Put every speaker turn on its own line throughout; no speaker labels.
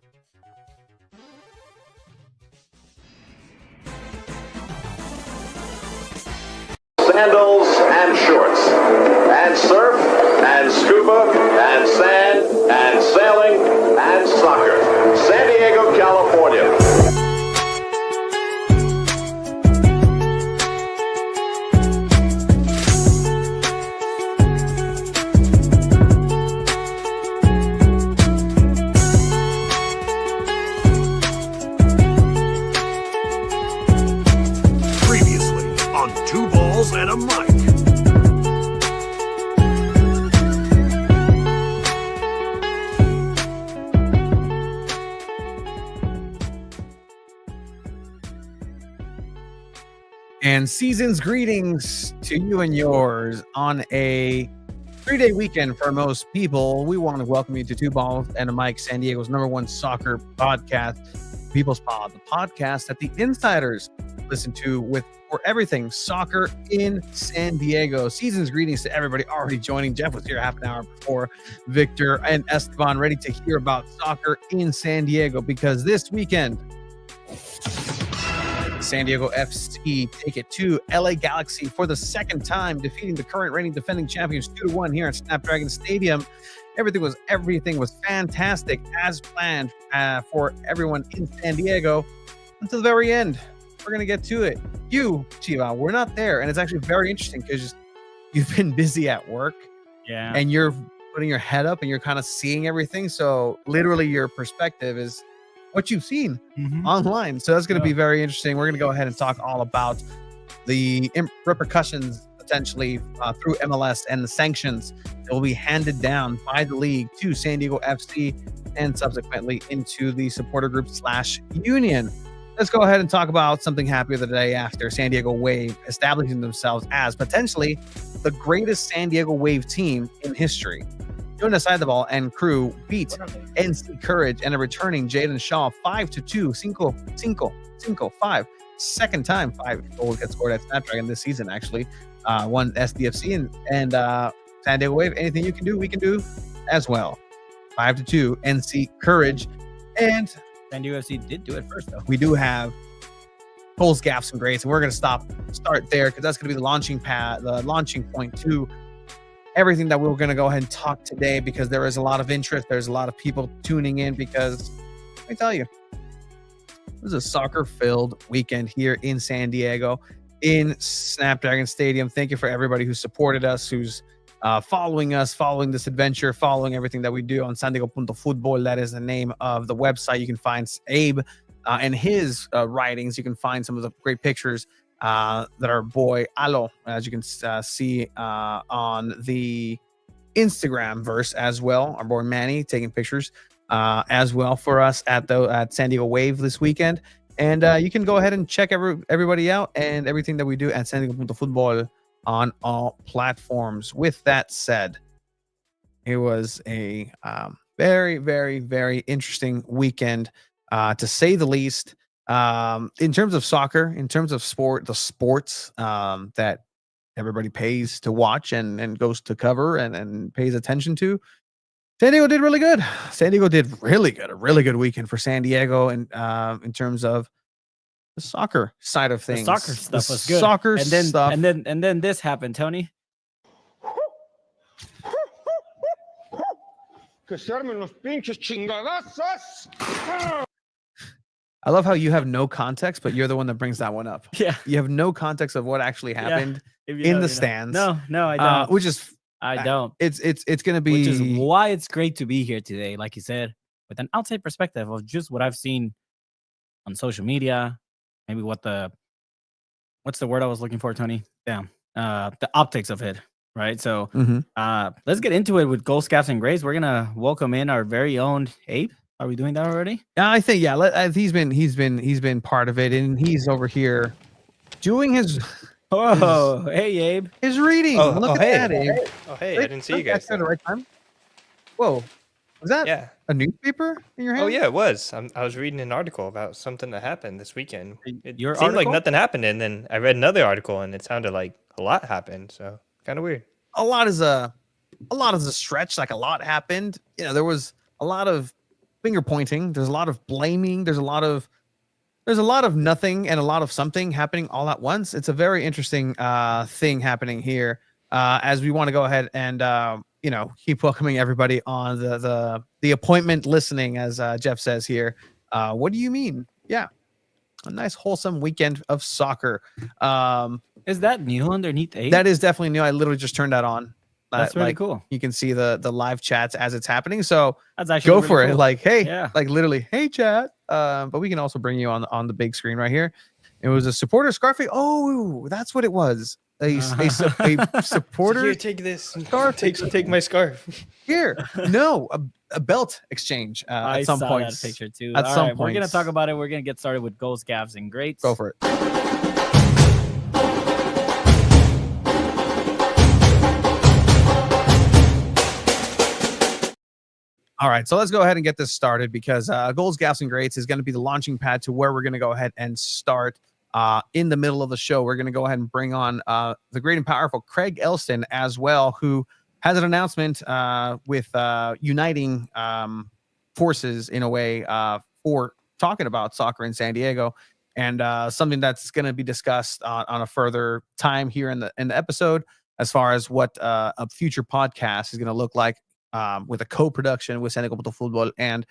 Sandals and shorts, and surf, and scuba, and sand, and sailing, and soccer. San Diego, California.
Previously on Two Balls and a Mic.
And season's greetings to you and yours on a 3-day weekend for most people. We want to welcome you to Two Balls and a Mic, San Diego's #1 soccer podcast, People's Pod, the podcast that the insiders listen to for everything soccer in San Diego. Season's greetings to everybody already joining. Jeff was here half an hour before. Victor and Esteban ready to hear about soccer in San Diego, because this weekend San Diego FC take it to LA Galaxy for the second time, defeating the current reigning defending champions 2-1 here at Snapdragon Stadium. Everything was fantastic as planned for everyone in San Diego until the very end. We're going to get to it. You, Chiva, we're not there. And it's actually very interesting because you've been busy at work.
Yeah.
And you're putting your head up and you're kind of seeing everything. So literally your perspective is what you've seen online. So that's going to be very interesting. We're going to go ahead and talk all about the repercussions potentially through MLS and the sanctions that will be handed down by the league to San Diego FC and subsequently into the supporter group /union. Let's go ahead and talk about something happy the day after San Diego Wave establishing themselves as potentially the greatest San Diego Wave team in history. Jonas Sandoval and crew beat NC Courage and a returning Jaden Shaw 5-2, 5. Second time 5 goals get scored at Snapdragon this season, actually. One SDFC and San Diego Wave. Anything you can do, we can do as well. 5-2, NC Courage. And
San Diego FC did do it first, though.
we do have goals, gaps, and grades, and we're going to start there because that's going to be the launching point to everything that we're going to go ahead and talk today, because there is a lot of interest. There's a lot of people tuning in because, let me tell you, this is a soccer-filled weekend here in San Diego in Snapdragon Stadium. Thank you for everybody who supported us, who's following us, following this adventure, following everything that we do on San Diego.Futbol. That is the name of the website. You can find Abe and his writings. You can find some of the great pictures that our boy Alo, as you can see on the Instagram verse as well. Our boy Manny taking pictures as well for us at San Diego Wave this weekend. And you can go ahead and check everybody out and everything that we do at San Diego.Futbol on all platforms. With that said, it was a very, very, very interesting weekend, to say the least. In terms of soccer, in terms of the sports that everybody pays to watch and goes to cover and pays attention to, San Diego did really good. San Diego did really good. A really good weekend for San Diego, and in terms of the soccer side of things.
The soccer stuff was good.
Soccer
and then,
stuff.
And then this happened, Tony.
I love how you have no context, but you're the one that brings that one up.
Yeah.
You have no context of what actually happened in the stands.
No, I don't.
Which is
I don't.
It's going to be,
which is why it's great to be here today, like you said, with an outside perspective of just what I've seen on social media. Maybe what's the word I was looking for, Tony? Yeah. The optics of it, right? So let's get into it with goals, gaps, and grades. We're gonna welcome in our very own Abe. Are we doing that already?
I think he's been part of it, and he's over here doing his.
Oh, hey Abe,
his reading. Look at that, Abe.
Oh, hey, I didn't see you guys.
At the right time. Whoa, was that a newspaper in your hand?
Oh yeah, it was. I was reading an article about something that happened this weekend. It
Your
seemed like
article?
nothing happened, and then I read another article, and it sounded like a lot happened. So kind of weird.
A lot is a stretch. Like, a lot happened. You know, there was a lot of finger pointing. There's a lot of blaming. There's a lot of nothing and a lot of something happening all at once. It's a very interesting thing happening here as we want to go ahead and keep welcoming everybody on the appointment listening, as Jeff says here. What do you mean? Yeah, a nice wholesome weekend of soccer.
Is that new underneath 8?
That is definitely new. I literally just turned that on.
That's really cool.
You can see the live chats as it's happening. So
That's actually
go
really
for it.
cool.
Like, hey,
Yeah.
like literally, hey, chat. But we can also bring you on the big screen right here. It was a supporter Scarface. Oh, that's what it was. A supporter.
Here, take this.
Scarf.
Take my scarf.
Here, no, a belt exchange at some point.
That picture too.
At
All
some
right, we're gonna
points.
talk about it. We're gonna get started with goals, gaffes, and greats.
Go for it. All right, so let's go ahead and get this started because Goals, Gaffes, and Greats is going to be the launching pad to where we're going to go ahead and start in the middle of the show. We're going to go ahead and bring on the great and powerful Craig Elston as well, who has an announcement with uniting forces in a way for talking about soccer in San Diego, and something that's going to be discussed on a further time here in the episode as far as what a future podcast is going to look like. With a co-production with San Diego Punto Football and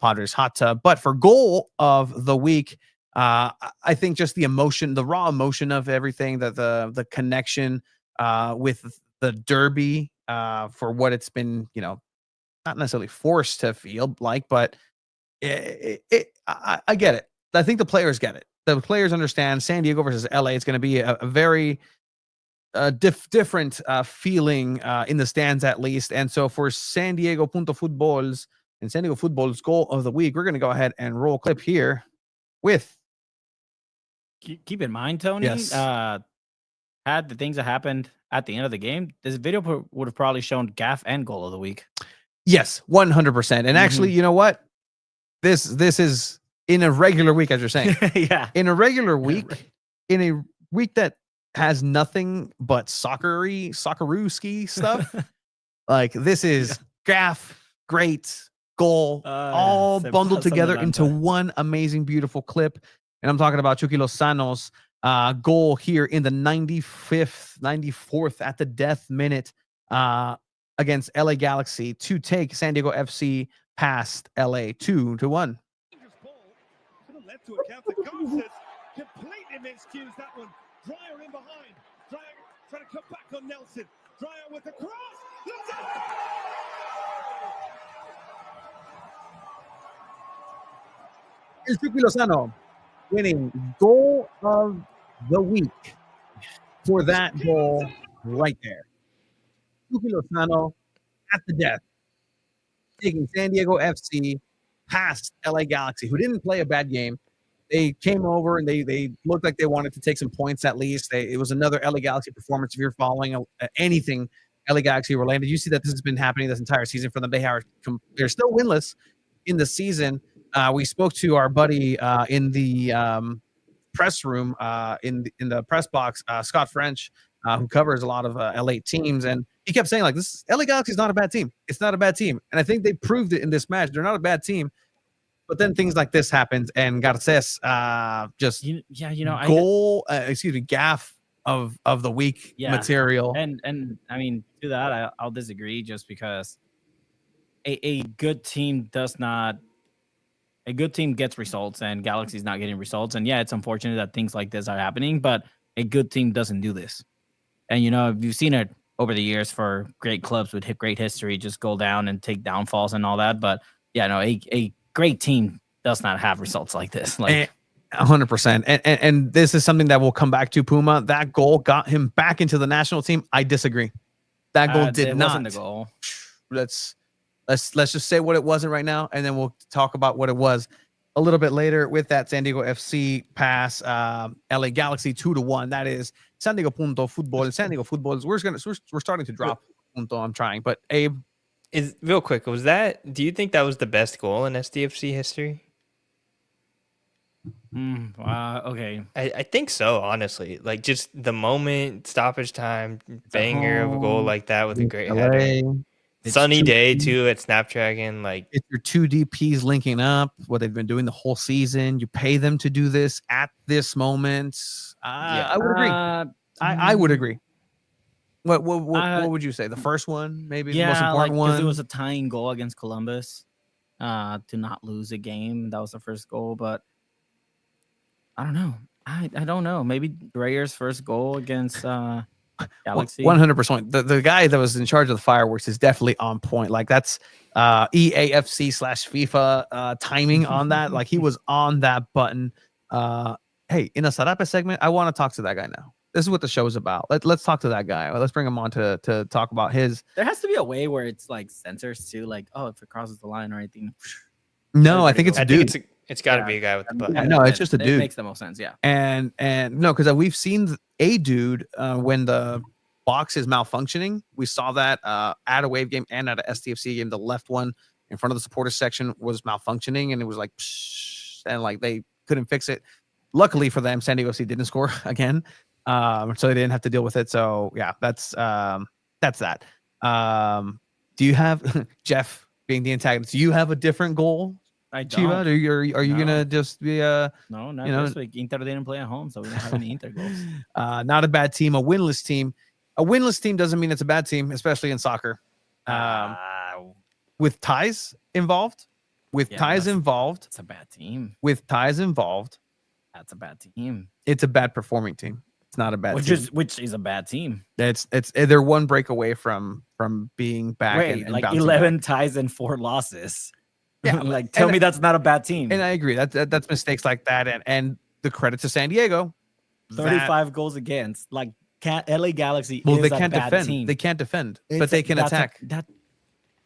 Padres Hot Tub. But for goal of the week, I think just the emotion, the raw emotion of everything, the connection with the derby for what it's been, not necessarily forced to feel like, but I get it. I think the players get it. The players understand San Diego versus LA. It's going to be a very different feeling in the stands, at least. And so for San Diego Punto Footballs and San Diego Football's goal of the week, we're going to go ahead and roll a clip here with.
Keep in mind, Tony,
Yes.
had the things that happened at the end of the game, this video would have probably shown gaff and goal of the week.
Yes, 100%. And actually, you know what? This is in a regular week, as you're saying.
Yeah.
In a regular week, in a week that has nothing but soccerooski stuff. Like this is gaff, great, goal, all bundled together into one amazing, beautiful clip. And I'm talking about Chucky Lozano's goal here in the 94th at the death minute against LA Galaxy to take San Diego FC past LA 2-1.
Led to a counter. Completely miscues that one. Dreyer in behind. Dreyer trying to cut back on Nelson. Dreyer with the cross.
It's Chucky Lozano winning goal of the week for that goal right there. Chucky Lozano at the death, taking San Diego FC past LA Galaxy, who didn't play a bad game. They came over and they looked like they wanted to take some points at least. It was another LA Galaxy performance. If you're following anything LA Galaxy related, you see that this has been happening this entire season for them. They're still winless in the season. We spoke to our buddy in the press room, in the press box, Scott French, who covers a lot of LA teams, and he kept saying like, "This LA Galaxy is not a bad team. It's not a bad team," and I think they proved it in this match. They're not a bad team. But then things like this happens, and Garces just gaff of the week material.
And I mean, to that, I'll disagree just because a good team gets results, and Galaxy's not getting results. And yeah, it's unfortunate that things like this are happening, but a good team doesn't do this. And you've seen it over the years for great clubs with great history, just go down and take downfalls and all that. But yeah, no, a great team does not have results like this. Like
100%. And this is something that we'll come back to. Puma, that goal got him back into the national team. I disagree. That goal did not.
Wasn't the goal.
Let's just say what it wasn't right now, and then we'll talk about what it was a little bit later with that San Diego FC pass, LA Galaxy 2-1. That is San Diego Punto Football. San Diego Football is we're starting to drop Punto. I'm trying, but Abe.
Is real quick, do you think that was the best goal in SDFC history?
Okay.
I think so, honestly. Like just the moment, stoppage time, banger of a goal like that with a great header.
It's
Sunny
two
day
teams.
too at Snapdragon. Like
It's your two DPs linking up, what they've been doing the whole season. You pay them to do this at this moment. I would agree. I would agree. What would you say? The first one, maybe the most
Yeah, like
important
because it
one.
was a tying goal against Columbus, to not lose a game. That was the first goal, but I don't know. I don't know. Maybe Dreyer's first goal against Galaxy.
100%. The guy that was in charge of the fireworks is definitely on point. Like that's EAFC/FIFA timing on that. Like he was on that button. Hey, in a Sarape segment, I want to talk to that guy now. This is what the show is about. Let's talk to that guy. Let's bring him on to talk about his.
There has to be a way where it's like sensors too, like if it crosses the line or anything.
No, I think it's
I
a
think
dude.
it's got to be a guy with the button.
Yeah, no, it's just a
It
dude.
makes the most sense. Yeah.
And no, because we've seen a dude when the box is malfunctioning. We saw that at a Wave game and at a SDFC game. The left one in front of the supporters section was malfunctioning, and it was like, psh, and like they couldn't fix it. Luckily for them, San Diego FC didn't score again, so they didn't have to deal with it. So yeah, that's that. Do you have Jeff being the antagonist? Do you have a different goal?
I don't.
Chiva, are you gonna just be
No, not
you know-
this week. Inter didn't play at home, so we don't have any Inter goals.
not a bad team, a winless team. A winless team doesn't mean it's a bad team, especially in soccer. With ties involved,
Yeah, that's-
involved,
It's a bad team.
with ties involved,
That's a bad team.
it's a bad performing team. It's not a bad team.
Which is a bad team.
It's they're one break away from being back.
Wait,
and
like
bouncing
11
back.
ties and 4 losses.
Yeah,
like tell me that's not a bad team.
And I agree. That's mistakes like that, and the credit to San Diego.
35 goals against. Like LA Galaxy.
Well,
is
they
a
can't
bad
defend.
Team.
They can't defend, but they can attack.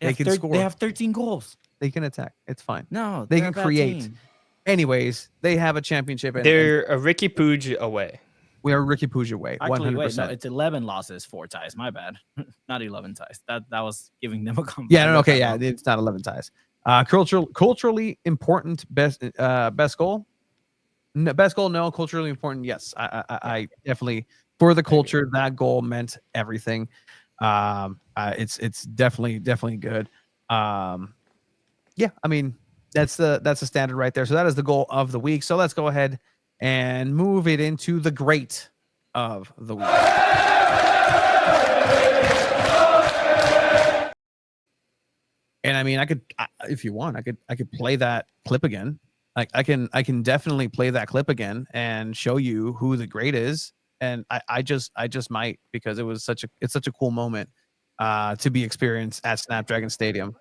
They can score.
They have 13 goals.
They can attack. It's fine.
No,
They
they're
can
a bad
create.
team.
Anyways, they have a championship, and
They're a Ricky Pooge away.
we are Ricky Pooja away.
Actually,
100%.
wait, no, it's 11 losses, 4 ties. My bad. Not 11 ties. That was giving them a comeback.
Yeah, no, okay, yeah, it's not 11 ties. Culturally important best goal. No, best goal, no. Culturally important, yes. I definitely, for the culture, that goal meant everything. It's definitely good. Yeah, I mean that's the standard right there. So that is the goal of the week. So let's go ahead and move it into the great of the week. And I mean, if you want, I could play that clip again. Like I can definitely play that clip again and show you who the great is. And I just might, because it's such a cool moment to be experienced at Snapdragon Stadium.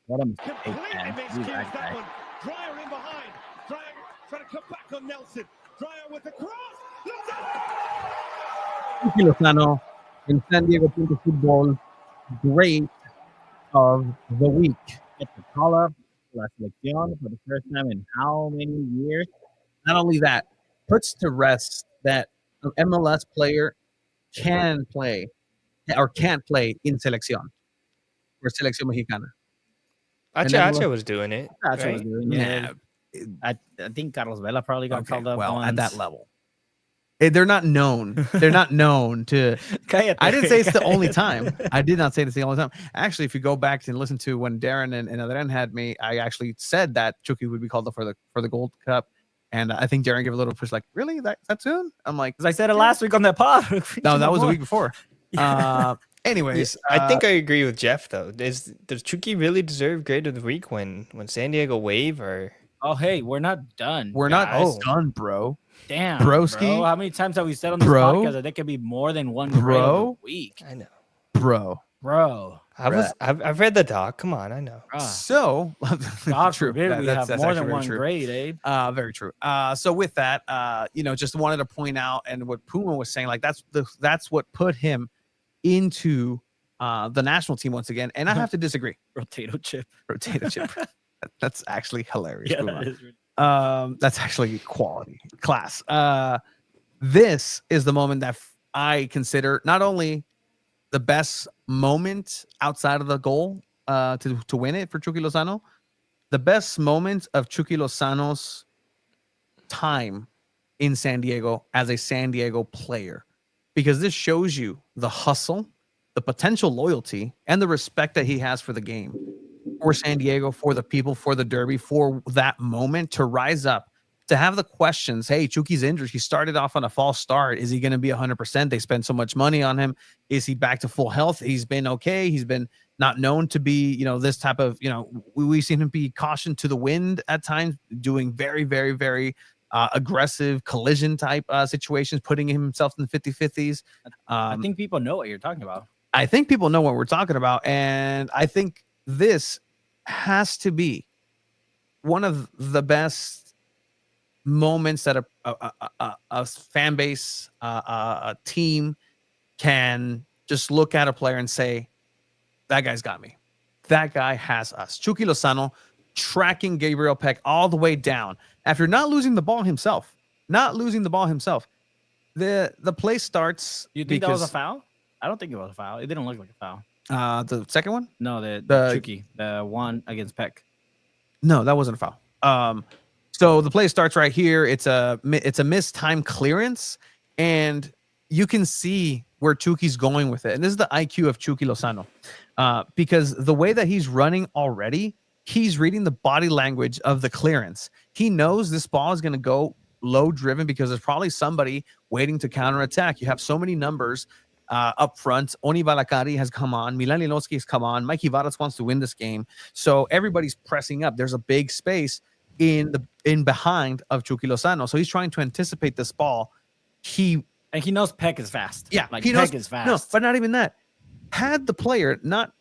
What a mistake,
Completely
man.
miscues
Who's that
that
guy?
one. Dreyer in behind. Dreyer trying to come back on Nelson. Dreyer with the cross.
Chucky Lozano in San Diego Punto Football, great of the week.
Get the call up La Selección for the first time in how many years?
Not only that, puts to rest that an MLS player can play or can't play in Selección or Selección Mexicana.
Acha was doing it.
That's what I
right?
was doing. Yeah. I think Carlos Vela probably got called up.
Well,
once.
at that level. They're not known. They're not known to. I didn't say it's the only time. I did not say it's the only time. Actually, if you go back and listen to when Darren and Adrian had me, I actually said that Chucky would be called up for the Gold Cup, and I think Darren gave a little push, like, really that soon? I'm like,
because I said it last week on that pod.
no, that was a week before. Anyways,
I think I agree with Jeff though. Does Chucky really deserve grade of the week when San Diego Wave or?
Oh, hey, we're not done.
we're
guys.
not done, bro.
Damn,
Broski.
bro. How many times have we said on this
Bro.
podcast that there could be more than one grade
Bro.
of the week?
I know.
Bro.
I've read the doc. Come on, I know.
So,
God
true.
forbid we
That's
have more
actually
than
very
one
true.
grade, Abe.
Very true. So with that, just wanted to point out, and what Puma was saying, like that's what put him into the national team once again. And I have to disagree.
Rotato chip.
Rotator chip. That's actually hilarious.
Yeah,
Puma.
that is really-
That's actually quality class. This is the moment that I consider not only the best moment outside of the goal to win it for Chucky Lozano, the best moment of Chucky Lozano's time in San Diego as a San Diego player, because this shows you the hustle, the potential loyalty and the respect that he has for the game, for San Diego, for the people, for the derby, for that moment to rise up, to have the questions. Hey, Chucky's injured. He started off on a false start. Is he going to be 100%? They spent so much money on him. Is he back to full health? He's been okay. He's been not known to be, this type of, we've seen him be cautioned to the wind at times, doing very, very, very aggressive collision type situations, putting himself in the 50-50s.
I think people know what you're talking about.
I think people know what we're talking about. And I think this has to be one of the best moments that a fan base, a team can just look at a player and say, that guy's got me. That guy has us. Chucky Lozano tracking Gabriel Peck all the way down after not losing the ball himself. The play starts.
You think that was a foul? I don't think it was a foul. It didn't look like a foul.
The second one?
No, the Chucky, the one against Peck.
No, that wasn't a foul. So the play starts right here. It's a missed time clearance, and you can see where Chucky's going with it. And this is the IQ of Chucky Lozano, because the way that he's running already, he's reading the body language of the clearance. He knows this ball is going to go low driven because there's probably somebody waiting to counterattack. You have so many numbers up front. Oni Valakari has come on. Milan Linovsky has come on. Mikey Varas wants to win this game. So everybody's pressing up. There's a big space in behind of Chucky Lozano. So he's trying to anticipate this ball.
And he knows Peck is fast.
Yeah,
like
he
Peck
knows,
is fast.
No, but not even that. Had the player not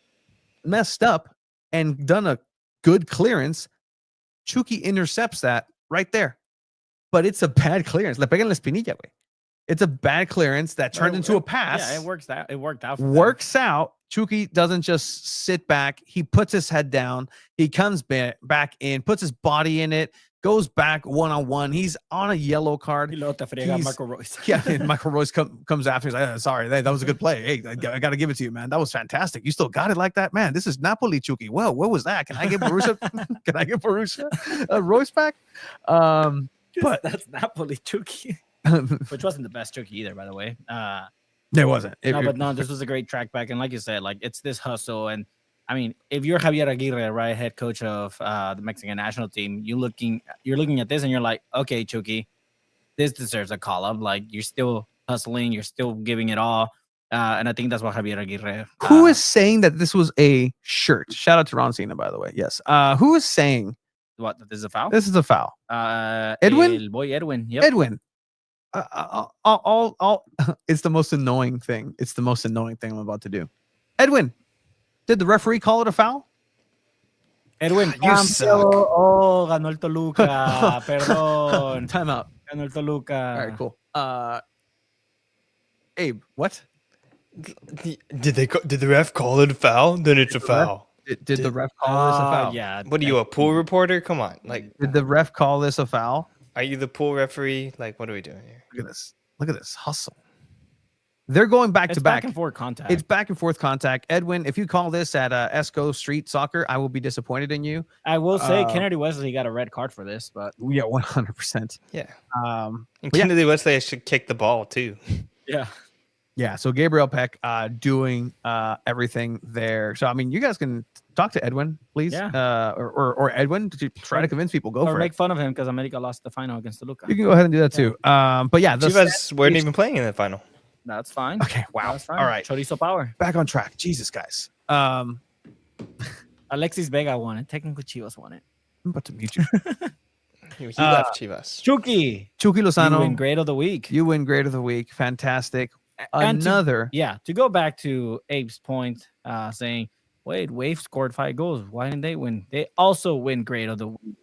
messed up and done a good clearance, Chucky intercepts that right there. But it's a bad clearance. Le pega en la espinilla, güey. It's a bad clearance that turned into a pass.
Yeah, it works out. It worked out.
Works out. Chucky doesn't just sit back. He puts his head down. He comes back in, puts his body in it, goes back one-on-one. He's on a yellow card.
Michael Royce.
Yeah, and Michael Royce comes after. He's like, sorry, that was a good play. Hey, I got to give it to you, man. That was fantastic. You still got it like that, man. This is Napoli, Chucky. Well, what was that? Can I get Borussia? Can I get Borussia Royce back? But
that's Napoli Chucky, which wasn't the best Chucky either, by the way.
It wasn't.
This was a great track back, and like you said, like it's this hustle. And I mean, if you're Javier Aguirre, right, head coach of the Mexican national team, you're looking at this and you're like, okay, Chucky, this deserves a call up. Like you're still hustling, you're still giving it all, and I think that's what Javier Aguirre.
Who is saying that this was a shirt? Shout out to Ron Cena, by the way. Yes. Who is saying
what? This is a foul.
This is a foul.
Edwin. Boy, Edwin. Yep.
Edwin. It's the most annoying thing. It's the most annoying thing I'm about to do. Edwin, did the referee call it a foul?
Edwin,
you suck.
Oh, ganó el Toluca. Perdón.
Timeout.
Ganó el Toluca.
All right, cool. Abe, what?
Did the ref call it a foul? Then it's a foul.
Did the ref call this a foul?
Yeah.
What are you, a pool reporter? Come on, like.
Did the ref call this a foul?
Are you the pool referee? Like, what are we doing here?
Look at this. Look at this hustle. They're going back to back.
Back and forth contact.
It's back and forth contact. Edwin, if you call this at Esco Street Soccer, I will be disappointed in you.
I will say Kennedy Wesley got a red card for this, but
yeah, 100%.
Yeah.
And
Kennedy Wesley should kick the ball too.
Yeah.
Yeah. So Gabriel Peck doing everything there. So I mean, you guys can talk to Edwin, please.
Yeah.
Or Edwin to try to convince people. Go
or
for
make
it.
fun of him because America lost the final against Toluca.
You can go ahead and do that too. But yeah,
Chivas weren't even playing in the final.
That's fine.
Okay. Wow.
That's fine.
All right.
Chorizo power.
Back on track. Jesus, guys.
Alexis Vega won it. Technically, Chivas won it.
I'm about to mute you.
He left Chivas.
Chucky
You
Lozano.
win grade of the week.
You win grade of the week. Fantastic.
And
Another.
to go back to Abe's point, saying, wait, Wave scored 5 goals. Why didn't they win? They also win grade of the week.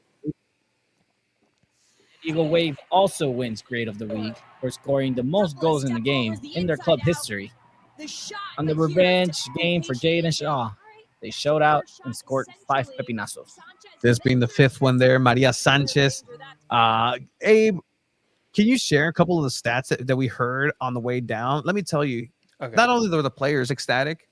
Eagle Wave also wins grade of the week for scoring the most goals in the game in their club history. On the revenge game for Jaden Shaw, they showed out and scored 5 pepinazos.
This being the 5th one there, Maria Sanchez. Abe, can you share a couple of the stats that we heard on the way down? Let me tell you, not only are the players ecstatic,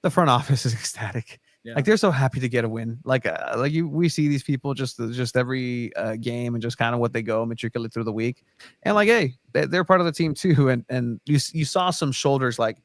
the front office is ecstatic.
Yeah.
Like they're so happy to get a win. We see these people just every game and just kind of what they go matriculate through the week. And like, hey, they're part of the team too. And you saw some shoulders like,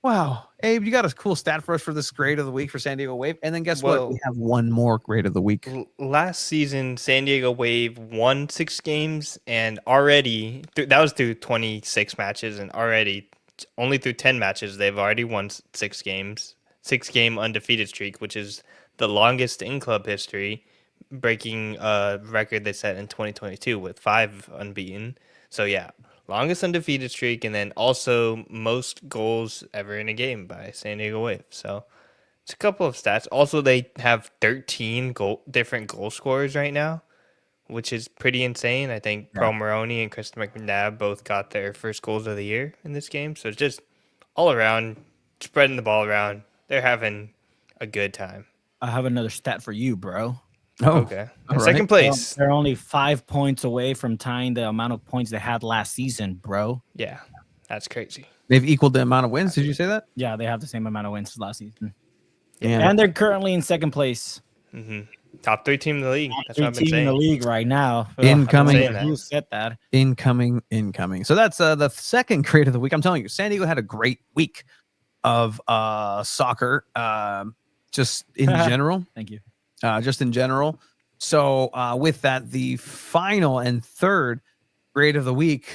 Wow. Abe, you got a cool stat for us for this grade of the week for San Diego Wave. And then guess what?
Well-
We have one more grade of the week.
Last season, San Diego Wave won 6 games, and already that was through 26 matches, and already only through 10 matches they've already won 6 games, 6-game undefeated streak, which is the longest in club history, breaking a record they set in 2022 with 5 unbeaten. So yeah, longest undefeated streak, and then also most goals ever in a game by San Diego Wave. So it's a couple of stats. Also, they have 13 different goal scorers right now, which is pretty insane. I think Pro Maroney and Kristen McNabb both got their first goals of the year in this game. So it's just all around, spreading the ball around. They're having a good time.
I have another stat for you, bro.
Oh,
Okay.
all
In second
right.
place.
They're only 5 points away from tying the amount of points they had last season, bro.
Yeah, that's crazy.
They've equaled the amount of wins. Did you say that?
Yeah, they have the same amount of wins as last season.
Yeah.
And they're currently in second place.
Top 3 team in the league. That's what I've been
Team in the
saying.
league right now.
Incoming.
saying that.
Who said that?
Incoming. So that's the second grade of the week. I'm telling you, San Diego had a great week of soccer, just in general.
Thank you.
Just in general. So with that, the final and third grade of the week.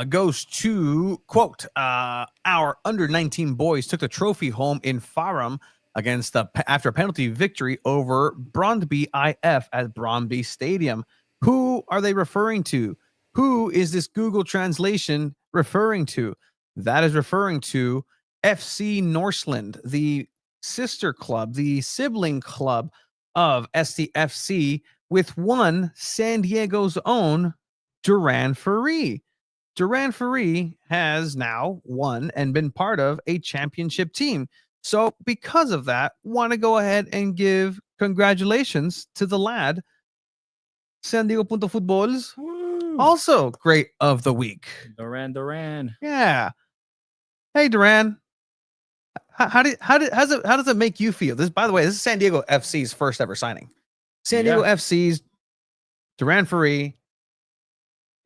Goes to, quote, our under-19 boys took the trophy home in Farum against after a penalty victory over Brondby IF at Brondby Stadium. Who are they referring to? Who is this Google translation referring to? That is referring to FC Norseland, the sister club, the sibling club of SDFC, with one San Diego's own Duran Ferree. Duran Ferree has now won and been part of a championship team. So because of that, want to go ahead and give congratulations to the lad, San Diego Punto Futbol's also great of the week.
Duran.
Yeah. Hey, Duran. How does it make you feel? This, by the way, this is San Diego FC's first ever signing. San Diego FC's Duran Ferree.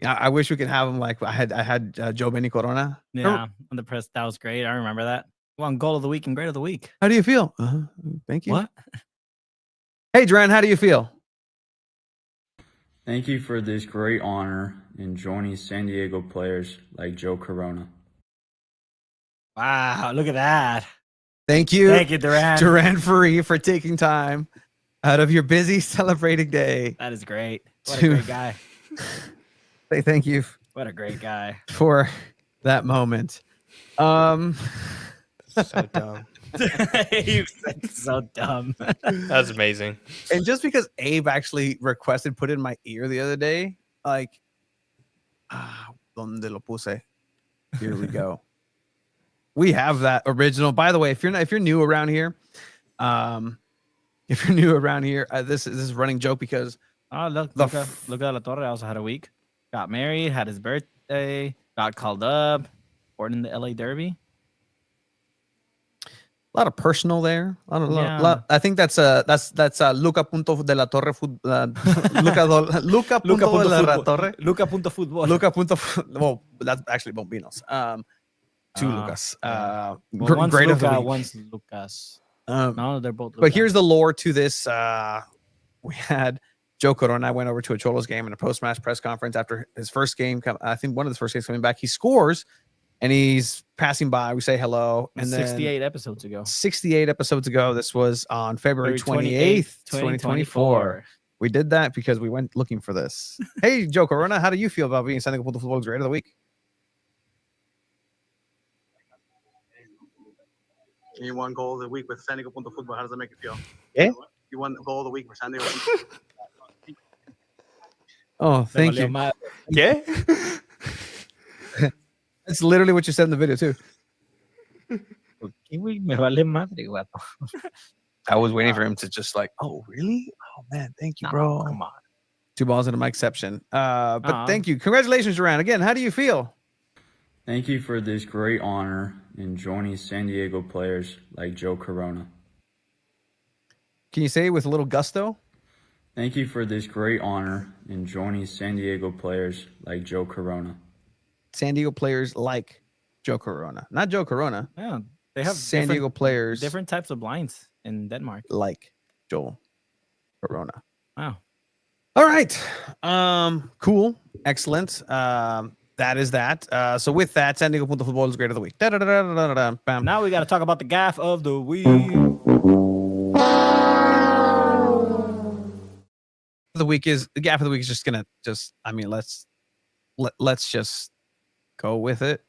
Yeah, I wish we could have him like I had Joe Benny Corona.
Yeah, on the press. That was great. I remember that. Won goal of the week and grade of the week.
How do you feel? Thank you.
What?
Hey, Duran, how do you feel?
Thank you for this great honor in joining San Diego players like Joe Corona.
Wow, look at that.
Thank you.
Thank you, Duran.
Duran Ferree, for taking time out of your busy celebrating day.
That is great. What a
To-
great guy.
Say thank you
What a great guy.
for that moment.
So dumb.
You said so dumb.
That was amazing.
And just because Abe actually requested put it in my ear the other day, like, donde lo puse? Here we go. We have that original. By the way, if you're new around here, this is a running joke because
Look
The
at La Torre also had a week. Got married, had his birthday, got called up, born in the LA Derby.
a lot of personal there.
Yeah.
I think that's Luca Punto de la Torre. Luca Punto de la Torre.
Luca Punto Fútbol.
Luca Punto. Well, that's actually Bombinos. Two Lucas.
Well, one's
Great of the
Luca,
week.
one's Lucas.
Um,
No, they're both Luca.
But here's the lore to this. We had Joe Corona and I went over to a Cholos game in a post-match press conference after his first game. I think one of his first games coming back. He scores, and he's passing by. We say hello. And then
68 episodes ago.
68 episodes ago. This was on February 28th, 2024. We did that because we went looking for this. Hey, Joe Corona, how do you feel about being San Diego Punto Futbol's Grade of the Week?
You won goal of the week with San Diego Punto Fútbol. How does that make you feel?
Yeah.
You won goal of the week for San Diego.
Oh, thank
Te
you.
valió madre.
¿Qué?
That's literally what you said in the video too.
¿Por qué, güey? Me vale madre, guapo.
I was waiting for him to just like, oh, really? Oh, man, thank you,
No,
bro.
come on.
2 balls into my exception. But
Aw.
thank you. Congratulations, Duran. Again, how do you feel?
Thank you for this great honor in joining San Diego players like Joe Corona.
Can you say it with a little gusto?
Thank you for this great honor in joining San Diego players like Joe Corona.
San Diego players like Joe Corona, not Joe Corona.
Yeah, they have
San Diego players
different types of blinds in Denmark.
like Joel Corona.
Wow.
All right. Cool. Excellent. That is that. So with that, San Diego Punto Football is great of the week. Bam.
Now we got to talk about the gaff of the week.
The gap of the week is just gonna let's just go with it.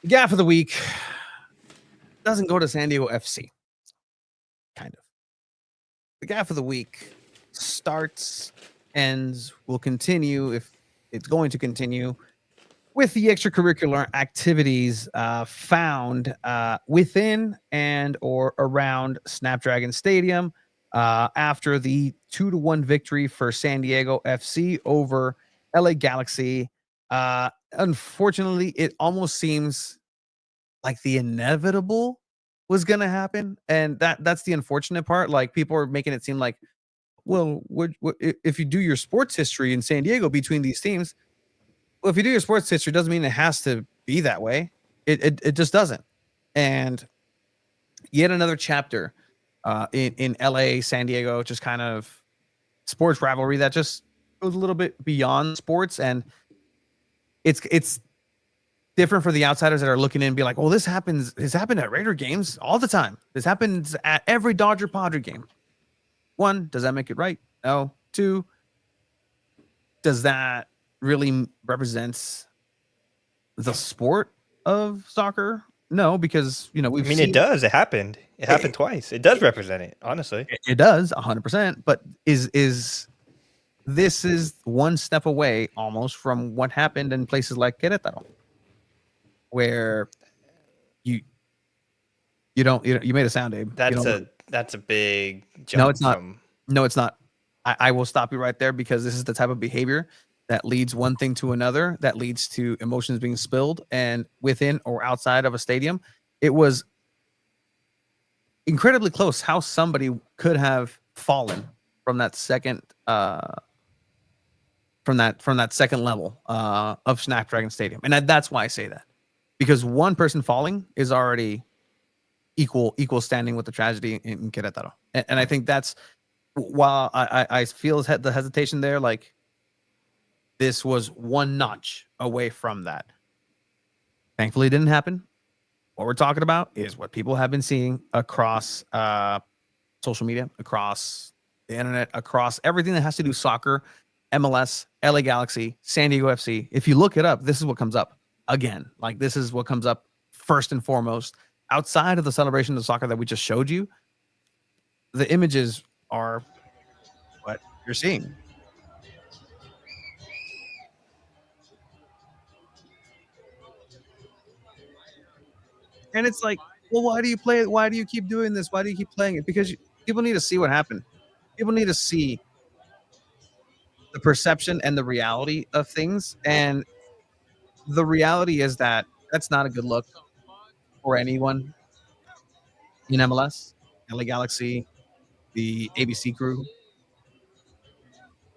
Gaff of the week doesn't go to San Diego FC. Kind of. The gaff of the week starts, ends, will continue if it's going to continue with the extracurricular activities found within and or around Snapdragon Stadium after the 2-1 victory for San Diego FC over LA Galaxy. Unfortunately, it almost seems like the inevitable was going to happen, and that's the unfortunate part. Like, people are making it seem like, well, if you do your sports history in San Diego between these teams, well, if you do your sports history, doesn't mean it has to be that way. It just doesn't. And yet another chapter in LA, San Diego, just kind of sports rivalry that just goes a little bit beyond sports, and it's different for the outsiders that are looking in and be like, well, this happened at Raider games all the time. This happens at every Dodger Padre game. One, does that make it right? No. Two, does that really represents the sport of soccer? No, because we've seen
it does. It happened. It happened twice. It does represent it, honestly.
It does 100%. But this is one step away almost from what happened in places like Querétaro, where you made a sound, Abe.
That's a big jump.
No, it's not. No, it's not. I will stop you right there, because this is the type of behavior that leads one thing to another, that leads to emotions being spilled, and within or outside of a stadium. It was incredibly close how somebody could have fallen from that second from that second level of Snapdragon Stadium. And that's why I say that, because one person falling is already equal standing with the tragedy in Querétaro. And I think that's, while I feel the hesitation there, like, this was one notch away from that. Thankfully, it didn't happen. What we're talking about is what people have been seeing across social media, across the internet, across everything that has to do soccer, MLS, LA Galaxy, San Diego FC. If you look it up, this is what comes up again. Like, this is what comes up first and foremost. Outside of the celebration of soccer that we just showed you, the images are what you're seeing. And it's like, well, why do you play it? Why do you keep doing this? Why do you keep playing it? Because people need to see what happened. People need to see the perception and the reality of things. And the reality is that that's not a good look for anyone in MLS, LA Galaxy, the ABC crew,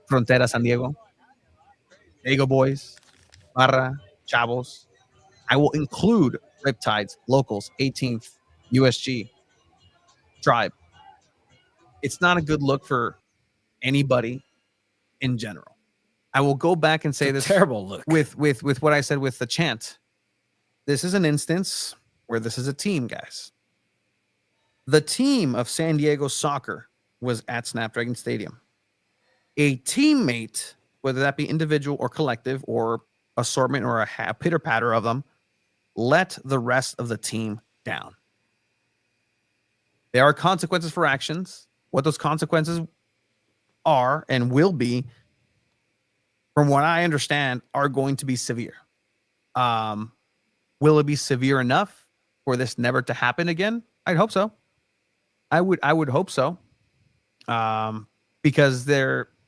Frontera San Diego, Diego Boys, Barra, Chavos. I will include Riptides, Locals, 18th, USG, Tribe. It's not a good look for anybody in general. I will go back and say this
terrible look
with what I said with the chant. This is an instance where this is a team, guys. The team of San Diego Soccer was at Snapdragon Stadium. A teammate, whether that be individual or collective or assortment or a pitter-patter of them, let the rest of the team down. There are consequences for actions. What those consequences are and will be, from what I understand, are going to be severe. Will it be severe enough for this never to happen again? I'd hope so. I would hope so. Because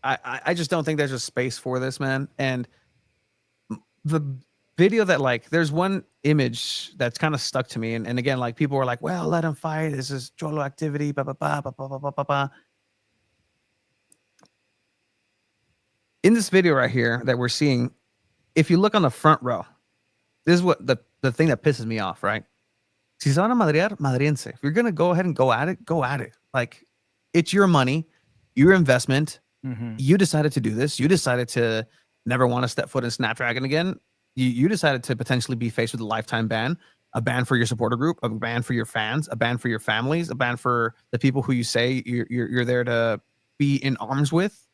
I just don't think there's a space for this, man. And the video that like there's one image that's kind of stuck to me, and again, like people were like, well, let him fight. This is Cholo activity, blah blah blah blah blah blah blah blah. In this video right here that we're seeing, if you look on the front row, this is what the thing that pisses me off, right? Si se van a madrear, madriense. If you're gonna go ahead and go at it, go at it. Like, it's your money, your investment. You decided to do this. You decided to never want to step foot in Snapdragon again. You decided to potentially be faced with a lifetime ban, a ban for your supporter group, a ban for your fans, a ban for your families, a ban for the people who you say you're there to be in arms with.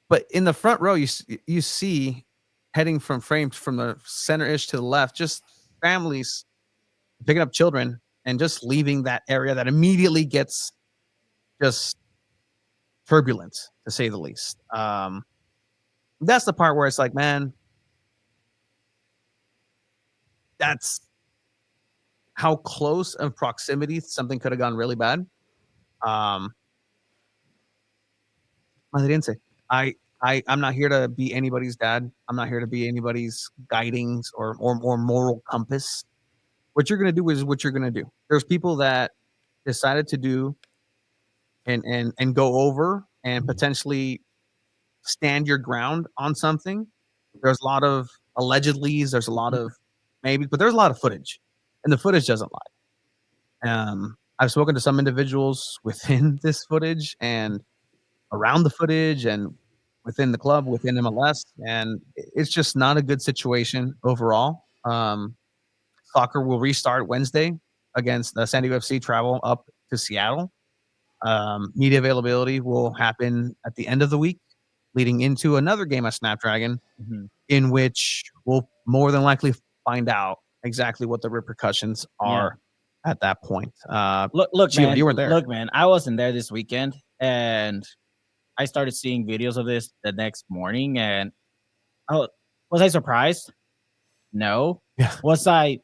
But in the front row, you see heading from frames from the center-ish to the left, just families picking up children and just leaving that area that immediately gets just turbulent, to say the least. That's the part where it's like, man, that's how close of proximity something could have gone really bad. Madriense. I'm not here to be anybody's dad. I'm not here to be anybody's guiding or moral compass. What you're gonna do is what you're gonna do. There's people that decided to do and go over and potentially stand your ground on something. There's a lot of allegedlys, there's a lot of maybe, but there's a lot of footage, and the footage doesn't lie. I've spoken to some individuals within this footage and around the footage and within the club, within MLS, and it's just not a good situation overall. Soccer will restart Wednesday against the San Diego FC, travel up to Seattle. Media availability will happen at the end of the week, leading into another game at Snapdragon, in which we'll more than likely find out exactly what the repercussions are at that point.
Look,
Sheila,
man,
you weren't there.
Look, man, I wasn't there this weekend, and I started seeing videos of this the next morning, and was I surprised? No.
Yeah.
Was I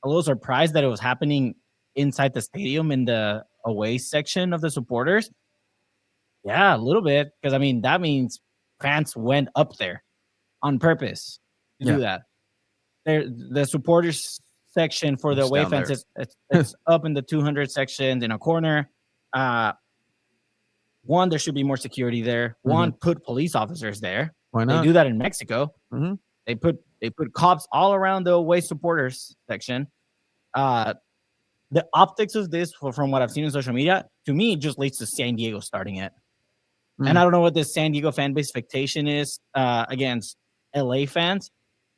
a little surprised that it was happening inside the stadium in the away section of the supporters? Yeah, a little bit, because I mean that means fans went up there on purpose to do that. The supporters section for the away fans is it's up in the 200 section in a corner. One, there should be more security there. One, put police officers there.
Why not?
They do that in Mexico. They put cops all around the away supporters section. The optics of this, from what I've seen on social media, to me, just leads to San Diego starting it. And I don't know what this San Diego fan base expectation is against LA fans.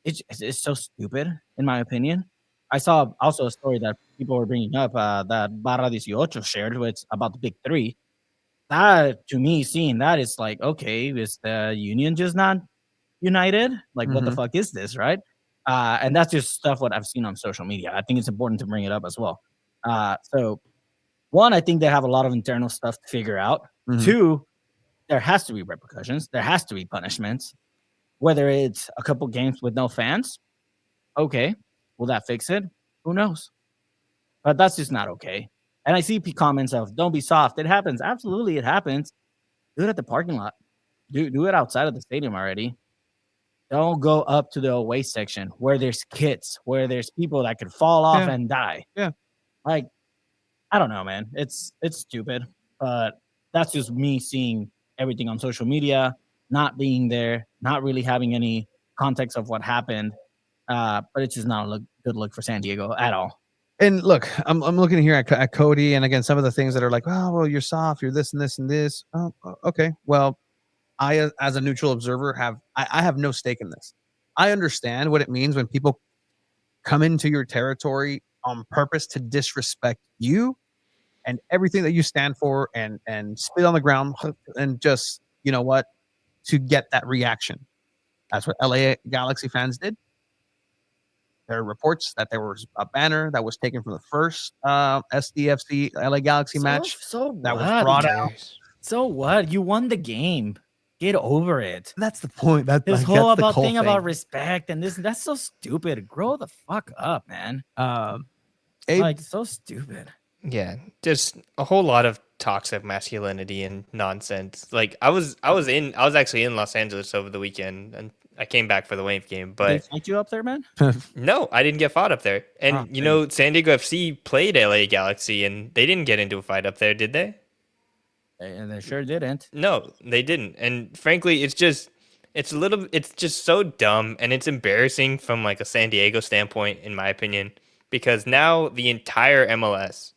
It's so stupid, in my opinion. I saw also a story that people were bringing up that Barra 18 shared, which about the big three. That, to me, seeing that is like, okay, is the union just not united? Like, what the fuck is this, right? And that's just stuff what I've seen on social media. I think it's important to bring it up as well. So, one, I think they have a lot of internal stuff to figure out. Two, there has to be repercussions. There has to be punishments. Whether it's a couple games with no fans, okay. Will that fix it? Who knows? But that's just not okay. And I see comments of, don't be soft. It happens. Absolutely, it happens. Do it at the parking lot. Do it outside of the stadium already. Don't go up to the away section where there's kids, where there's people that could fall off and die.
Yeah.
Like, I don't know, man. It's stupid. But that's just me seeing everything on social media, not being there, not really having any context of what happened. But it's just not a good look for San Diego at all.
And look, I'm looking here at Cody, and again, some of the things that are like, oh, well, you're soft, you're this and this and this. Oh, okay. Well, I, as a neutral observer, I have no stake in this. I understand what it means when people come into your territory on purpose to disrespect you and everything that you stand for, and spit on the ground and just, you know what, to get that reaction. That's what LA Galaxy fans did. There are reports that there was a banner that was taken from the first SDFC LA Galaxy match that was brought out.
So what? You won the game. Get over it.
That's the point.
This whole about thing about respect and this, that's so stupid. Grow the fuck up, man. Like, so stupid.
Yeah, just a whole lot of toxic masculinity and nonsense. Like I was actually in Los Angeles over the weekend, and I came back for the Wave game,
They
but
fight you up there, man?
no, I didn't get fought up there. And
Oh,
you know, San Diego FC played LA Galaxy, and they didn't get into a fight up there, did they?
They sure didn't.
No, they didn't. And frankly, it's just so dumb, and it's embarrassing from like a San Diego standpoint, in my opinion, because now the entire MLS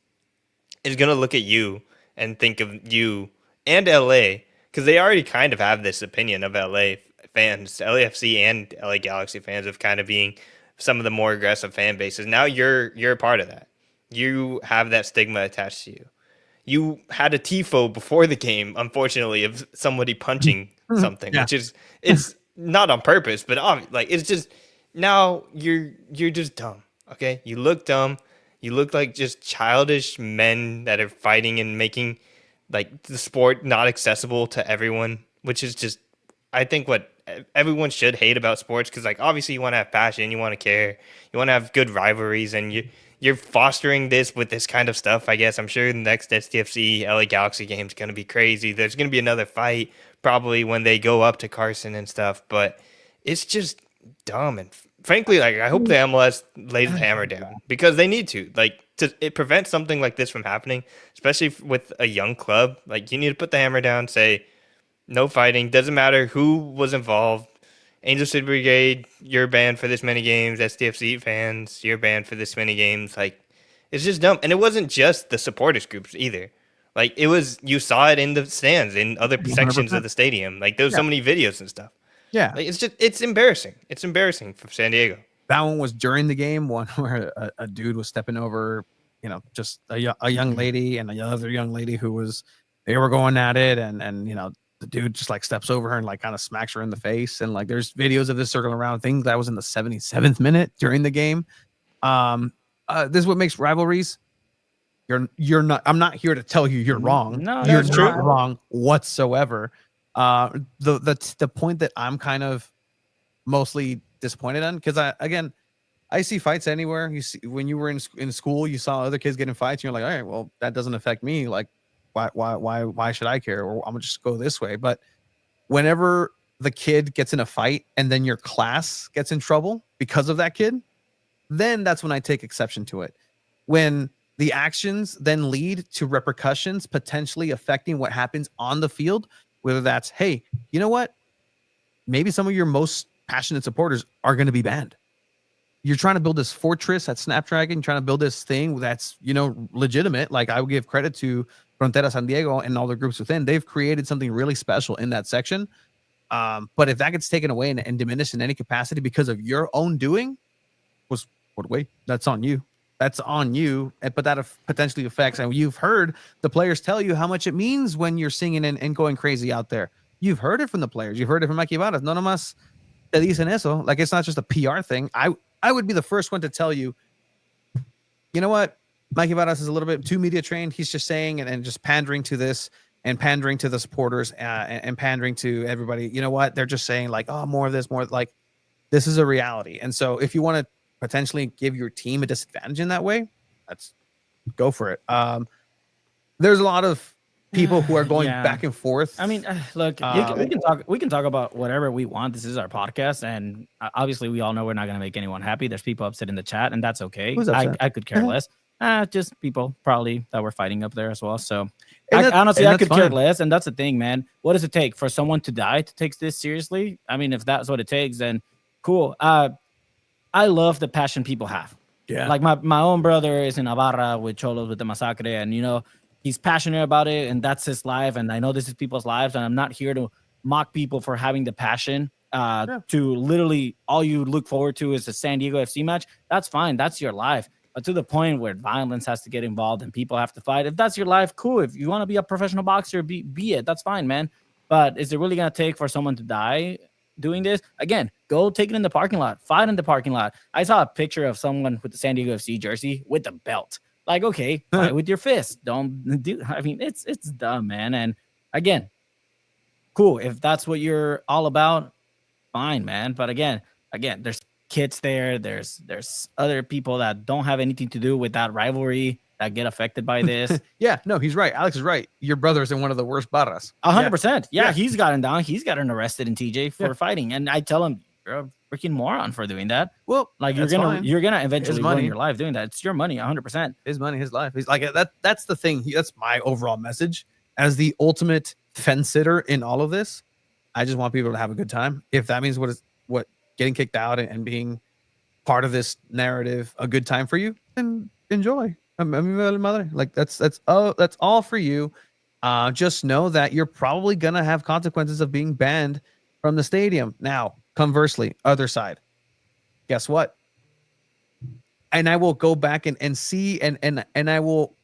is gonna look at you and think of you and LA, because they already kind of have this opinion of LA fans, LAFC and LA Galaxy fans, of kind of being some of the more aggressive fan bases. Now you're a part of that. You have that stigma attached to you. You had a tifo before the game, unfortunately, of somebody punching something,
Yeah.
which is, it's not on purpose, but like it's just, now you're just dumb. Okay, you look dumb. You look like just childish men that are fighting and making like the sport not accessible to everyone, which is just, I think, what everyone should hate about sports, because like obviously you want to have passion, you want to care, you want to have good rivalries, and you're fostering this with this kind of stuff. I guess I'm sure the next SDFC LA Galaxy game is going to be crazy. There's going to be another fight probably when they go up to Carson and stuff, but it's just dumb. And frankly, like I hope the MLS lays the hammer down, because they need to. Like it prevents something like this from happening, especially with a young club. Like you need to put the hammer down, say no fighting. Doesn't matter who was involved. Angel City Brigade, you're banned for this many games. SDFC fans, you're banned for this many games. Like, it's just dumb. And it wasn't just the supporters groups either. Like, it was, you saw it in the stands, in other sections of the stadium. Like, there was so many videos and stuff.
Yeah.
Like, it's embarrassing. It's embarrassing for San Diego.
That one was during the game, one where a dude was stepping over, just a young lady and another young lady they were going at it, and the dude just like steps over her and like kind of smacks her in the face. And like there's videos of this circling around. Things that was in the 77th minute during the game. This is what makes rivalries. You're not, I'm not here to tell you you're wrong.
No,
you're
that's
not
true.
wrong whatsoever. The point that I'm kind of mostly disappointed on, because I see fights anywhere. You see, when you were in school, you saw other kids getting fights, and you're like, all right, well, that doesn't affect me. Like, why should I care? Or I'm gonna just go this way. But whenever the kid gets in a fight and then your class gets in trouble because of that kid, then that's when I take exception to it. When the actions then lead to repercussions potentially affecting what happens on the field, whether that's, hey, you know what? Maybe some of your most passionate supporters are going to be banned. You're trying to build this fortress at Snapdragon, trying to build this thing that's, legitimate. Like I would give credit to Frontera San Diego and all the groups within. They've created something really special in that section. But if that gets taken away and diminished in any capacity because of your own doing, that's on you. That's on you. But that potentially affects, and you've heard the players tell you how much it means when you're singing and going crazy out there. You've heard it from the players. You've heard it from Mikey Varas. No nomás te dicen eso. Like, it's not just a PR thing. I would be the first one to tell you, you know what? Mikey Varas is a little bit too media trained. He's just saying and just pandering to this and pandering to the supporters and pandering to everybody. You know what? They're just saying like, oh, more of this, more like this is a reality. And so if you want to potentially give your team a disadvantage in that way, let's go for it. There's a lot of people who are going back and forth.
I mean, look, we can talk about whatever we want. This is our podcast, and obviously we all know we're not going to make anyone happy. There's people upset in the chat, and that's okay. I could care less. Just people probably that were fighting up there as well. So honestly, I could care less. And that's the thing, man. What does it take for someone to die to take this seriously? I mean, if that's what it takes, then cool. I love the passion people have. Yeah. Like my own brother is in Navarra with Cholos with the Masacre, and he's passionate about it, and that's his life. And I know this is people's lives, and I'm not here to mock people for having the passion to literally all you look forward to is a San Diego FC match. That's fine. That's your life. But to the point where violence has to get involved and people have to fight, if that's your life, cool. If you want to be a professional boxer, be it. That's fine, man. But is it really going to take for someone to die doing this? Again, go take it in the parking lot. Fight in the parking lot. I saw a picture of someone with the San Diego FC jersey with a belt. Like, okay, fight with your fist. Don't do. I mean, it's dumb, man. And again, cool. If that's what you're all about, fine, man. But again, there's kids there. There's other people that don't have anything to do with that rivalry. that get affected by this.
Yeah, no, he's right. Alex is right. Your brother's in one of the worst barras.
100%. Yeah,
Yeah.
he's gotten down. He's gotten arrested in TJ for
Yeah.
fighting, and I tell him, you're a freaking moron for doing that.
Well,
Like
that's
you're
fine.
gonna eventually ruin
money.
your life doing that. It's your money, 100%.
His money, his life. He's like that. That's the thing. That's my overall message as the ultimate fence sitter in all of this. I just want people to have a good time. If that means what getting kicked out and being part of this narrative a good time for you, then enjoy. I mean, mother, like that's all for you. Just know that you're probably gonna have consequences of being banned from the stadium. Now, conversely, other side, guess what? And I will go back and see and I will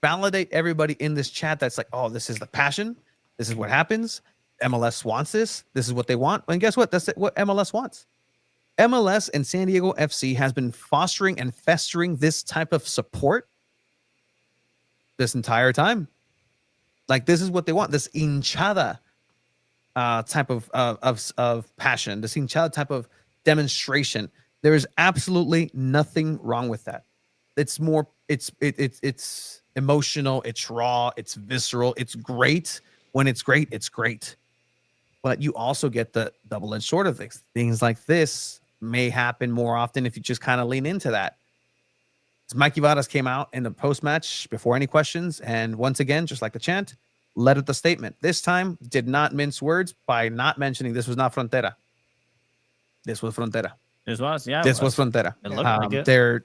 validate everybody in this chat that's like, oh, this is the passion. This is what happens. MLS wants this. This is what they want. And guess what? That's what MLS wants. MLS and San Diego FC has been fostering and festering this type of support this entire time. Like, this is what they want. This hinchada type of passion, this hinchada type of demonstration. There is absolutely nothing wrong with that. It's more, it's emotional, it's raw, it's visceral, it's great. When it's great, it's great. But you also get the double-edged sword of things. Things like this may happen more often if you just kind of lean into that. Mikey Vadas came out in the post-match before any questions, and once again, just like the chant, led with the statement. This time, did not mince words by not mentioning this was not Frontera. This was Frontera.
This was, yeah.
This was Frontera.
It looked like it.
They're,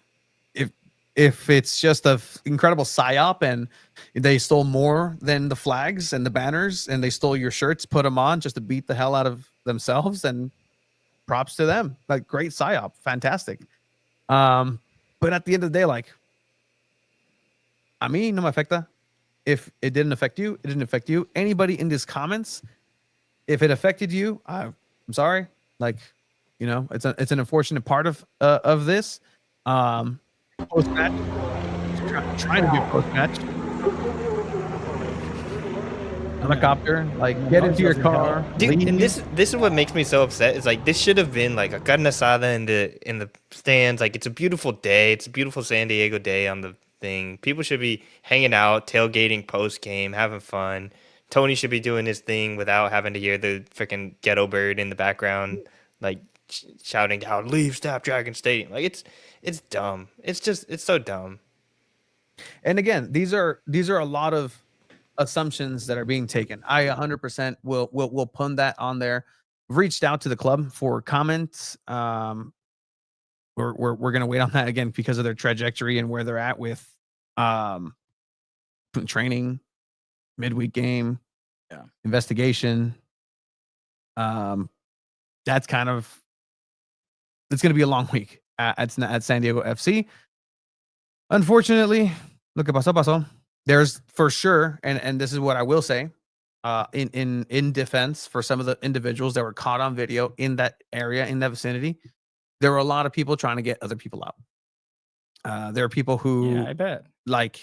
if it's just a incredible psyop and they stole more than the flags and the banners and they stole your shirts, put them on just to beat the hell out of themselves, and props to them. Like, great psyop, fantastic. But at the end of the day, like, a mí no me afecta. If it didn't affect you, it didn't affect you. Anybody in these comments, if it affected you, I'm sorry. Like, you know, it's an unfortunate part of this. Post match, trying to do post match. Helicopter, like, get into your car.
Dude, and this is what makes me so upset. Is like, this should have been like a carne asada in the stands. Like, it's a beautiful day. It's a beautiful San Diego day on the thing. People should be hanging out, tailgating post game, having fun. Tony should be doing his thing without having to hear the freaking ghetto bird in the background, like shouting down, "Leave Snapdragon Stadium!" Like, it's dumb. It's so dumb.
And again, these are a lot of assumptions that are being taken. I 100% will put that on there. We've reached out to the club for comments. We're gonna wait on that again because of their trajectory and where they're at with training, midweek game, investigation. That's kind of, it's gonna be a long week at San Diego FC. Unfortunately, look at pasó. There's for sure, and this is what I will say, in defense for some of the individuals that were caught on video in that area, in that vicinity, there were a lot of people trying to get other people out. There are people who,
Yeah, I bet.
like,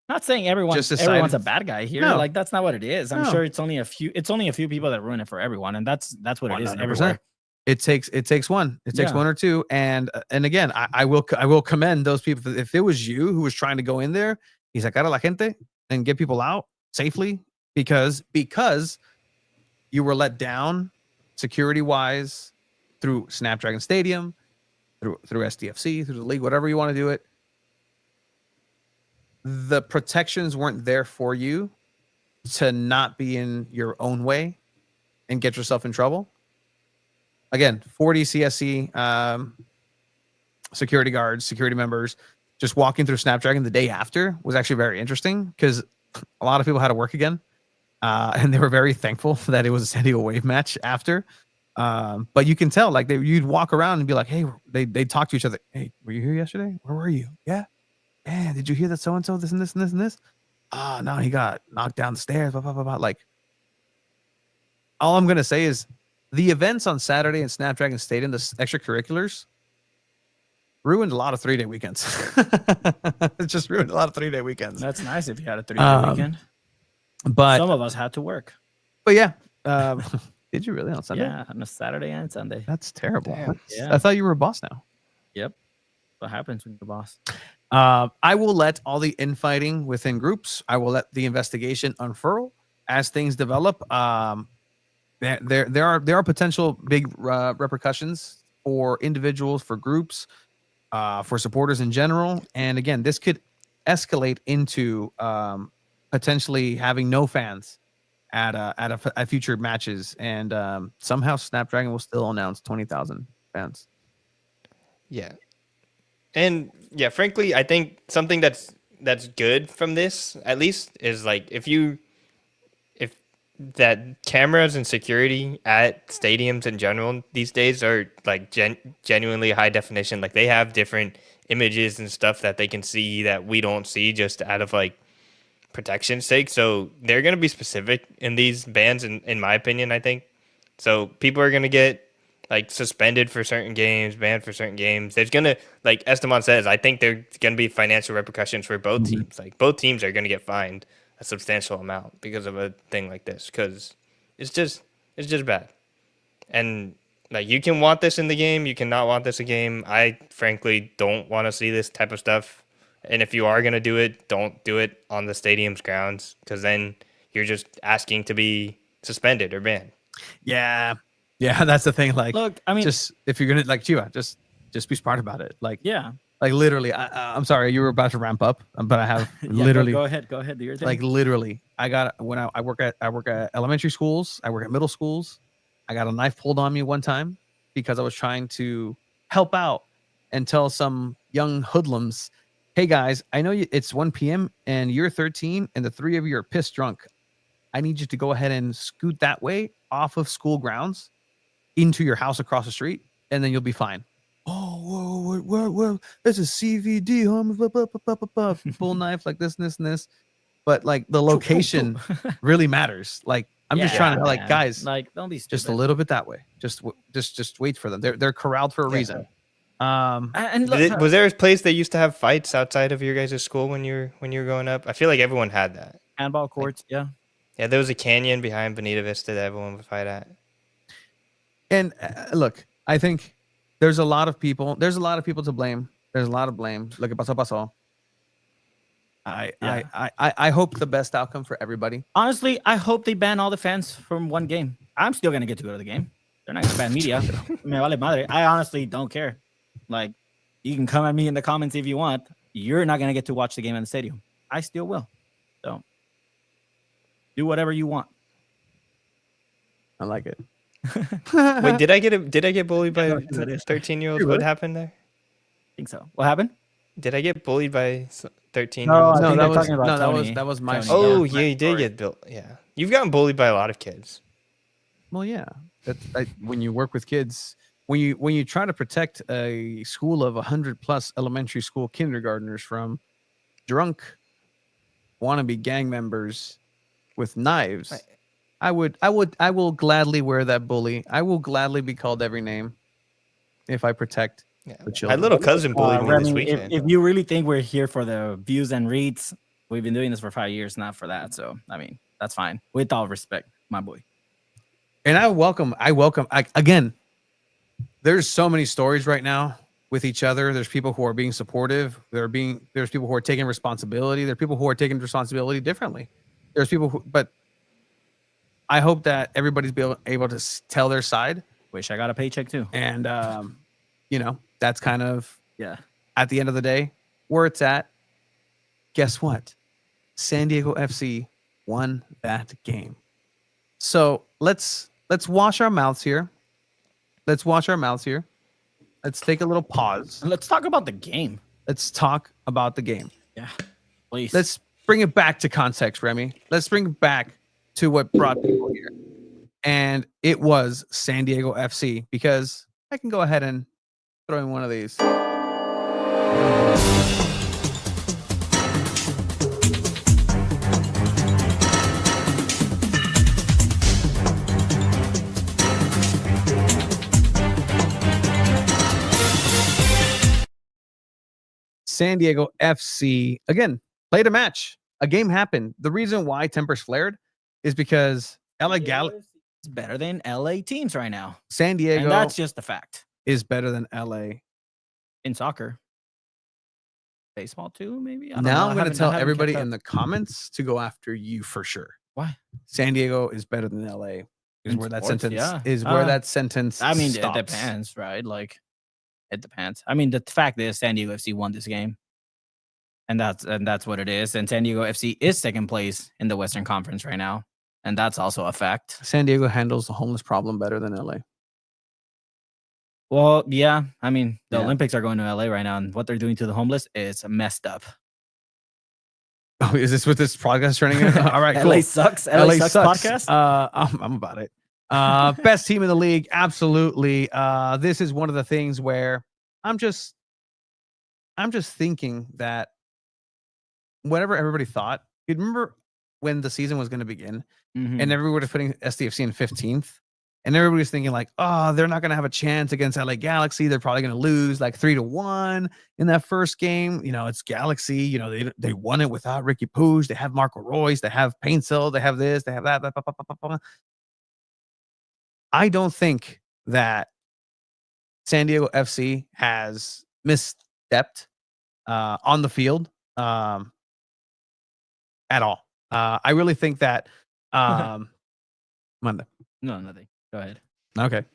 Not saying everyone's a bad guy here.
No.
Like, that's not what it is. I'm
No.
sure it's only a few people that ruin it for everyone, and that's what it is
100%.
everywhere.
It takes one. It takes
Yeah.
one or two. And again, I will commend those people. If it was you who was trying to go in there y sacar a la gente and get people out safely because you were let down security wise through Snapdragon Stadium, through SDFC, through the league, whatever you want to do it. The protections weren't there for you to not be in your own way and get yourself in trouble. Again, 40 CSC security guards, security members, just walking through Snapdragon the day after was actually very interesting because a lot of people had to work again. And they were very thankful that it was a San Diego Wave match after. But you can tell, like, you'd walk around and be like, hey, they talk to each other. Hey, were you here yesterday? Where were you? Yeah. Man, did you hear that so-and-so, this and this and this and this? No, he got knocked down the stairs, blah, blah, blah, blah. Like, all I'm going to say is the events on Saturday in Snapdragon Stadium, the extracurriculars, ruined a lot of 3-day weekends. It just ruined a lot of 3-day weekends.
That's nice if you had a 3-day weekend.
But
some of us had to work.
But yeah. Did you really on Sunday?
Yeah, on a Saturday and Sunday.
That's terrible.
Yeah.
I thought you were a boss now.
Yep. What happens when you're the boss?
I will let all the infighting within groups. I will let the investigation unfurl as things develop. There are potential big repercussions for individuals, for groups, for supporters in general. And again, this could escalate into potentially having no fans at future matches. And somehow Snapdragon will still announce 20,000 fans.
Yeah. And yeah, frankly, I think something that's good from this, at least, is like if that cameras and security at stadiums in general these days are like genuinely high definition. Like they have different images and stuff that they can see that we don't see just out of like protection's sake. So they're going to be specific in these bans, in my opinion, I think. So people are going to get like suspended for certain games, banned for certain games. There's going to, like Esteban says, I think there's going to be financial repercussions for both teams. Like both teams are going to get fined a substantial amount because of a thing like this, because it's just bad. And like you can want this in the game, you cannot want this in the game. I frankly don't want to see this type of stuff. And if you are going to do it, don't do it on the stadium's grounds, because then you're just asking to be suspended or banned.
Yeah, that's the thing. Like,
Look, I mean,
just if you're gonna like Chiva, just be smart about it. Like,
yeah.
like literally. I'm sorry, you were about to ramp up, but I have
Yeah,
literally.
go ahead. Do your thing.
Like literally, I got when I work at elementary schools. I work at middle schools. I got a knife pulled on me one time because I was trying to help out and tell some young hoodlums, "Hey guys, I know it's 1 p.m. and you're 13, and the three of you are pissed drunk. I need you to go ahead and scoot that way off of school grounds into your house across the street, and then you'll be fine." Oh, whoa, this is CVD, homie. Full knife like this, and this. But like the location really matters. Like I'm just trying to like, guys,
like don't be stupid.
just a little bit that way. Just wait for them. They're corralled for a reason.
And look,
Was there a place that used to have fights outside of your guys' school when you were growing up? I feel like everyone had that.
handball courts, yeah.
Yeah, there was a canyon behind Bonita Vista that everyone would fight at.
And look, I think there's a lot of people to blame. There's a lot of blame. Lo que pasó. I hope the best outcome for everybody.
Honestly, I hope they ban all the fans from one game. I'm still gonna get to go to the game. They're not gonna ban media. Me vale madre. I honestly don't care. Like, you can come at me in the comments if you want. You're not gonna get to watch the game in the stadium. I still will. So do whatever you want.
I like it.
Wait, did I get bullied by 13-year-olds?
Really?
What happened there?
I think so. What happened?
Did I get bullied by 13-year-olds?
I
No,
think
that
they're
was
talking about Tony.
that was my.
Tony.
Oh,
yeah,
yeah, you did get built. Yeah, you've gotten bullied by a lot of kids.
Well, yeah. When you work with kids, when you try to protect a school of 100+ elementary school kindergartners from drunk wannabe gang members with knives,
Right.
I will gladly wear that bully. I will gladly be called every name if I protect
Yeah,
the
my
children.
little cousin bullied me this
Remy,
weekend.
if you really think we're here for the views and reads, we've been doing this for 5 years, not for that. So I mean, that's fine. With all respect, my boy.
And I welcome again, there's so many stories right now with each other. There's people who are being supportive. There's people who are taking responsibility. There are people who are taking responsibility differently. There's people who, but I hope that everybody's able to tell their side.
Wish I got a paycheck too.
And, that's kind of,
Yeah.
at the end of the day, where it's at. Guess what? San Diego FC won that game. So let's wash our mouths here. Let's take a little pause.
Let's talk about the game.
Let's talk about the game.
Yeah. Please.
Let's bring it back to context, Remy. Let's bring it back to what brought people here. And it was San Diego FC, because I can go ahead and throw in one of these. San Diego FC, again, played a match. A game happened. The reason why tempers flared is because LA
is better than LA teams right now.
San Diego
And that's just a fact
is better than LA
in soccer. baseball too, maybe. I don't know.
Now
I
I'm going to
haven't- I
tell
haven't
everybody
kept
in
up.
the comments to go after you for sure.
Why?
San Diego is better than LA. Is
In
where that
sports,
sentence
yeah.
is where that sentence
I mean,
stops.
it depends, right? Like, it depends. I mean, the fact is, San Diego FC won this game, and that's what it is. And San Diego FC is second place in the Western Conference right now, and that's also a fact.
San Diego handles the homeless problem better than LA.
Well, yeah. I mean, the
Yeah.
Olympics are going to LA right now, and what they're doing to the homeless is messed up.
Oh, is this what this podcast is turning into? All right, cool.
LA sucks. LA sucks podcast.
I'm about it. Best team in the league, absolutely. This is one of the things where I'm just thinking that whatever everybody thought, you remember when the season was going to begin,
Mhm.
and everybody was putting SDFC in 15th, and everybody was thinking like, oh, they're not going to have a chance against LA Galaxy. They're probably going to lose like 3-1 in that first game. You know, it's Galaxy. You know, they won it without Ricky Puig. They have Marco Royce. They have Paintsill. They have this. They have that. Blah, blah, blah, blah, blah. I don't think that San Diego FC has misstepped on the field at all. I really think that Monday.
No, nothing. Go ahead.
Okay.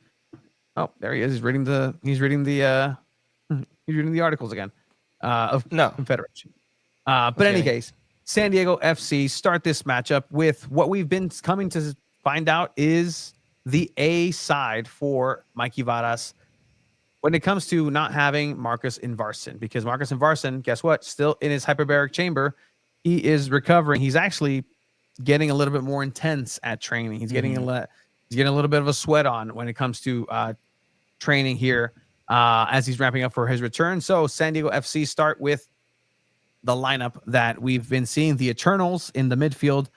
Oh, there he is. He's reading the articles again of
No.
Confederation. But in any case, San Diego FC start this matchup with what we've been coming to find out is the A side for Mikey Varas when it comes to not having Marcus Invarson, because Marcus Invarson, guess what? Still in his hyperbaric chamber. He is recovering. He's actually getting a little bit more intense at training. He's getting he's getting a little bit of a sweat on when it comes to training here as he's ramping up for his return. So San Diego FC start with the lineup that we've been seeing. The Eternals in the midfield,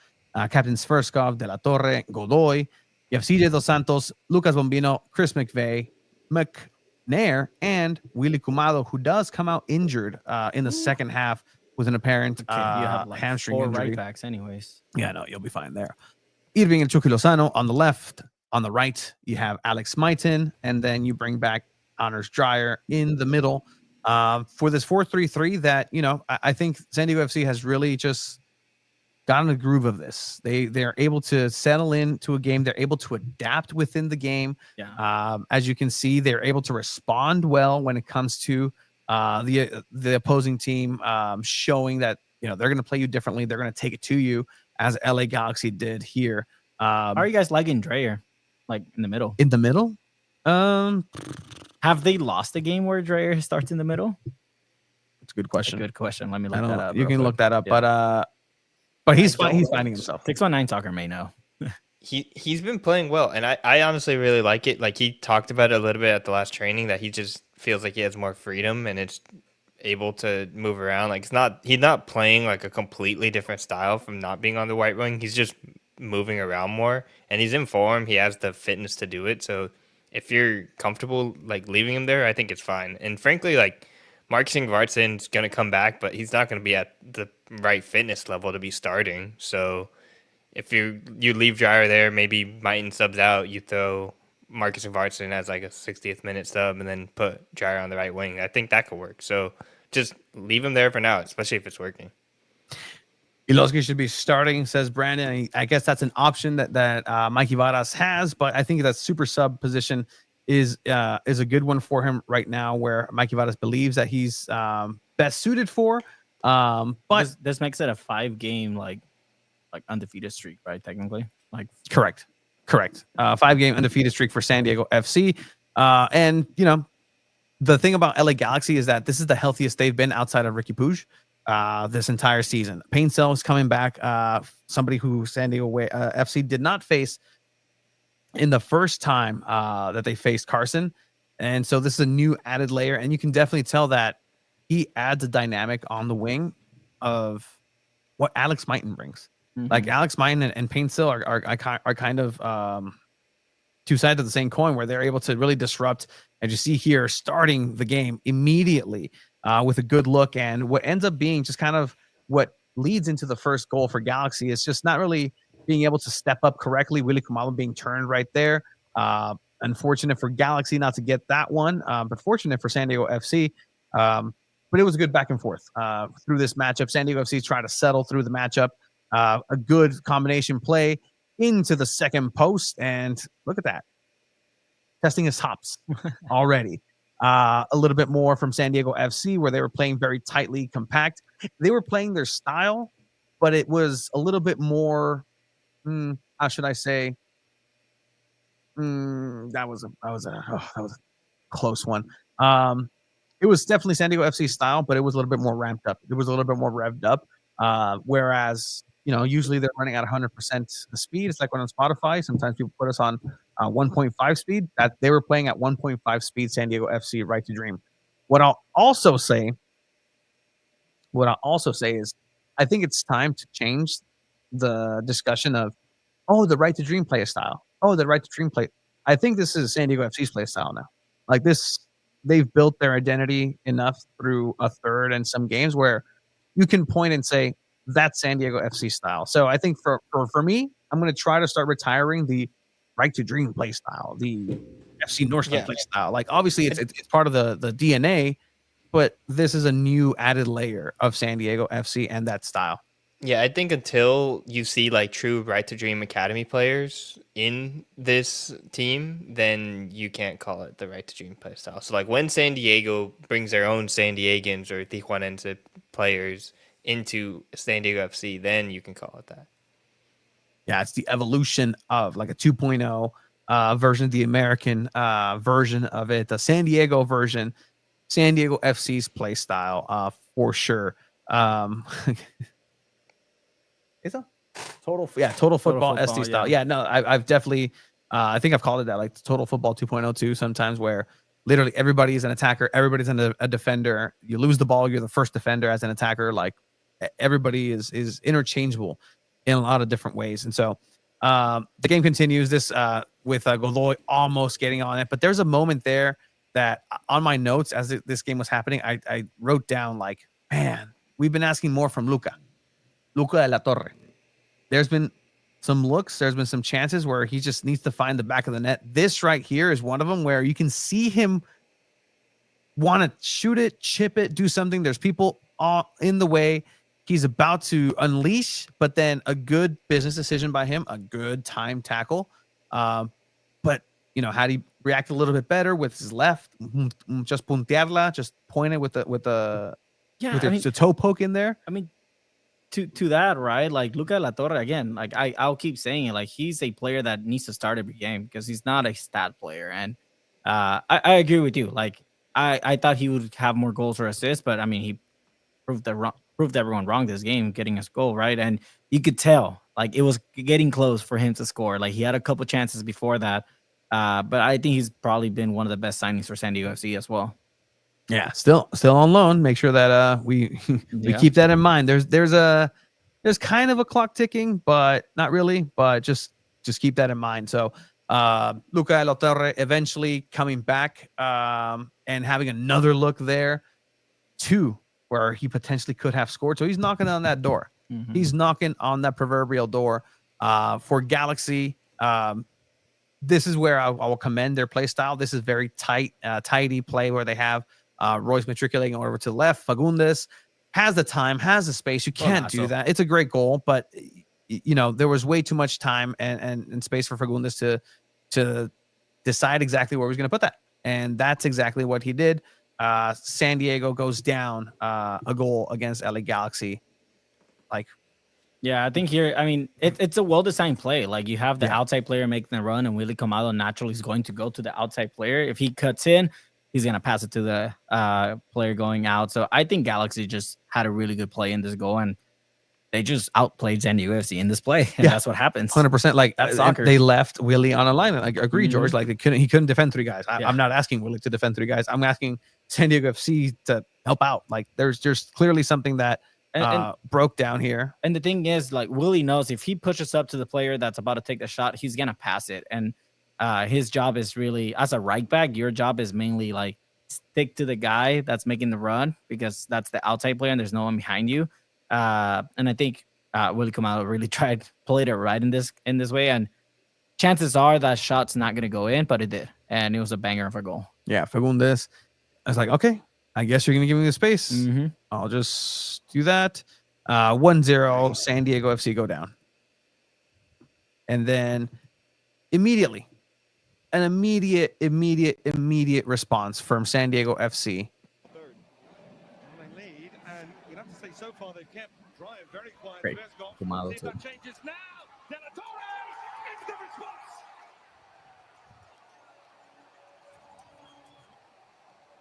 Captain Sverskov, De La Torre, Godoy. You have CJ Dos Santos, Lucas Bombino, Chris McVeigh, McNair, and Willy Kumado, who does come out injured in the second half with an apparent
You have like
hamstring
4
injury.
right backs, anyways.
Yeah, no, you'll be fine there. Irving and Chucky Lozano on the left. On the right, you have Alex Maitin, and then you bring back Anders Dreyer in the middle for this 4-3-3 that, you know, I think San Diego FC has really just gotten a groove of this. They're able to settle into a game. They're able to adapt within the game.
Yeah.
As you can see, they're able to respond well when it comes to the opposing team showing that, you know, they're going to play you differently. They're going to take it to you, as LA Galaxy did here.
How are you guys liking Dreyer? Like in the middle?
In the middle?
Have they lost a game where Dreyer starts in the middle?
It's a good question.
Good question. Let me
I
look
don't
that
know.
up.
You
real
can
quick.
look that up,
Yeah.
but he's finding himself.
619 Soccer may know.
He's been playing well, and I honestly really like it. Like, he talked about it a little bit at the last training, that he just feels like he has more freedom and it's able to move around. Like, he's not playing like a completely different style from not being on the right wing. He's just moving around more, and he's in form. He has the fitness to do it. So if you're comfortable like leaving him there, I think it's fine. And frankly, like, Marcus Ingvartsen's gonna come back, but he's not gonna be at the right fitness level to be starting. So if you leave Dreyer there, maybe Mighton subs out, you throw Marcus Ingvartsen as like a 60th minute sub, and then put Dreyer on the right wing. I think that could work. So just leave him there for now, especially if it's working.
Iloski should be starting, says Brandon. I guess that's an option that Mikey Varas has, but I think that super sub position is a good one for him right now, where Mikey Varas believes that he's best suited for. But
this makes it a 5-game like undefeated streak, right? Technically, like
correct. 5-game undefeated streak for San Diego FC. And you know, the thing about LA Galaxy is that this is the healthiest they've been outside of Ricky Puig this entire season. Paintsill is coming back, somebody who San Diego FC did not face in the first time that they faced Carson. And so this is a new added layer, and you can definitely tell that he adds a dynamic on the wing of what Alex Maitin brings. Like Alex Maitin and Paintsill are kind of two sides of the same coin, where they're able to really disrupt. And you see here, starting the game immediately with a good look, and what ends up being just kind of what leads into the first goal for Galaxy is just not really being able to step up correctly. Willy Kumalo being turned right there. Unfortunate for Galaxy not to get that one, but fortunate for San Diego FC. but it was a good back and forth through this matchup. San Diego FC tried to settle through the matchup. A good combination play into the second post, and look at that, testing his hops already. A little bit more from San Diego FC, where they were playing very tightly compact. They were playing their style, but it was a little bit more. How should I say? That was a close one. It was definitely San Diego FC style, but it was a little bit more ramped up. It was a little bit more revved up. Whereas, usually they're running at 100% speed. It's like when on Spotify, sometimes people put us on 1.5 speed. That they were playing at 1.5 speed. San Diego FC, Right to Dream. What I'll also say is, I think it's time to change the discussion of, the Right to Dream play style. The Right to Dream play. I think this is San Diego FC's play style now. Like this, they've built their identity enough through a third and some games where you can point and say that's San Diego FC style. So I think for me, I'm going to try to start retiring the Right to Dream play style, the FC Northland play style. Like obviously it's part of the DNA, but this is a new added layer of San Diego FC and that style.
Yeah, I think until you see like true Right to Dream Academy players in this team, then you can't call it the Right to Dream play style. So like when San Diego brings their own San Diegans or Tijuanense players into San Diego FC, then you can call it that.
Yeah, it's the evolution of like a 2.0 version of the American version of it, the San Diego version, San Diego FC's play style for sure. It's a total football SD style. Yeah, no, I've definitely, I think I've called it that, like total football 2.0 too. Sometimes where literally everybody is an attacker, everybody's a defender. You lose the ball, you're the first defender as an attacker. Like everybody is interchangeable in a lot of different ways. And so the game continues. This with Godoy almost getting on it, but there's a moment there that on my notes as this game was happening, I wrote down like, man, we've been asking more from Luca de la Torre. There's been some looks, there's been some chances where he just needs to find the back of the net. This right here is one of them where you can see him want to shoot it, chip it, do something. There's people all in the way. He's about to unleash, but then a good business decision by him, a good time tackle. But had he reacted a little bit better with his left, just puntearla, just point it with the toe poke in there.
I mean, to that, right? Like Luca de la Torre again. Like I'll keep saying it. Like he's a player that needs to start every game because he's not a stat player. And I agree with you. Like I thought he would have more goals or assists, but I mean he proved everyone wrong this game, getting his goal, right? And you could tell like it was getting close for him to score. Like he had a couple chances before that, but I think he's probably been one of the best signings for San Diego FC as well.
Yeah, still on loan. Make sure that we keep that in mind. There's kind of a clock ticking, but not really. But just keep that in mind. So Luca de la Torre eventually coming back and having another look there too, where he potentially could have scored. So he's knocking on that door. Mm-hmm. He's knocking on that proverbial door for Galaxy. This is where I will commend their play style. This is very tidy play where they have Royce matriculating over to the left. Fagundes has the time, has the space. You can't do that. It's a great goal, but there was way too much time and space for Fagundes to decide exactly where he was going to put that. And that's exactly what he did. San Diego goes down a goal against LA Galaxy.
Yeah, I think here, I mean, it's a well-designed play. Like you have the outside player making the run, and Willy Comado naturally is going to go to the outside player. If he cuts in, he's going to pass it to the player going out. So I think Galaxy just had a really good play in this goal, and they just outplayed San Diego FC in this play. And that's what happens.
100%. Like
that's soccer.
They left Willy on a line. Like, agree, George. Like he couldn't defend three guys. I'm not asking Willy to defend three guys. I'm asking San Diego FC to help out. Like there's clearly something that broke down here.
And the thing is, like Willy knows if he pushes up to the player that's about to take the shot, he's going to pass it. And his job is really, as a right back, your job is mainly like stick to the guy that's making the run because that's the outside player and there's no one behind you. And I think Willy Comado really played it right in this way. And chances are that shot's not going to go in, but it did. And it was a banger of a goal.
Yeah, Fagundes. I was like, okay, I guess you're going to give me the space.
Mm-hmm.
I'll just do that. 1-0, San Diego FC go down. And then immediately, an immediate response from San Diego FC.
Third. They lead, and you'd have to say so far they've kept Dreyer very quiet.
Great.
First goal.
Kumalo
See if
too.
that changes now. De La Torre is the response.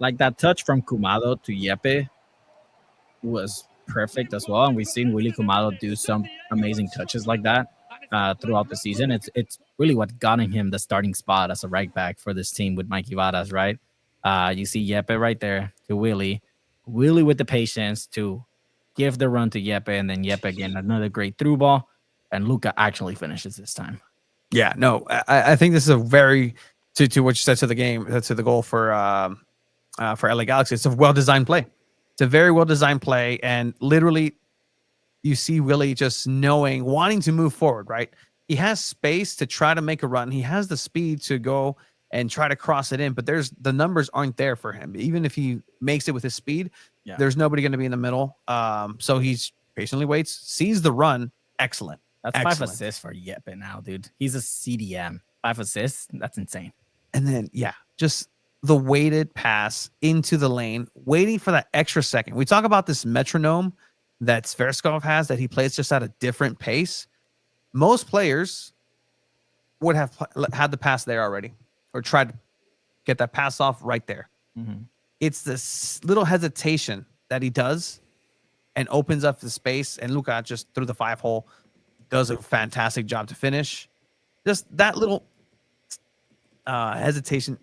Like that touch from Kumado to Yepe was perfect as well. And we've seen Willie Kumado do some amazing touches like that throughout the season. It's really what got him the starting spot as a right back for this team with Mikey Varas, right? You see Yepe right there to Willie. Willie with the patience to give the run to Yepe, and then Yepe again, another great through ball. And Luca actually finishes this time.
Yeah, no, I think this is a very to what you said to the game, to the goal for LA Galaxy. It's a well-designed play. It's a very well-designed play, and literally you see Willie just wanting to move forward, right? He has space to try to make a run. He has the speed to go and try to cross it in, but the numbers aren't there for him. Even if he makes it with his speed, there's nobody going to be in the middle. So he's patiently waits, sees the run. Excellent.
That's
Excellent.
5 assists for Yepe now, dude. He's a CDM. 5 assists. That's insane.
And then, just the weighted pass into the lane, waiting for that extra second. We talk about this metronome that Sverskov has, that he plays just at a different pace. Most players would have had the pass there already, or tried to get that pass off right there.
Mm-hmm.
It's this little hesitation that he does and opens up the space, and Luka just through the 5-hole does a fantastic job to finish. Just that little hesitation.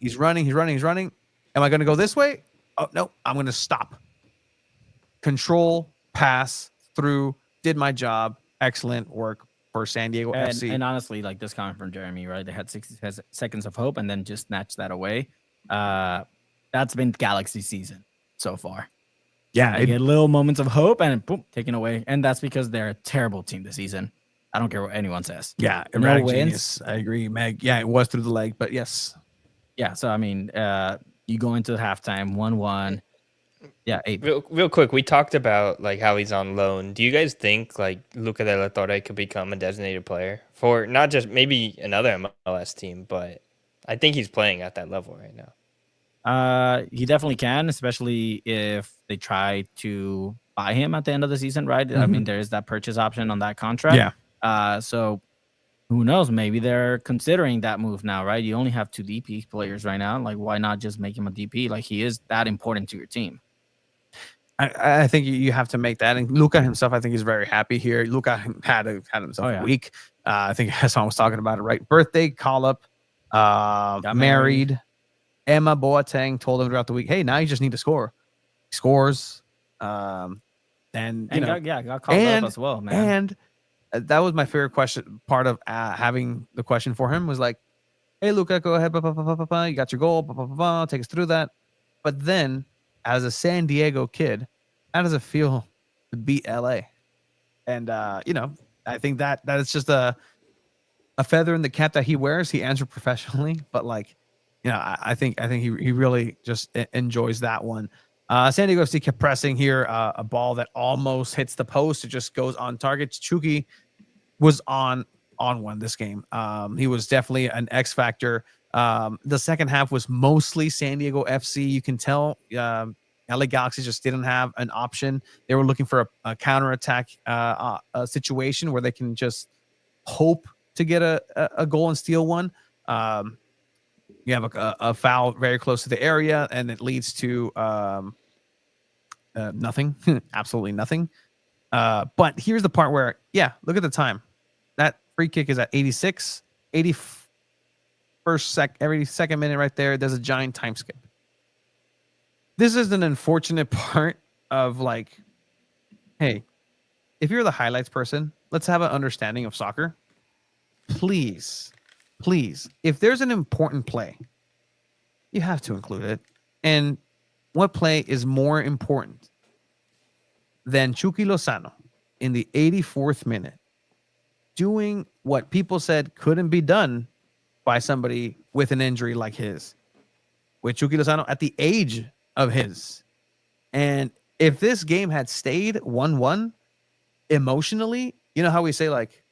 He's running. Am I going to go this way? Oh, no, I'm going to stop. Control, pass, through, did my job. Excellent work for San Diego FC.
And honestly, like this comment from Jeremy, right? They had 60 seconds of hope and then just snatched that away. That's been Galaxy season so far.
Yeah,
They get little moments of hope and boom, taken away. And that's because they're a terrible team this season. I don't care what anyone says.
Yeah,
No
erratic
wins.
genius. I agree, Meg. Yeah, it was through the leg, but yes.
Yeah, so I mean, you go into halftime 1-1. Yeah, 8.
Real quick, we talked about like how he's on loan. Do you guys think like Luca de la Torre could become a designated player for not just maybe another MLS team, but I think he's playing at that level right now.
He definitely can, especially if they try to buy him at the end of the season, right? I mean, there is that purchase option on that contract.
Yeah.
So who knows? Maybe they're considering that move now, right? You only have 2 DP players right now. Like, why not just make him a DP? Like, he is that important to your team.
I think you have to make that. And Luca himself, I think, is very happy here. Luca had himself a week. I think Hassan was talking about it, right? Birthday, call up, got married. Emma Boateng told him throughout the week, hey, now you just need to score. He scores. Got called up as well, man. And that was my favorite question. Part of having the question for him was like, hey, Luca, go ahead. You got your goal. Take us through that. But then, as a San Diego kid, how does it feel to beat LA? And I think that is just a feather in the cap that he wears. He answered professionally, but I think he really just enjoys that one. San Diego FC kept pressing here. A ball that almost hits the post. It just goes on target. Chucky was on one this game. He was definitely an X factor. The second half was mostly San Diego FC. You can tell LA Galaxy just didn't have an option. They were looking for a counterattack a situation where they can just hope to get a goal and steal one. You have a foul very close to the area, and it leads to nothing, absolutely nothing. But here's the part where, look at the time. That free kick is at 86, every second minute right there. There's a giant time skip. This is an unfortunate part of hey, if you're the highlights person, let's have an understanding of soccer. Please, if there's an important play, you have to include it. And what play is more important than Chucky Lozano in the 84th minute doing what people said couldn't be done by somebody with an injury like his? with Chucky Lozano at the age of his. And if this game had stayed 1-1 emotionally, you know how we say like,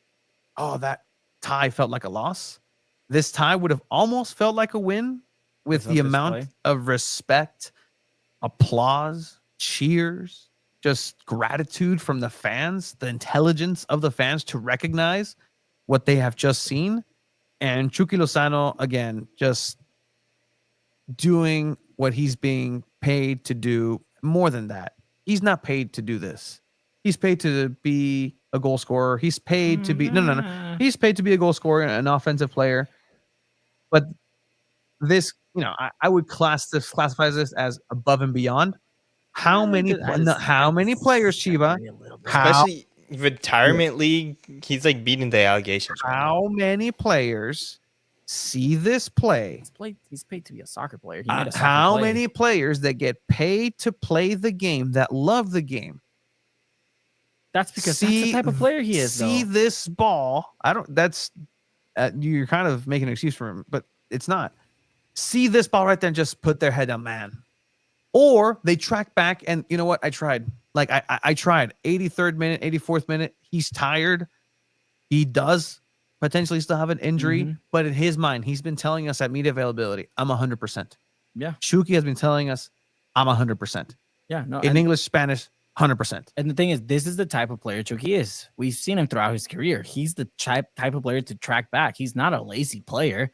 oh, that tie felt like a loss. This tie would have almost felt like a win with the amount of respect, applause, cheers, just gratitude from the fans, the intelligence of the fans to recognize what they have just seen. And Chucky Lozano, again, just doing what he's being paid to do. More than that, he's not paid to do this. He's paid to be a goal scorer. He's paid to be no. He's paid to be a goal scorer and an offensive player. But this, I would classify this as above and beyond. How many players, Chiva?
Especially retirement league, he's like beating the allegations.
How many players see this play?
He's paid to be a soccer player.
How many players that get paid to play the game, that love the game?
That's because that's the type of player he is.
See this ball? You're kind of making an excuse for him, but it's not. See this ball right there and just put their head down, man. Or they track back and you know what? I tried. Like I tried. 83rd minute, 84th minute. He's tired. He does potentially still have an injury, but in his mind, he's been telling us at media availability, I'm 100%.
Yeah.
Chucky has been telling us, I'm 100%.
Yeah. No.
In English, Spanish, 100%.
And the thing is, this is the type of player Chucky is. We've seen him throughout his career. He's the type of player to track back. He's not a lazy player.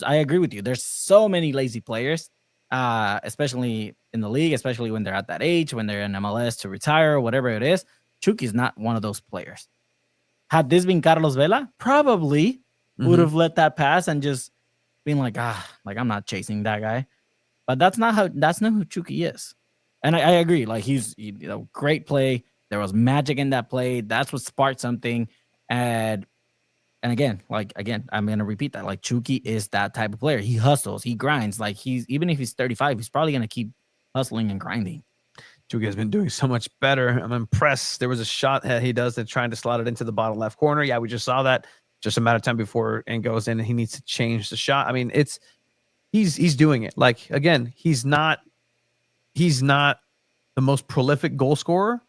I agree with you. There's so many lazy players, especially in the league, especially when they're at that age, when they're in MLS to retire, whatever it is. Chucky's not one of those players. Had this been Carlos Vela, probably would have let that pass and just been like, I'm not chasing that guy. But that's not who Chucky is. And I agree. Like he's great play. There was magic in that play. That's what sparked something. And again, I'm gonna repeat that. Like Chucky is that type of player. He hustles, he grinds. Like even if he's 35, he's probably gonna keep hustling and grinding.
Chucky has been doing so much better. I'm impressed. There was a shot that he does that's trying to slot it into the bottom left corner. Yeah, we just saw that. Just a matter of time before it goes in, and he needs to change the shot. I mean, he's doing it. Like again, he's not the most prolific goal scorer,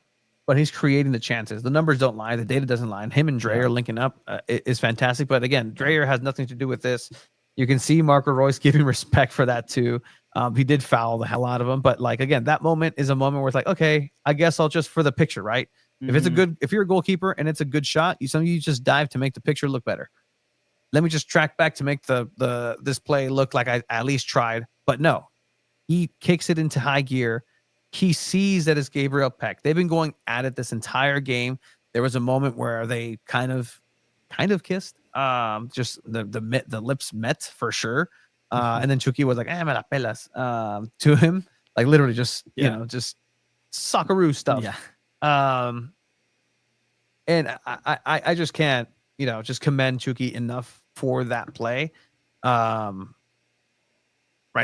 but he's creating the chances. The numbers don't lie. The data doesn't lie. And him and Dreyer linking up is fantastic. But again, Dreyer has nothing to do with this. You can see Marco Royce giving respect for that too. He did foul the hell out of him. But like, again, that moment is a moment where it's like, okay, I guess I'll just for the picture, right? If you're a goalkeeper and it's a good shot, you just dive to make the picture look better. Let me just track back to make this play look like I at least tried. But no, he kicks it into high gear. He sees that it's Gabriel Peck. They've been going at it this entire game. There was a moment where they kind of kissed. Just the lips met for sure. And then Chucky was like, me la pelas, to him. Like literally just, just socceroo stuff.
Yeah.
And I just can't, just commend Chucky enough for that play. Right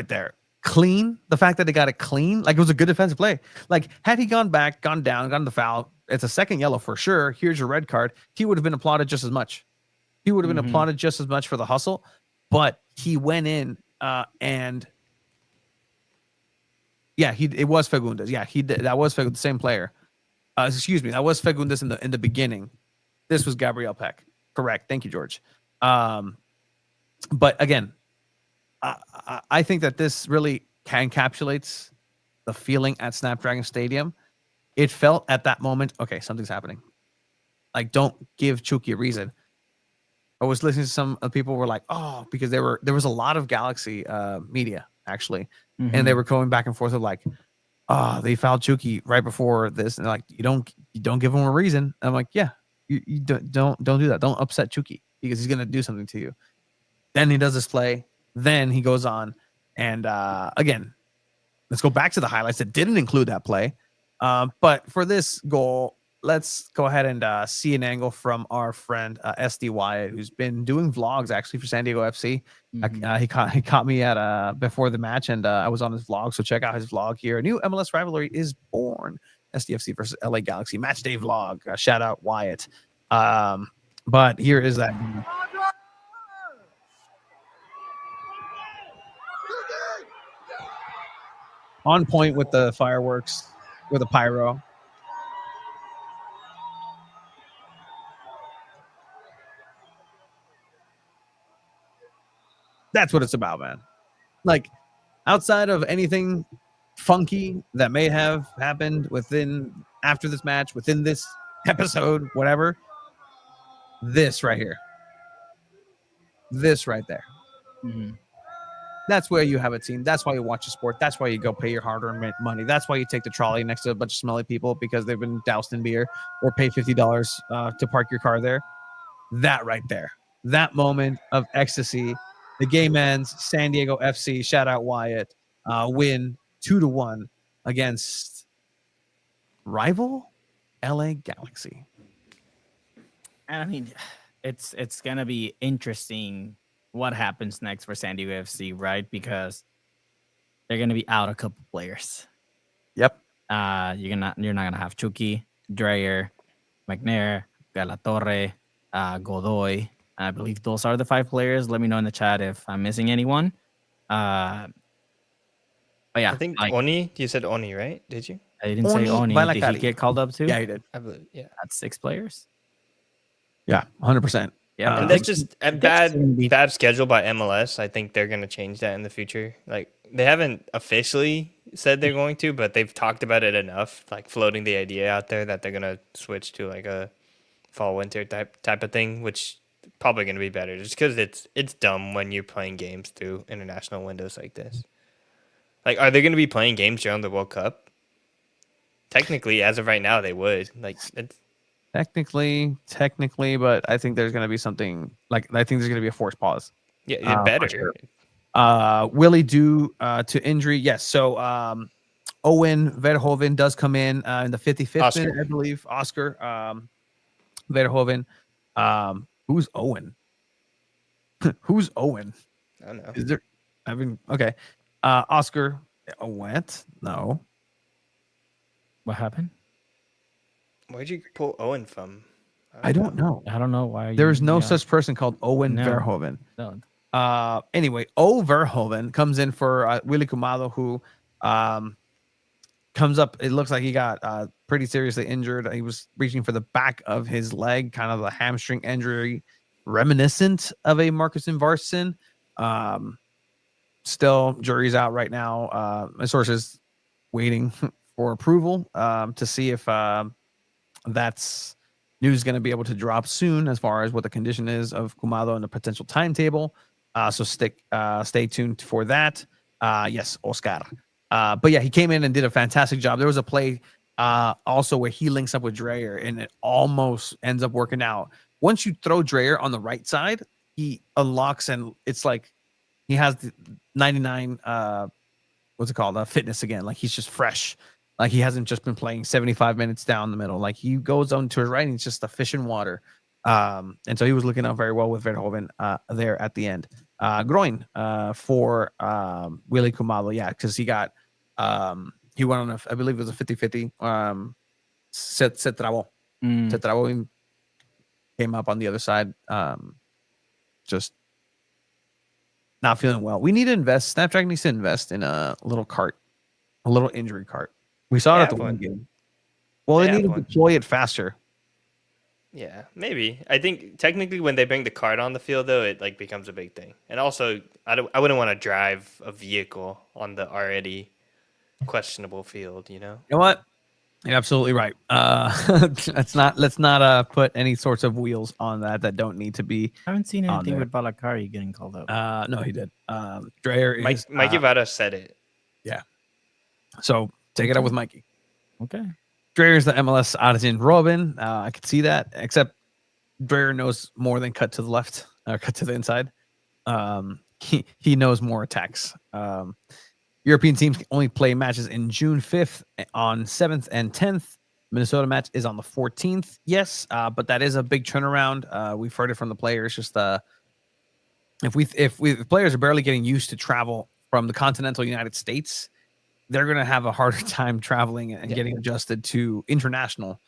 there. Clean. The fact that they got it clean, like it was a good defensive play. Like had he gone back, gone down, gotten the foul, it's a second yellow for sure. Here's your red card. He would have been applauded just as much. He would have been applauded just as much for the hustle, but he went in and yeah, it was Fagundes. Yeah, he did. That was Fagundes, the same player. Excuse me, that was Fagundes in the beginning. This was Gabriel Peck. Correct. Thank you, George. But again, I think that this really encapsulates the feeling at Snapdragon Stadium. It felt at that moment, okay, something's happening. Like, don't give Chucky a reason. I was listening to some people were like, oh, because there was a lot of Galaxy media actually, and they were going back and forth of like, oh, they fouled Chucky right before this, and they're like, you don't give him a reason. And I'm like, yeah, you don't do that. Don't upset Chucky because he's gonna do something to you. Then he does this play. Then he goes on, and again, let's go back to the highlights that didn't include that play. But for this goal, let's go ahead and see an angle from our friend SD Wyatt, who's been doing vlogs actually for San Diego FC. He caught me at before the match, and I was on his vlog. So check out his vlog here. A new MLS rivalry is born: SDFC versus LA Galaxy match day vlog. Shout out Wyatt. But here is that. On point with the fireworks, with the pyro. That's what it's about, man. Like, outside of anything funky that may have happened after this match, within this episode, whatever, this right here, this right there.
Mhm.
That's where you have a team. That's why you watch a sport. That's why you go pay your hard-earned money. That's why you take the trolley next to a bunch of smelly people because they've been doused in beer, or pay $50 to park your car there. That right there, that moment of ecstasy. The game ends. San Diego FC, shout out Wyatt, win 2-1 against rival LA Galaxy.
I mean, it's gonna be interesting what happens next for San Diego FC, right? Because they're gonna be out a couple players.
Yep.
You're not gonna have Chucky, Dreyer, McNair, Galatorre, Godoy. I believe those are the 5 players. Let me know in the chat if I'm missing anyone. But yeah,
I think
like,
Oni. You said Oni, right? Did you?
I didn't say
Oni
Oni. Did he
Balakari.
get called up too?
Yeah, he did.
I believe. Yeah.
That's 6 players.
Yeah, 100%.
Yeah,
And
Uh,
that's just a
that's gonna be-
bad schedule by MLS. I think they're gonna change that in the future. Like they haven't officially said they're going to, but they've talked about it enough, like floating the idea out there that they're gonna switch to like a fall winter type of thing, which probably gonna be better. Just because it's dumb when you're playing games through international windows like this. Like, are they gonna be playing games during the World Cup? Technically, as of right now, they would. Like, it's,
technically, but I think there's going to be something like, I think there's going to be a forced pause.
yeah,
For
better.
sure. Willie due to injury. Yes. So Owen Verhoeven does come in the 55th
Oscar.
minute, I believe. Oscar Verhoeven. Who's Owen? Who's Owen?
I don't know.
Is there? I mean, okay. Oscar went. No.
What happened?
Where'd you pull Owen from?
I don't know.
I don't know why.
There is no
yeah,
such person called Owen
No.
Verhoeven.
no.
Anyway, O Verhoeven comes in for Willie Kumalo, who comes up. It looks like he got pretty seriously injured. He was reaching for the back of his leg, kind of a hamstring injury, reminiscent of a Marcus Varsson. Still, jury's out right now. My sources waiting for approval to see if that's news going to be able to drop soon as far as what the condition is of Kumado and the potential timetable. So stay tuned for that. Yes, Oscar. But yeah, he came in and did a fantastic job. There was a play also where he links up with Dreyer and it almost ends up working out. Once you throw Dreyer on the right side, he unlocks and it's like he has the 99 what's it called? Fitness again. Like he's just fresh. Like he hasn't just been playing 75 minutes down the middle. Like he goes on to his right and he's just a fish in water. And so he was looking out very well with Verhoeven there at the end. Groin for Willie Kumalo. Yeah, because he got he went on I believe it was a 50-50. Se trabó. Se trabó and came up on the other side. Just not feeling well. We need to invest. Snapdragon needs to invest in a little cart, a little injury cart. We saw it at the one game. Well, they need to deploy it faster.
Yeah, maybe. I think technically when they bring the cart on the field, though, it like becomes a big thing. And also, I wouldn't want to drive a vehicle on the already questionable field. You know.
You know what? You're absolutely right. Let's not put any sorts of wheels on that don't need to be.
I haven't seen anything with Balakari getting called up.
No, he did. Dreyer is
Mikey Vada said it.
Yeah. So take it up with Mikey.
Okay.
Dreyer's the MLS artisan Robin. I could see that, except Dreyer knows more than cut to the left or cut to the inside. He knows more attacks. European teams can only play matches in June 5th on 7th and 10th. Minnesota match is on the 14th. Yes, but that is a big turnaround. We've heard it from the players. Just if players are barely getting used to travel from the continental United States, they're going to have a harder time traveling and getting adjusted to international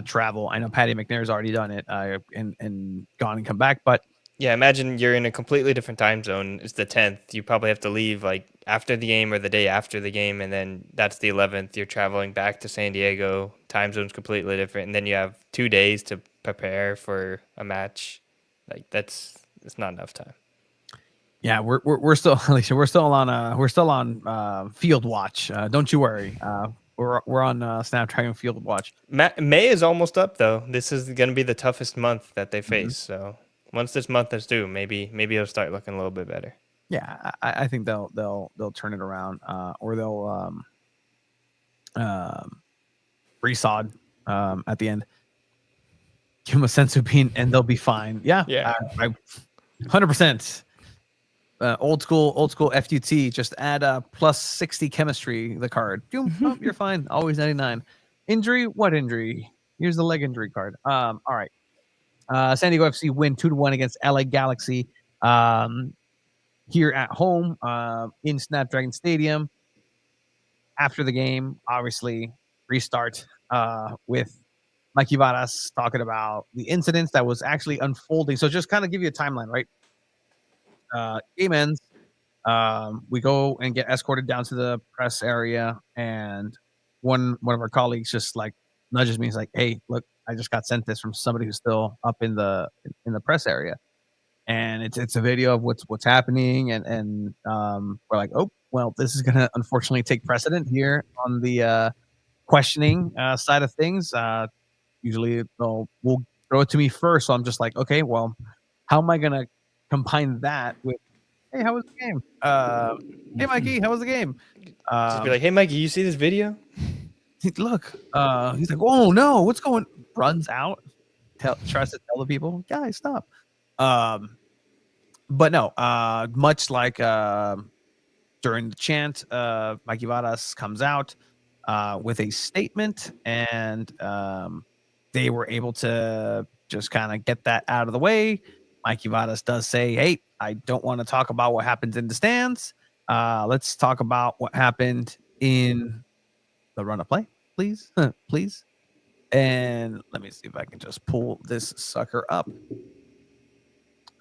travel. I know Patty McNair's already done it and gone and come back, but
Yeah, imagine you're in a completely different time zone. It's the 10th. You probably have to leave like after the game or the day after the game, and then that's the 11th. You're traveling back to San Diego. Time zone's completely different, and then you have 2 days to prepare for a match. Like it's not enough time.
Yeah, we're still, Alicia, we're still on field watch. Don't you worry. We're on Snapdragon field watch.
May is almost up though. This is going to be the toughest month that they
Mm-hmm.
face. So once this month is due, maybe it'll start looking a little bit better.
Yeah, I think they'll turn it around, or they'll resod at the end. Give them a sensu bean and they'll be fine. Yeah,
Yeah.
I 100%. Old school FUT. Just add plus 60 chemistry the card. Boom, oh, you're fine. Always 99. Injury? What injury? Here's the leg injury card. All right. San Diego FC win 2-1 against LA Galaxy. Here at home, in Snapdragon Stadium. After the game, obviously, restart with Mikey Varas talking about the incidents that was actually unfolding. So just kind of give you a timeline, right? Game ends. We go and get escorted down to the press area, and one of our colleagues just like nudges me. He's like, "Hey, look, I just got sent this from somebody who's still up in the press area, and it's a video of what's happening." And we're like, "Oh, well, this is gonna unfortunately take precedent here on the questioning side of things. Usually, we'll throw it to me first." So I'm just like, "Okay, well, how am I gonna combine that with, hey, how was the game? Hey, Mikey, how was the game?"
Just be like, "Hey, Mikey, you see this video?"
Look, he's like, "Oh no, what's going?" Runs out, tries to tell the people, "Guys, stop." But no, much like during the chant, Mikey Varas comes out with a statement, and they were able to just kind of get that out of the way. Mikey Varas does say, "Hey, I don't want to talk about what happens in the stands. Let's talk about what happened in the run of play, please." Please. And let me see if I can just pull this sucker up.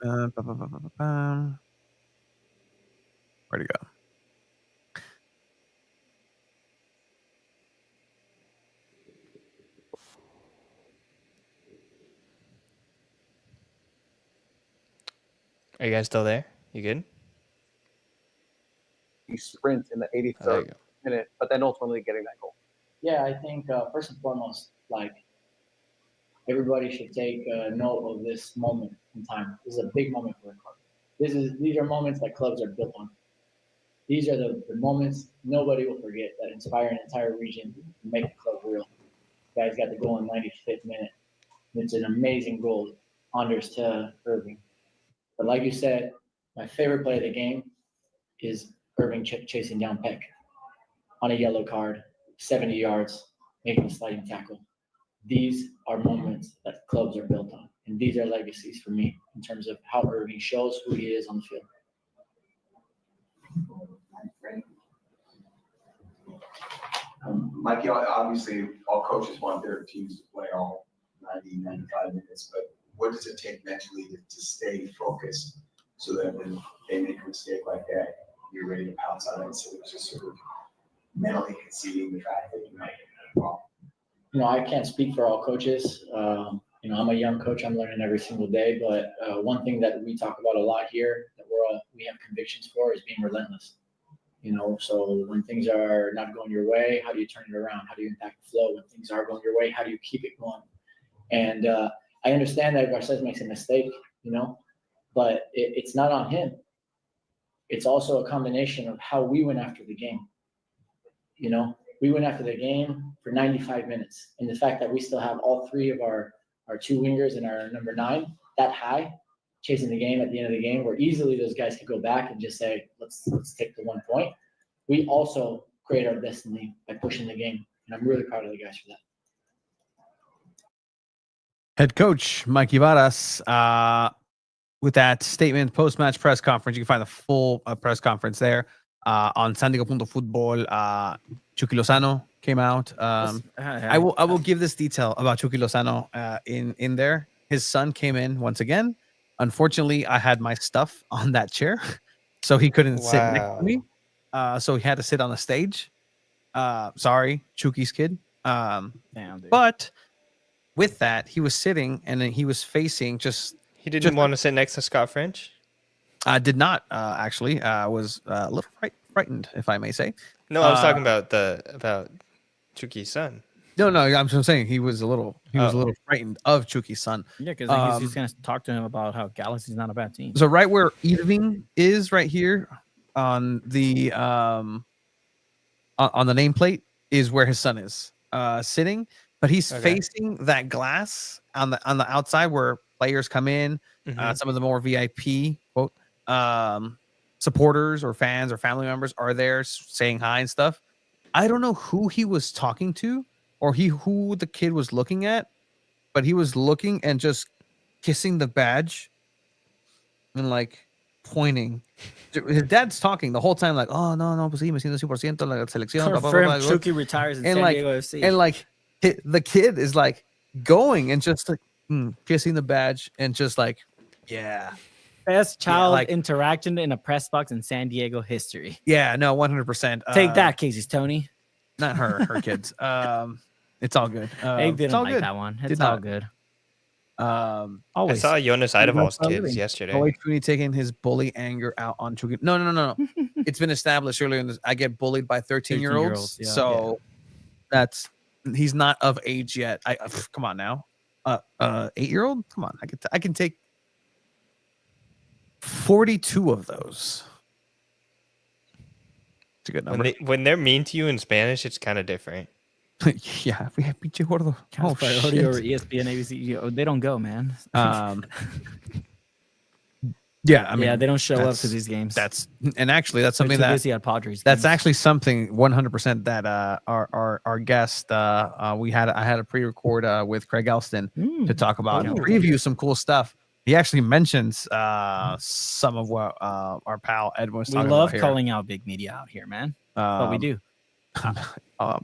Where'd it go?
Are you guys still there? You good?
Sprint in the
Oh, there
83rd
you go.
minute, but then ultimately getting that goal.
Yeah, I think first and foremost, like everybody should take note of this moment in time. This is a big moment for a club. These are moments that clubs are built on. These are the moments nobody will forget that inspire an entire region and make the club real. Guys got the goal in 95th minute. It's an amazing goal, honors to Irving. But like you said, my favorite play of the game is Irving chasing down Peck on a yellow card, 70 yards, making a sliding tackle. These are moments that clubs are built on, and these are legacies for me in terms of how Irving shows who he is on the field.
Mikey, obviously, all coaches want their teams to play all 90, 95 minutes, but what does it take mentally to stay focused so that when they make a mistake like that, you're ready to pounce on it instead of just sort of mentally conceding the fact that you might get wrong?
I can't speak for all coaches. I'm a young coach. I'm learning every single day. But one thing that we talk about a lot here that we have convictions for is being relentless. So when things are not going your way, how do you turn it around? How do you impact the flow? When things are going your way, how do you keep it going? And I understand that Garces makes a mistake, but it's not on him. It's also a combination of how we went after the game. We went after the game for 95 minutes. And the fact that we still have all three of our two wingers and our number 9 that high, chasing the game at the end of the game, where easily those guys could go back and just say, let's take the 1 point. We also create our destiny by pushing the game. And I'm really proud of the guys for that.
Head coach Mikey Varas with that statement, post-match press conference. You can find the full press conference there on San Diego Football. Chucky Lozano came out. I will give this detail about Chucky Lozano in there. His son came in once again Unfortunately, I had my stuff on that chair, so he couldn't sit next to
Wow.
me. So he had to sit on the stage. Sorry, Chucky's kid.
Damn, dude.
But with that, he was sitting and then he was facing just.
He didn't want to sit next to Scott French?
I did not actually. I was a little frightened, if I may say.
No, I was talking about Chucky's son.
No, I'm just saying he was a little frightened of Chucky's son.
Yeah, because he's going to talk to him about how Galaxy's not a bad team.
So right where Irving is, right here on the on the nameplate, is where his son is sitting, but he's facing that glass on the outside where players come in. Some of the more VIP quote supporters or fans or family members are there saying hi and stuff. I don't know who he was talking to or who the kid was looking at, but he was looking and just kissing the badge and like pointing. His dad's talking the whole time, like, oh no, pues sí, me siento 100% la selección.
Confirmed Chucky retires in San Diego FC.
And like the kid is like going and just like kissing the badge and just like, yeah.
Best child interaction in a press box in San Diego history.
Yeah, no, 100%.
Take that, Casey's Tony.
Not her kids. It's all good.
Abe didn't
all
like
good.
that one. It's all good.
I
Always.
saw Jonas Eideval's kids yesterday.
Boy Cooney taking his bully anger out on Chucky. No. It's been established earlier in this. I get bullied by 13-year-olds.
Yeah.
So he's not of age yet. Come on now. 8-year-old? Come on. I can take 42 of those. It's a good number.
When they're mean to you in Spanish, it's kind of different.
Yeah, we have pinche gordo.
Oh, shit. Or ESPN, ABC, they don't go, man.
Yeah, I mean,
yeah, they don't show up to these games.
Actually that's something
that busy at Padres.
That's actually something 100% that our guest I had a pre-record with Craig Elston to talk about and preview some cool stuff. He actually mentions some of what our pal Ed was talking about.
We love calling out big media out here, man. That's what we do.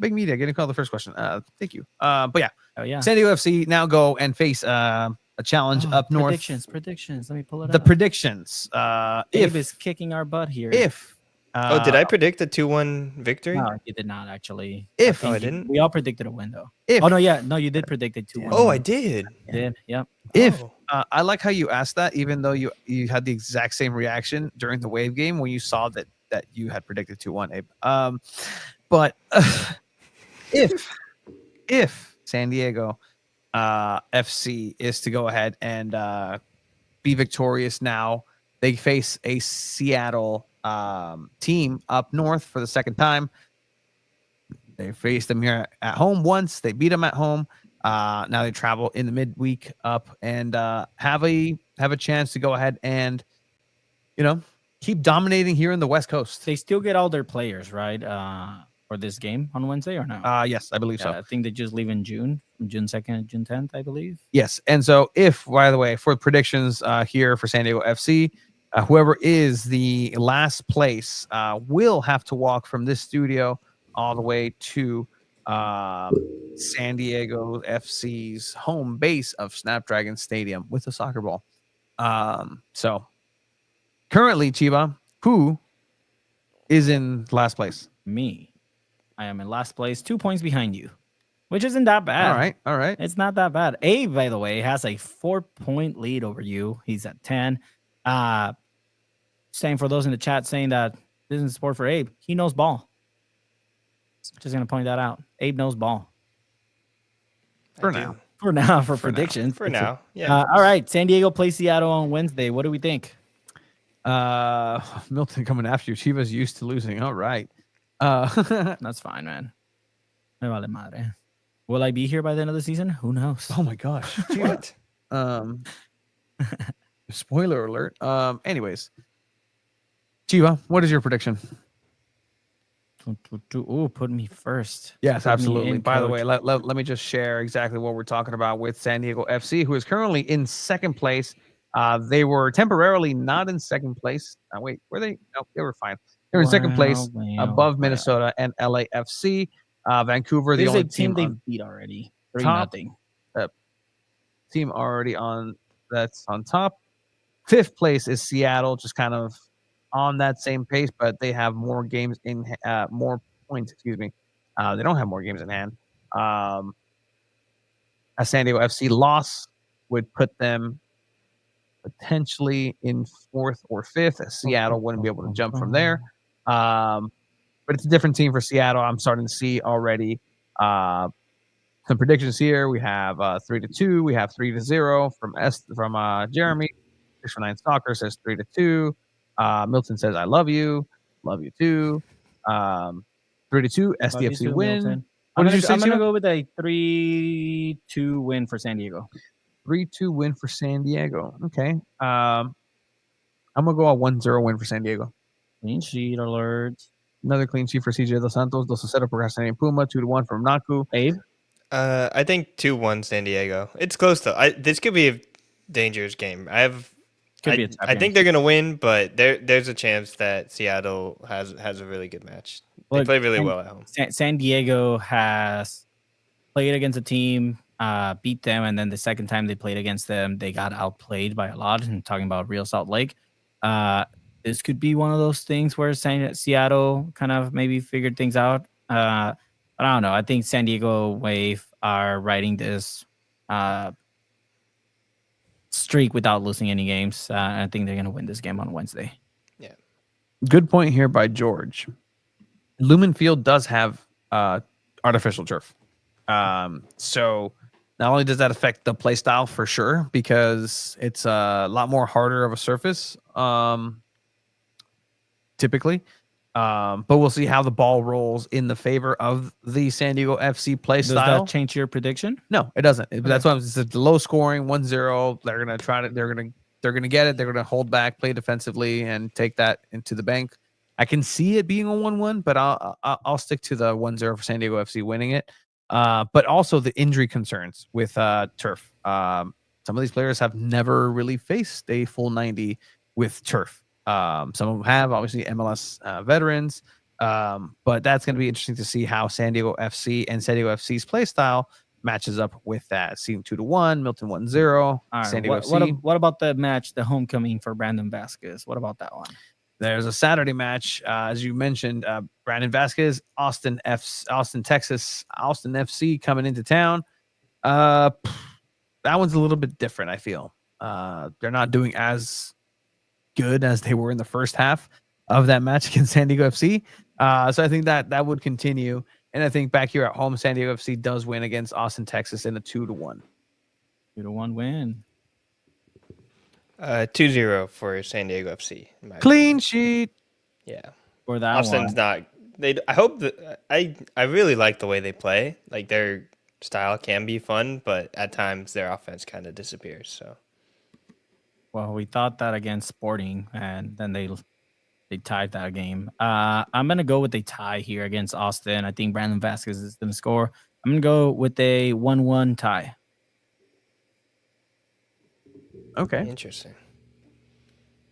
Big media getting called the first question. Thank you. But yeah.
Oh yeah.
San Diego FC now go and face a challenge up north.
Predictions. Let me pull it up.
The predictions.
Abe is kicking our butt here.
If
did I predict a 2-1 victory?
No, you did not actually.
I didn't.
We all predicted a win though. You did predict a 2-1.
Oh, I did.
You did. Yep.
I like how you asked that, even though you had the exact same reaction during the Wave game when you saw that you had predicted 2-1, Abe. But if San Diego FC is to go ahead and be victorious now, they face a Seattle team up north for the second time. They faced them here at home once. They beat them at home. Now they travel in the midweek up and have a chance to go ahead and keep dominating here in the West Coast.
They still get all their players, right? For this game on Wednesday or no?
Yes, I believe so.
I think they just leave in June, from June 2nd, June 10th, I believe.
Yes. And so by the way, for predictions here for San Diego FC, whoever is the last place will have to walk from this studio all the way to San Diego FC's home base of Snapdragon Stadium with a soccer ball. So currently, Chiba, who is in last place?
Me. I am in last place, 2 points behind you, which isn't that bad.
All right.
It's not that bad. Abe, by the way, has a 4-point lead over you. He's at 10. Same for those in the chat saying that this isn't sport for Abe. He knows ball. Just going to point that out. Abe knows ball.
For now.
For predictions.
For now. Yeah.
All right. San Diego plays Seattle on Wednesday. What do we think?
Milton coming after you. Chivas used to losing. All right.
That's fine, man. Me vale madre. Will I be here by the end of the season? Who knows?
Oh my gosh.
What?
Spoiler alert. Anyways. Chiva, what is your prediction?
Ooh, put me first.
Yes, absolutely. By the
coach.
way, let me just share exactly what we're talking about with San Diego FC, who is currently in second place. They were temporarily not in second place. Wait, were they? No, they were fine. They were in second place above Minnesota and LAFC. Vancouver, the
There's
only
a team they
on
beat already.
top.
3-0.
Team already on that's on top. Fifth place is Seattle, just kind of on that same pace, but they have more games in more points. Excuse me. They don't have more games in hand. A San Diego FC loss would put them potentially in fourth or fifth. Seattle wouldn't be able to jump from there. But it's a different team for Seattle. I'm starting to see already some predictions here. We have 3-2. We have 3-0 from Jeremy. 649 Soccer says 3-2. Milton says I love you too. 3-2 SDFC win. What did you say?
I'm gonna go with a 3-2 win for San Diego.
3-2 win for San Diego. Okay. I'm gonna go a 1-0 win for San Diego.
Clean sheet alert.
Another clean sheet for CJ Dos Santos. 2-0 Procrastinating Puma. 2-1 from Naku.
Abe?
I think 2-1 San Diego. It's close though. This could be a dangerous game. I think they're gonna win, but there's a chance that Seattle has a really good match. They play really well at home.
San Diego has played against a team, beat them, and then the second time they played against them, they got outplayed by a lot. I'm talking about Real Salt Lake. This could be one of those things where Seattle kind of maybe figured things out. But I don't know. I think San Diego Wave are riding this streak without losing any games. I think they're going to win this game on Wednesday.
Yeah.
Good point here by George. Lumen Field does have artificial turf. So not only does that affect the play style for sure, because it's a lot more harder of a surface typically. But we'll see how the ball rolls in the favor of the San Diego FC play style.
Does that change your prediction?
No, it doesn't. That's why it's low scoring, 1-0. They're gonna try to. They're gonna get it. They're gonna hold back, play defensively, and take that into the bank. I can see it being a 1-1, but I'll stick to the 1-0 for San Diego FC winning it. But also the injury concerns with turf. Some of these players have never really faced a full 90 with turf. Some of them have, obviously, MLS veterans. But that's going to be interesting to see how San Diego FC and San Diego FC's play style matches up with that. Seeing 2-1, Milton 1-0.
Right,
San Diego FC.
What about the match, the homecoming for Brandon Vasquez? What about that one?
There's a Saturday match, as you mentioned. Brandon Vasquez, Austin Texas, Austin FC coming into town. That one's a little bit different, I feel. They're not doing as good as they were in the first half of that match against San Diego FC. So I think that would continue. And I think back here at home, San Diego FC does win against Austin, Texas in a 2-1.
2-1 win.
2-0 for San Diego FC.
Clean sheet.
Yeah.
For that
Austin's
one.
not. I hope that I really like the way they play. Like their style can be fun, but at times their offense kind of disappears. So.
Well, we thought that against Sporting, and then they tied that game. I'm gonna go with a tie here against Austin. I think Brandon Vasquez is gonna score. I'm gonna go with a 1-1 tie.
Okay.
Interesting.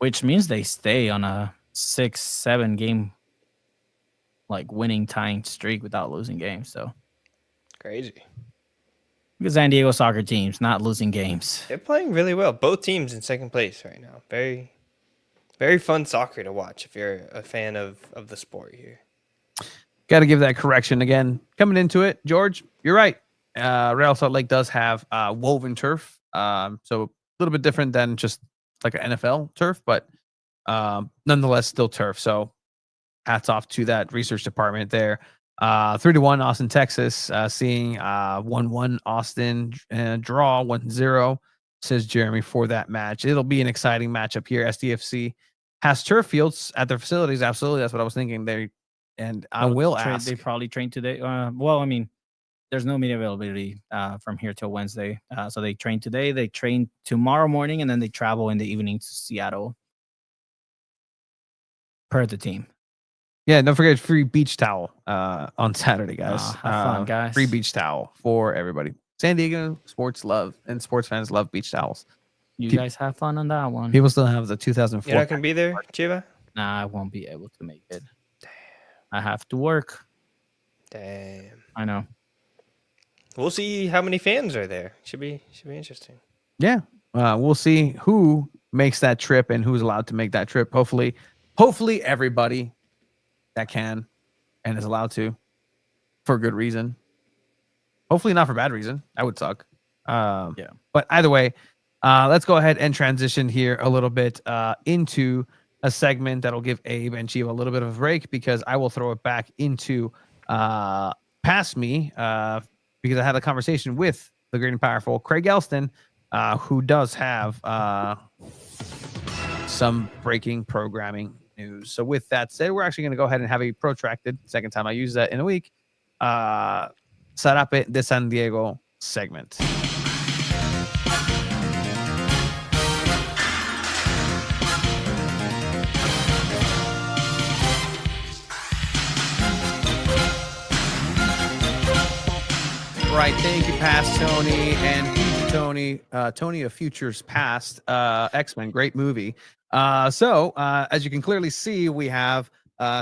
Which means they stay on a 6-7 game winning tying streak without losing games. So
Crazy.
Because San Diego soccer teams not losing games.
They're playing really well. Both teams in second place right now. Very, very fun soccer to watch if you're a fan of the sport here.
Got to give that correction again. Coming into it, George, you're right. Real Salt Lake does have woven turf. So a little bit different than just like an NFL turf, but nonetheless still turf. So hats off to that research department there. 3-1 Austin, Texas. Seeing 1-1 Austin draw 1-0, says Jeremy, for that match. It'll be an exciting matchup here. SDFC has turf fields at their facilities. Absolutely. That's what I was thinking. I will ask.
They probably trained today. Well, I mean, there's no media availability from here till Wednesday. So they train today. They train tomorrow morning, and then they travel in the evening to Seattle per the team.
Yeah, don't forget free beach towel on Saturday, guys.
Have fun, guys.
Free beach towel for everybody. San Diego sports love and sports fans love beach towels.
You guys have fun on that one.
People still have the 2004.
You're not going to be there, Chiva?
Nah, I won't be able to make it. Damn. I have to work.
Damn.
I know.
We'll see how many fans are there. Should be interesting.
Yeah. We'll see who makes that trip and who's allowed to make that trip. Hopefully everybody that can and is allowed to for good reason. Hopefully not for bad reason. That would suck. But either way, let's go ahead and transition here a little bit into a segment that'll give Abe and Chiva a little bit of a break, because I will throw it back into past me because I had a conversation with the great and powerful Craig Elston, who does have some breaking programming news. So with that said, we're actually going to go ahead and have a protracted, second time I use that in a week, Sarape de San Diego segment. Right, thank you, Past Tony and Future Tony. Tony of Futures Past, X-Men, great movie. So as you can clearly see, we have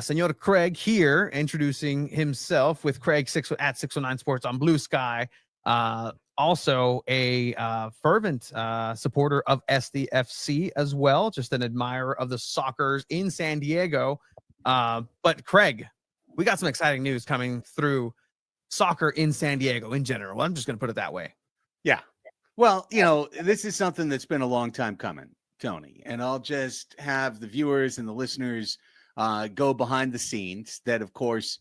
Senor Craig here introducing himself with Craig at 609 Sports on Blue Sky. Also a fervent supporter of SDFC as well, just an admirer of the Sockers in San Diego. But Craig, we got some exciting news coming through soccer in San Diego in general. I'm just going to put it that way.
Yeah. Well, you know, this is something that's been a long time coming, Tony, and I'll just have the viewers and the listeners go behind the scenes that, of course,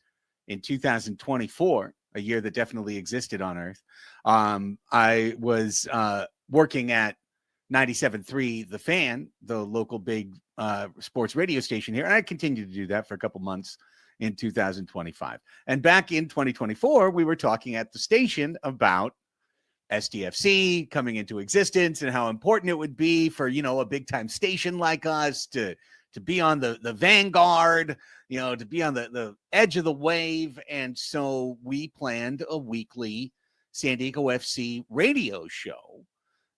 in 2024, a year that definitely existed on Earth, I was working at 97.3 The Fan, the local big sports radio station here, and I continued to do that for a couple months in 2025. And back in 2024, we were talking at the station about SDFC coming into existence and how important it would be for, you know, a big time station like us to be on the vanguard, you know, to be on the edge of the wave. And so we planned a weekly San Diego FC radio show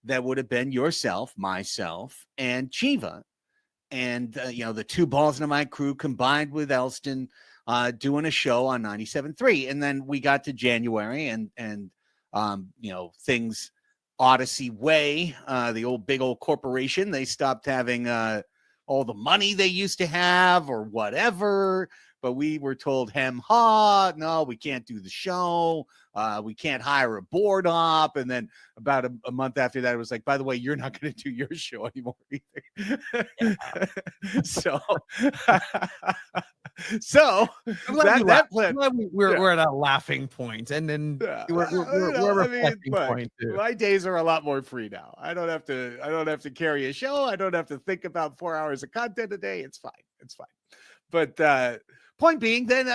that would have been yourself, myself, and Chiva. And, you know, the two balls in my crew combined with Elston doing a show on 97.3. And then we got to January and you know, things Odyssey Way, the old big old corporation, they stopped having all the money they used to have or whatever. But we were told, no, we can't do the show. We can't hire a board op. And then about a month after that, it was like, by the way, you're not going to do your show anymore either. So
we're at a laughing point, and then we're a reflecting point too.
My days are a lot more free now. I don't have to carry a show. I don't have to think about 4 hours of content a day. It's fine. But point being, then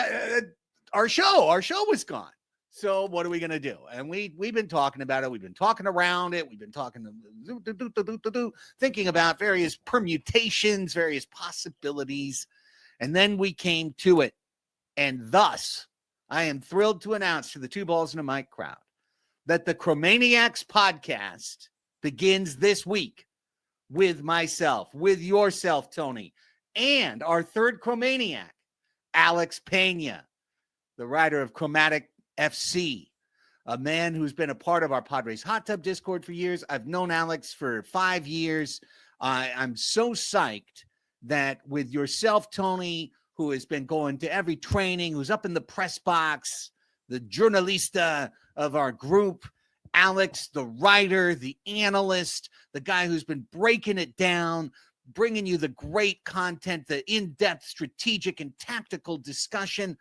our show was gone. So what are we going to do? And we've been talking about it. We've been talking around it. We've been talking, thinking about various permutations, various possibilities. And then we came to it. And thus, I am thrilled to announce to the Two Balls and a Mic crowd that the Chromaniacs podcast begins this week with myself, with yourself, Tony, and our third Chromaniac, Alex Pena, the writer of Chromatic FC, a man who's been a part of our Padres Hot Tub Discord for years. I've known Alex for 5 years. I'm so psyched that with yourself, Tony, who has been going to every training, who's up in the press box, the journalista of our group, Alex, the writer, the analyst, the guy who's been breaking it down, bringing you the great content, the in-depth strategic and tactical discussion.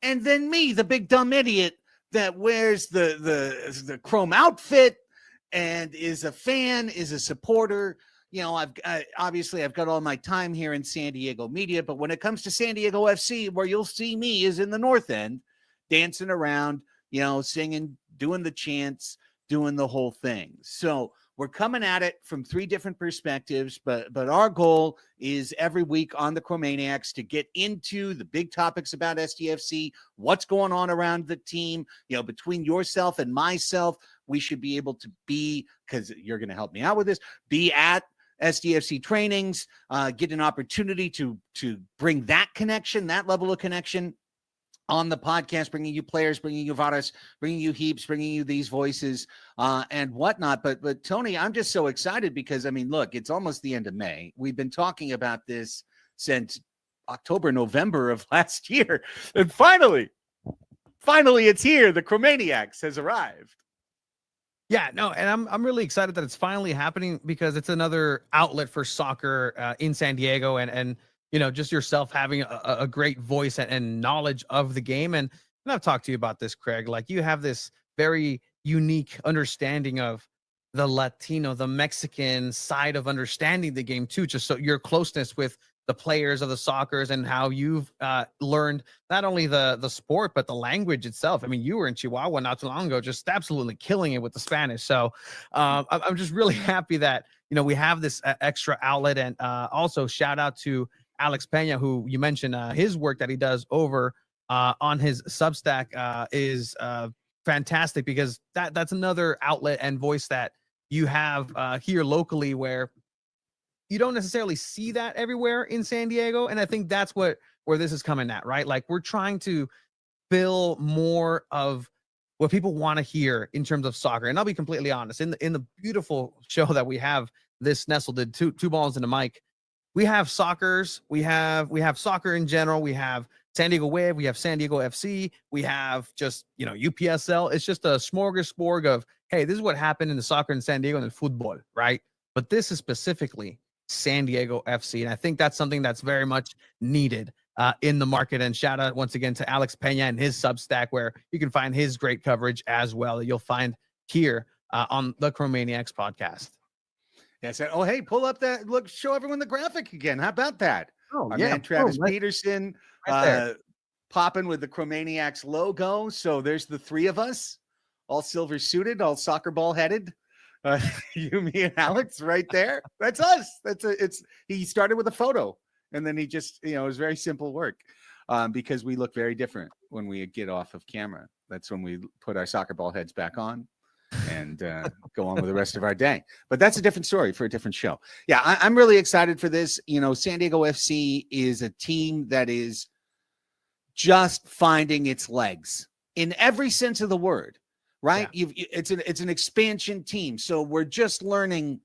And then me, the big dumb idiot that wears the chrome outfit and is a fan, is a supporter. You know, I've got all my time here in San Diego media, but when it comes to San Diego FC, where you'll see me is in the North End, dancing around, you know, singing, doing the chants, doing the whole thing. So we're coming at it from three different perspectives, but our goal is every week on the Chromaniacs to get into the big topics about SDFC, what's going on around the team. You know, between yourself and myself, we should be able to be, because you're going to help me out with this, be at SDFC trainings, get an opportunity to bring that connection, that level of connection. on the podcast, bringing you players, bringing you Varas, bringing you Heaps, bringing you these voices and whatnot. But Tony, I'm just so excited because, I mean, look, it's almost the end of May. We've been talking about this since October, November of last year. And finally, it's here. The Chromaniacs has arrived.
Yeah, no, and I'm really excited that it's finally happening because it's another outlet for soccer in San Diego, and you know, just yourself having a great voice and knowledge of the game. And I've talked to you about this, Craig. Like, you have this very unique understanding of the Latino, the Mexican side of understanding the game too. Just so your closeness with the players of the soccers and how you've learned not only the sport but the language itself. I mean, you were in Chihuahua not too long ago, just absolutely killing it with the Spanish. So I'm just really happy that, you know, we have this extra outlet. And also shout out to Alex Pena, who you mentioned, his work that he does over on his Substack is fantastic, because that's another outlet and voice that you have here locally, where you don't necessarily see that everywhere in San Diego. And I think that's where this is coming at, right? Like, we're trying to fill more of what people want to hear in terms of soccer. And I'll be completely honest, in the beautiful show that we have, this nestled in two balls in a mic, we have soccers, we have soccer in general, we have San Diego Wave, we have San Diego FC, we have just, you know, UPSL. It's just a smorgasbord of, hey, this is what happened in the soccer in San Diego and the football, right? But this is specifically San Diego FC, and I think that's something that's very much needed in the market. And shout out once again to Alex Pena and his Substack, where you can find his great coverage as well that you'll find here on the Chromaniacs podcast.
Yes. Oh, hey, pull up that look, show everyone the graphic again. How about that?
Oh,
Our
yeah.
man Travis
right
Peterson
there.
popping with the Chromaniacs logo. So there's the three of us, all silver suited, all soccer ball headed. You, me, and Alex right there. That's us. He started with a photo, and then he just, you know, it was very simple work because we look very different when we get off of camera. That's when we put our soccer ball heads back on and go on with the rest of our day. But that's a different story for a different show. Yeah, I'm really excited for this. You know, San Diego FC is a team that is just finding its legs in every sense of the word, right? Yeah. It's an expansion team. So we're just learning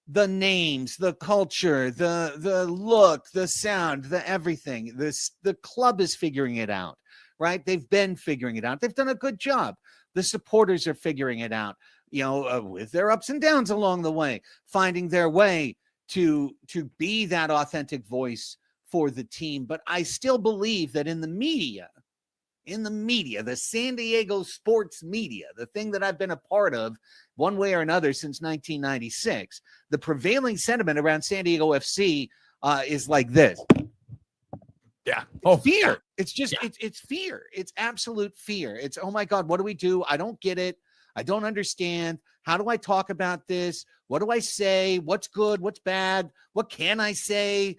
the names, the culture, the look, the sound, the everything. The club is figuring it out, right? They've been figuring it out. They've done a good job. The supporters are figuring it out, you know, with their ups and downs along the way, finding their way to be that authentic voice for the team. But I still believe that in the media, the San Diego sports media, the thing that I've been a part of one way or another since 1996, the prevailing sentiment around San Diego FC is like this.
Yeah.
Fear.
Yeah.
It's just, it's fear. It's absolute fear. It's, oh my God, what do we do? I don't get it. I don't understand. How do I talk about this? What do I say? What's good? What's bad? What can I say?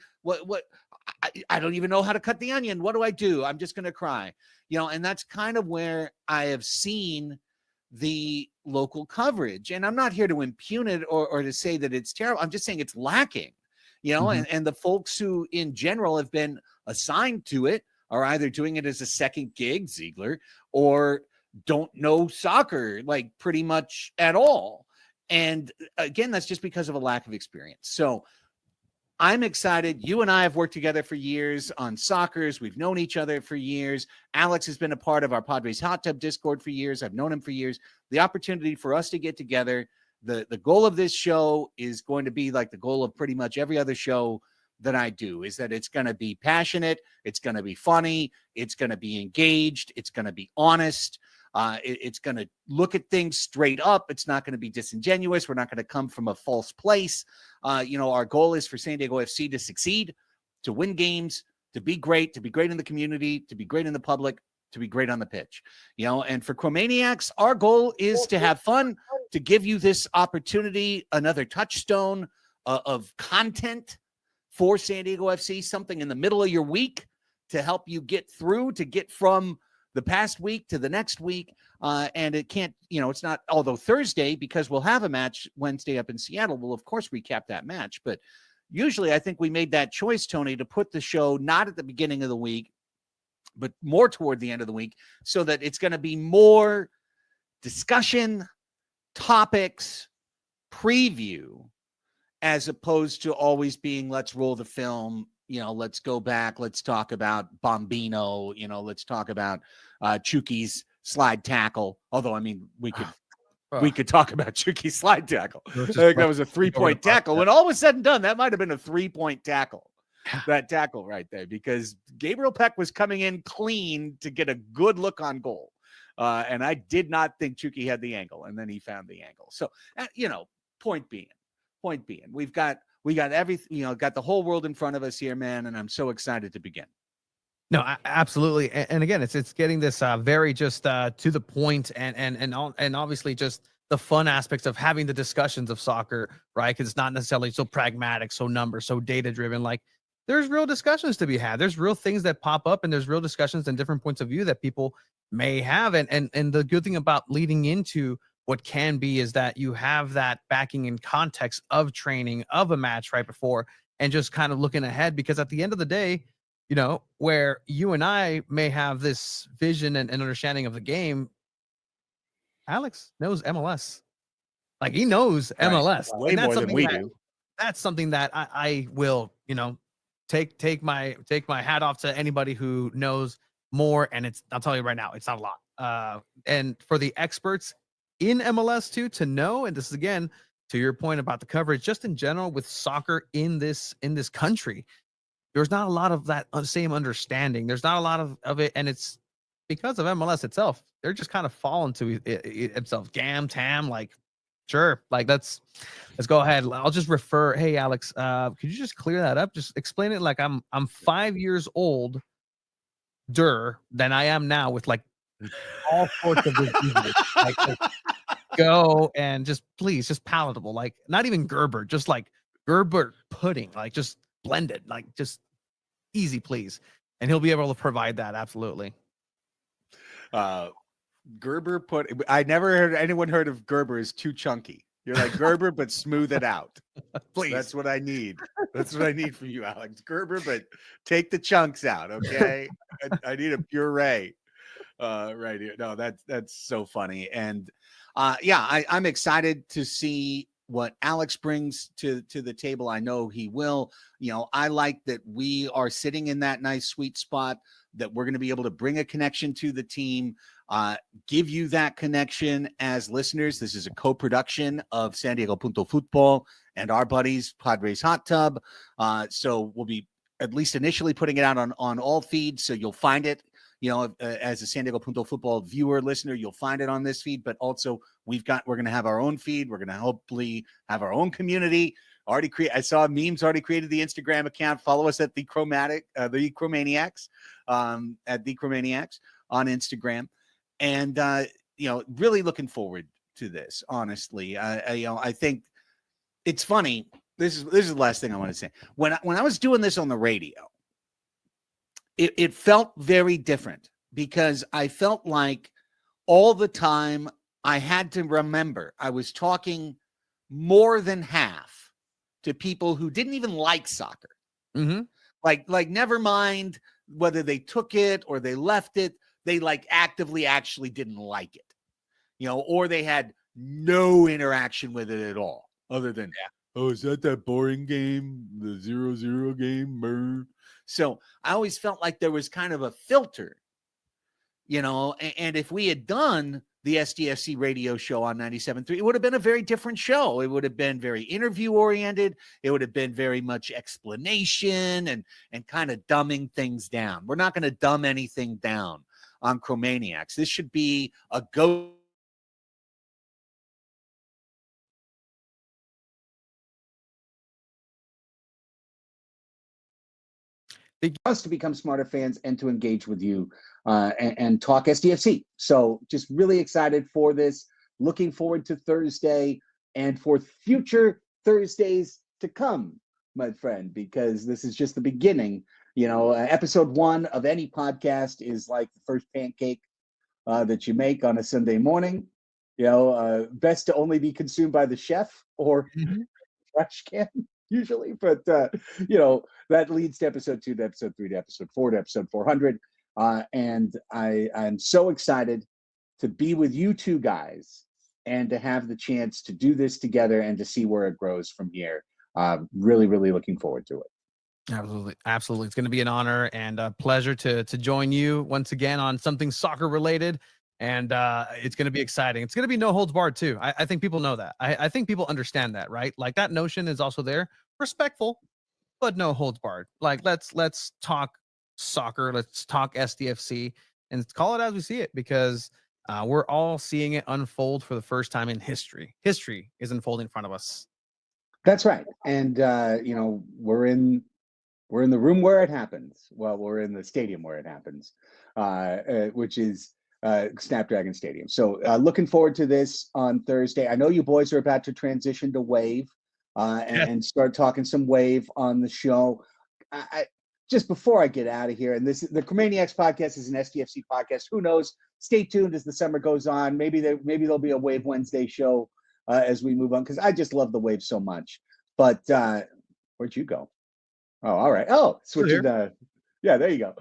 I don't even know how to cut the onion. What do I do? I'm just going to cry, you know, and that's kind of where I have seen the local coverage. And I'm not here to impugn it or to say that it's terrible. I'm just saying it's lacking, you know, and the folks who in general have been assigned to it are either doing it as a second gig, Ziegler, or don't know soccer like pretty much at all. And again, that's just because of a lack of experience. So I'm excited. You and I have worked together for years on Soccers. We've known each other for years. Alex has been a part of our Padres Hot Tub Discord for years. I've known him for years. The opportunity for us to get together, the goal of this show is going to be like the goal of pretty much every other show that I do, is that it's going to be passionate. It's going to be funny. It's going to be engaged. It's going to be honest. It's going to look at things straight up. It's not going to be disingenuous. We're not going to come from a false place. You know, our goal is for San Diego FC to succeed, to win games, to be great in the community, to be great in the public, to be great on the pitch. You know, and for Chromaniacs, our goal is to have fun, to give you this opportunity, another touchstone of content for San Diego FC, something in the middle of your week to help you get through, to get from the past week to the next week. And it can't, you know, it's not, although Thursday, because we'll have a match Wednesday up in Seattle, we'll of course recap that match. But usually I think we made that choice, Tony, to put the show not at the beginning of the week, but more toward the end of the week, so that it's going to be more discussion, topics, preview, as opposed to always being, let's roll the film, let's go back, let's talk about Bombino, let's talk about Chucky's slide tackle. Although, I mean, we could talk about Chucky's slide tackle. I think that was a 3-point tackle. When all was said and done, that might have been a 3-point tackle. That tackle right there, because Gabriel Peck was coming in clean to get a good look on goal. And I did not think Chucky had the angle, and then he found the angle. So, point being, we've got everything, got the whole world in front of us here, man. And I'm so excited to begin.
No, absolutely. And again, it's getting this very just to the point, and obviously just the fun aspects of having the discussions of soccer, right? Because it's not necessarily so pragmatic, so numbers, so data driven. Like, there's real discussions to be had. There's real things that pop up, and there's real discussions and different points of view that people may have. And the good thing about leading into what can be is that you have that backing in context of training, of a match right before, and just kind of looking ahead. Because at the end of the day, where you and I may have this vision and understanding of the game, Alex knows MLS. Like, he knows MLS.
Way more than we do.
That's something that I will, take my hat off to anybody who knows more. And I'll tell you right now, it's not a lot. And for the experts in MLS too, to know, and this is again to your point about the coverage, just in general with soccer in this country, there's not a lot of that same understanding. There's not a lot of it, and it's because of MLS itself. They're just kind of falling to itself. Gam, tam, like, sure, like let's go ahead. I'll just refer. Hey, Alex, could you just clear that up? Just explain it like I'm 5 years old, than I am now, with like all sorts of diseases. Like, go and just please, just palatable, like not even Gerber, just like Gerber pudding, like just blended, like just easy, please. And he'll be able to provide that. Absolutely.
Gerber I never heard anyone heard of Gerber as too chunky. You're like Gerber, but smooth it out. Please. That's what I need. That's what I need from you, Alex. Gerber, but take the chunks out. Okay. I need a puree right here. No, that's so funny. And I'm excited to see what Alex brings to the table. I know he will. I like that we are sitting in that nice sweet spot, that we're going to be able to bring a connection to the team, give you that connection as listeners. This is a co-production of San Diego Punto Football and our buddies Padres Hot Tub. So we'll be at least initially putting it out on all feeds. So you'll find it, as a San Diego Punto Football viewer, listener, you'll find it on this feed, but also we're going to have our own feed. We're going to hopefully have our own community. I saw memes already created the Instagram account. Follow us at the Chromaniacs, at the Chromaniacs on Instagram. And, really looking forward to this, honestly. I think it's funny. This is the last thing I want to say. When I was doing this on the radio, it felt very different, because I felt like all the time I had to remember I was talking more than half to people who didn't even like soccer.
Mm-hmm.
Like never mind whether they took it or they left it, they like actively actually didn't like it, or they had no interaction with it at all, other than, oh, is that boring game, the 0-0 game? So I always felt like there was kind of a filter, and if we had done the SDFC radio show on 97.3, it would have been a very different show. It would have been very interview oriented. It would have been very much explanation and kind of dumbing things down. We're not going to dumb anything down on Chromaniacs. This should be a go. Us to become smarter fans and to engage with you and talk SDFC. So just really excited for this. Looking forward to Thursday and for future Thursdays to come, my friend, because this is just the beginning. Episode 1 of any podcast is like the first pancake that you make on a Sunday morning. Best to only be consumed by the chef or trash can. Usually, but that leads to episode 2, to episode 3, to episode 4, to episode 400.
And I'm so excited to be with you two guys and to have the chance to do this together and to see where it grows from here. Really, really looking forward to it.
Absolutely. Absolutely. It's going to be an honor and a pleasure to join you once again on something soccer related. And it's going to be exciting. It's going to be no holds barred too. I think people know that. I think people understand that, right? Like that notion is also there. Respectful, but no holds barred. Like let's talk soccer. Let's talk SDFC and let's call it as we see it, because we're all seeing it unfold for the first time in history. History is unfolding in front of us.
That's right. And we're in the room where it happens. Well, we're in the stadium where it happens, which is Snapdragon Stadium. So looking forward to this on Thursday. I know you boys are about to transition to Wave and start talking some Wave on the show. I just before I get out of here, and the Cromaniacs podcast is an SDFC podcast. Who knows? Stay tuned as the summer goes on. Maybe there'll be a Wave Wednesday show as we move on, because I just love the Wave so much. But where'd you go? Oh, all right. Oh, switching. Yeah, there you go.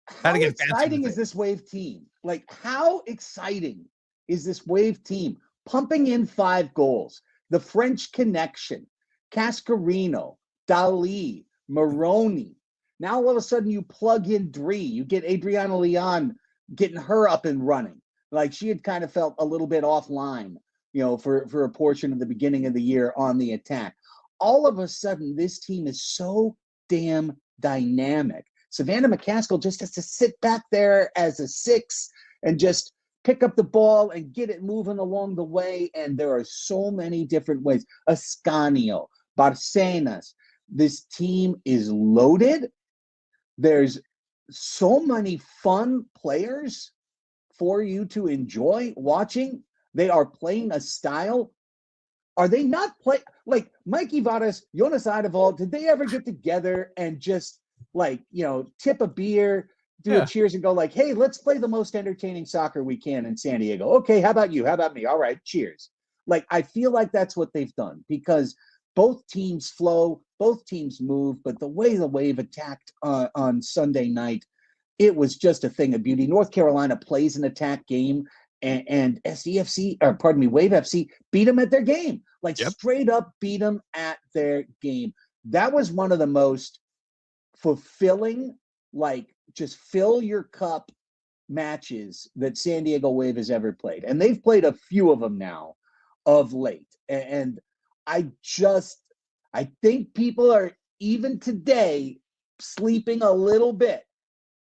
How exciting is this Wave team? Like, how exciting is this Wave team? Pumping in 5 goals. The French Connection, Cascarino, Dali, Moroni. Now all of a sudden you plug in Dree. You get Adriana Leon, getting her up and running. Like, she had kind of felt a little bit offline, for a portion of the beginning of the year on the attack. All of a sudden, this team is so damn dynamic. Savannah McCaskill just has to sit back there as a 6 and just pick up the ball and get it moving along the way. And there are so many different ways. Ascanio, Barcenas. This team is loaded. There's so many fun players for you to enjoy watching. They are playing a style. Are they not play like Mikey Vadas, Jonas Eidevall? Did they ever get together and just tip a beer, do a cheers, and go like, "Hey, let's play the most entertaining soccer we can in San Diego"? Okay, how about you? How about me? All right, cheers. Like, I feel like that's what they've done, because both teams flow, both teams move, but the way the Wave attacked on Sunday night, it was just a thing of beauty. North Carolina plays an attack game. And SDFC, or pardon me, Wave FC beat them at their game. Straight up beat them at their game. That was one of the most fulfilling, just fill your cup matches that San Diego Wave has ever played. And they've played a few of them now of late. And I think people are, even today, sleeping a little bit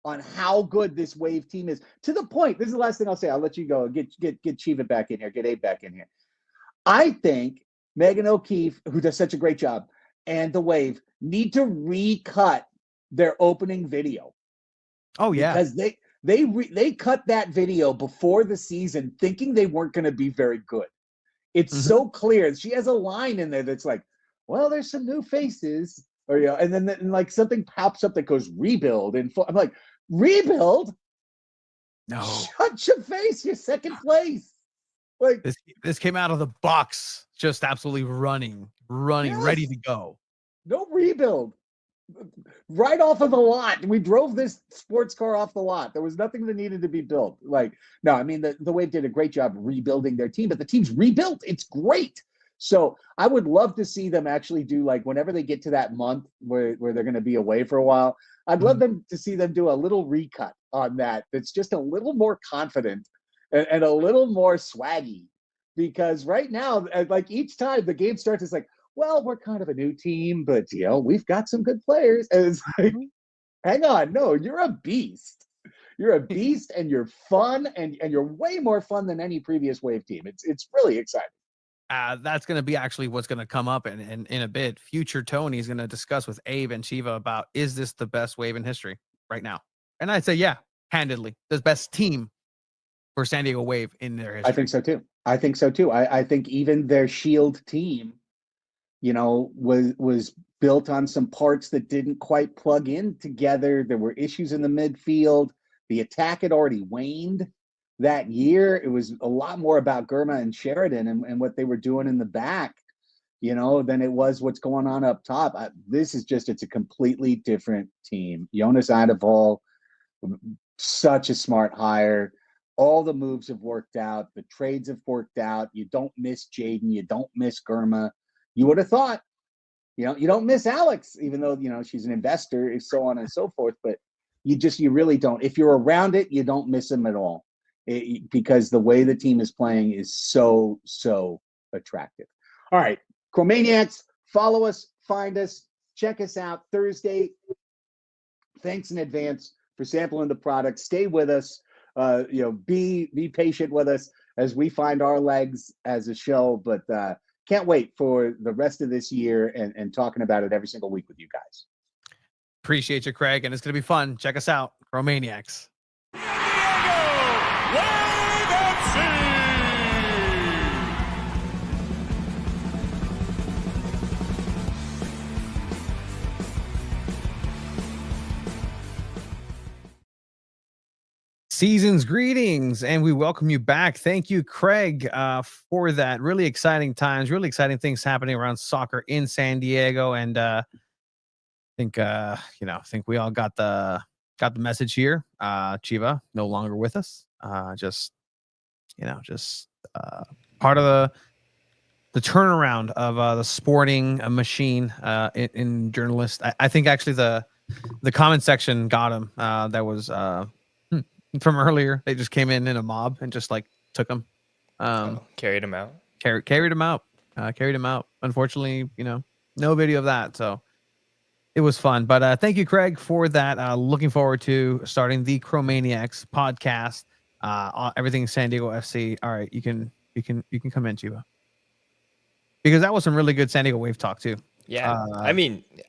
on how good this Wave team is, to the point. This is the last thing I'll say. I'll let you go. Get Chiva back in here. Get Abe back in here. I think Megan O'Keefe, who does such a great job, and the Wave need to recut their opening video.
Oh yeah,
because they cut that video before the season, thinking they weren't going to be very good. It's so clear. She has a line in there that's like, "Well, there's some new faces," or and then something pops up that goes rebuild, and I'm like, rebuild?
No.
Shut your face. You're second place. Like,
this came out of the box, just absolutely running, yes. Ready to go.
No rebuild. Right off of the lot. We drove this sports car off the lot. There was nothing that needed to be built. No, I mean, the Wave did a great job rebuilding their team, but the team's rebuilt. It's great. So I would love to see them actually do, whenever they get to that month where they're going to be away for a while, I'd love them to see them do a little recut on that. That's just a little more confident and a little more swaggy, because right now, each time the game starts, it's like, well, we're kind of a new team, but we've got some good players. And it's like, hang on, no, you're a beast. You're a beast, and you're fun, and you're way more fun than any previous Wave team. It's really exciting.
That's going to be actually what's going to come up in a bit. Future Tony is going to discuss with Abe and Chiva about, is this the best Wave in history right now? And I'd say, yeah, handedly, the best team for San Diego Wave in their history.
I think so too. I think even their Shield team, was built on some parts that didn't quite plug in together. There were issues in the midfield. The attack had already waned that year. It was a lot more about Gurma and Sheridan and what they were doing in the back than it was what's going on up top. It's a completely different team. Jonas Eidevall, such a smart hire. All the moves have worked out. The trades have worked out. You don't miss Jaden. You don't miss Germa. You would have thought, you don't miss Alex, even though, she's an investor and so on and so forth. But you really don't. If you're around it, you don't miss him at all because the way the team is playing is so, so attractive. All right, Chromaniacs, follow us, find us, check us out Thursday. Thanks in advance for sampling the product. Stay with us. Be patient with us as we find our legs as a show, but can't wait for the rest of this year and talking about it every single week with you guys.
Appreciate you, Craig, and it's going to be fun. Check us out, Chromaniacs. Season's greetings, and we welcome you back. Thank you, Craig, for that. Really exciting times, really exciting things happening around soccer in San Diego, and I think we all got the message here. Chiva no longer with us. Just part of the turnaround of the sporting machine in journalists. I think actually the comment section got him. That was from earlier. They just came in a mob and just like took him,
carried him out.
Carried him out. Unfortunately, no video of that. So it was fun. But thank you, Craig, for that. Looking forward to starting the Chromaniacs podcast. Everything San Diego FC. All right, you can come in, Chiba. Because that was some really good San Diego Wave talk too.
Yeah, I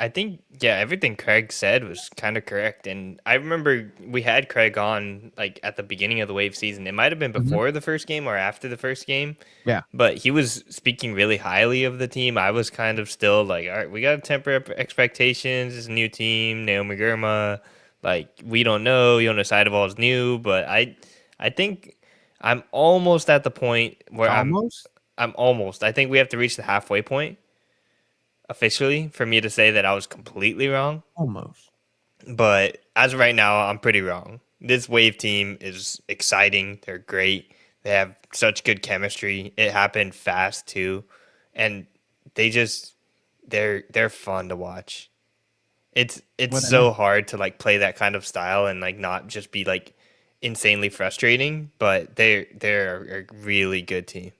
think everything Craig said was kind of correct, and I remember we had Craig on like at the beginning of the Wave season. It might have been before the first game or after the first game.
Yeah,
but he was speaking really highly of the team. I was kind of still like, all right, we got to temper expectations. It's a new team, Naomi Girma. Like we don't know. Jonas Eidevall is new, but I think I'm almost at the point where I'm almost. I think we have to reach the halfway point officially for me to say that I was completely wrong.
Almost.
But as of right now, I'm pretty wrong. This Wave team is exciting. They're great. They have such good chemistry. It happened fast too. And they're fun to watch. It's so hard to like play that kind of style and like not just be like insanely frustrating, but they're a really good team.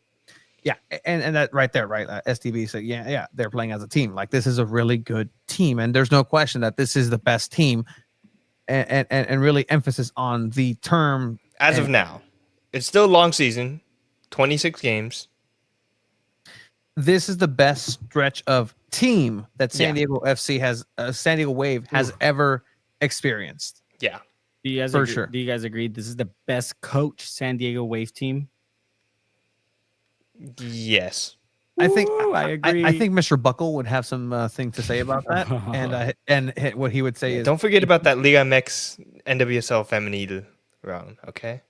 Yeah, and that right there, right? STB said, yeah, they're playing as a team. Like this is a really good team, and there's no question that this is the best team, and really emphasis on the term
as of now. It's still a long season, 26 games.
This is the best stretch of team that San Diego FC has, San Diego Wave has ever experienced.
Yeah,
do you guys agree? This is the best coach San Diego Wave team.
Yes,
I think
I agree.
I think Mr. Buckle would have some thing to say about that, and what he would say is,
don't forget about that Liga MX NWSL Femenil round. Okay.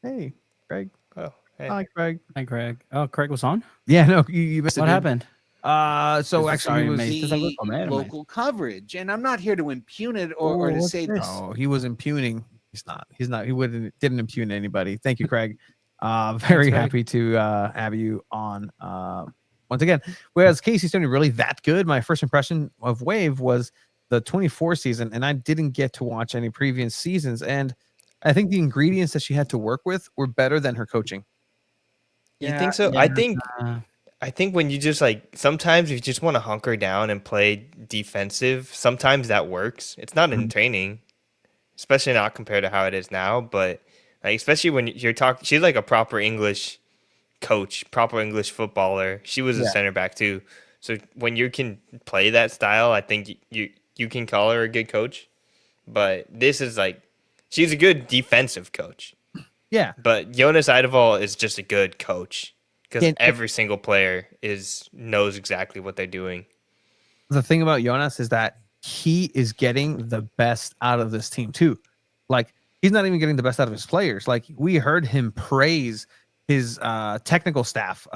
Hey, Craig.
Oh, hey.
Hi, Craig.
Hi, Craig. Oh, Craig was on?
Yeah, no, you missed it.
What happened?
So actually, it was
local coverage, and I'm not here to impugn it or to say this.
Oh, he was impugning. He's not. He didn't impugn anybody. Thank you, Craig. Very happy to have you on once again. Whereas Casey Stoney really that good. My first impression of Wave was the 24 season, and I didn't get to watch any previous seasons. And I think the ingredients that she had to work with were better than her coaching.
You think so? Yeah. I think when you just like sometimes you just want to hunker down and play defensive. Sometimes that works. It's not in training, especially not compared to how it is now. But like, especially when you're talking, she's like a proper English coach, proper English footballer. She was a center back too. So when you can play that style, I think you can call her a good coach. But this is like, she's a good defensive coach.
Yeah.
But Jonas Eidevall is just a good coach because every single player knows exactly what they're doing.
The thing about Jonas is that he is getting the best out of this team too. Like, he's not even getting the best out of his players. Like, we heard him praise technical staff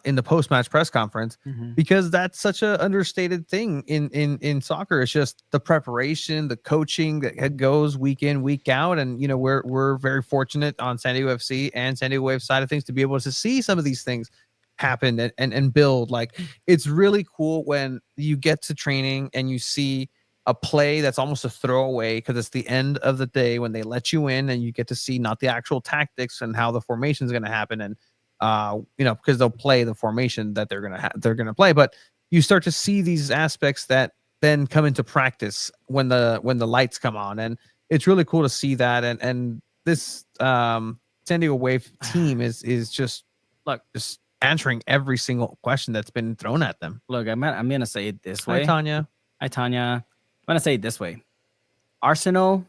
in the post-match press conference, because that's such a understated thing in soccer. It's just the preparation, the coaching that goes week in, week out. And we're very fortunate on San Diego FC and San Diego Wave side of things to be able to see some of these things happen and build. Like, it's really cool when you get to training and you see a play that's almost a throwaway because it's the end of the day when they let you in and you get to see not the actual tactics and how the formation is going to happen. And because they'll play the formation that they're going to play, but you start to see these aspects that then come into practice when the lights come on. And it's really cool to see that. And this San Diego Wave team is just answering every single question that's been thrown at them.
Look, I'm gonna say it this way.
Hi, Tanya.
I'm gonna say it this way. Arsenal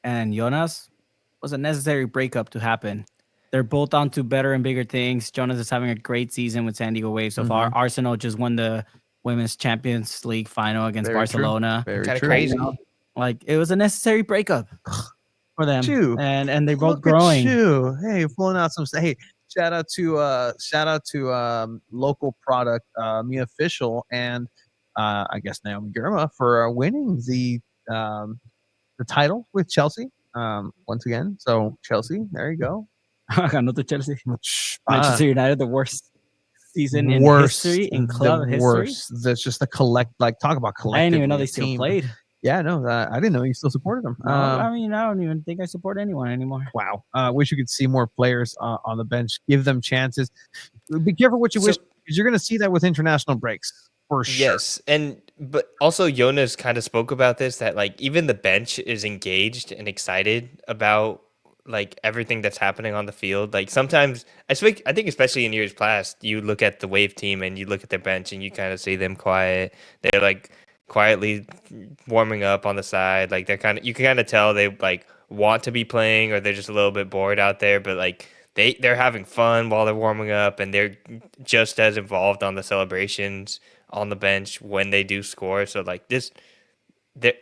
and Jonas was a necessary breakup to happen. They're both on to better and bigger things. Jonas is having a great season with San Diego Wave so far. Arsenal just won the Women's Champions League final against Barcelona.
Very
Kind of
true.
crazy.
Like, it was a necessary breakup for them.
Chew.
And they're both
Look at
growing.
you. Hey, pulling out some. Hey, shout out to local product, Me Official, and I guess Naomi Girma for winning the title with Chelsea once again. So Chelsea, there you go.
Ganó to Chelsea. Manchester United, the worst season in history, in club history.
That's just the talk about collective.
I didn't even know they still played.
Yeah, no, I didn't know you still supported them.
I don't even think I support anyone anymore.
Wow. Wish you could see more players on the bench. Give them chances. Be careful what you wish, because you're going to see that with international breaks for sure.
Yes, but also Jonas kind of spoke about this, that like even the bench is engaged and excited about like everything that's happening on the field. Like sometimes I think especially in years past, you look at the Wave team and you look at their bench and you kind of see them quiet. They're like quietly warming up on the side. Like you can kind of tell they like want to be playing, or they're just a little bit bored out there, but like they're having fun while they're warming up, and they're just as involved on the celebrations on the bench when they do score. So like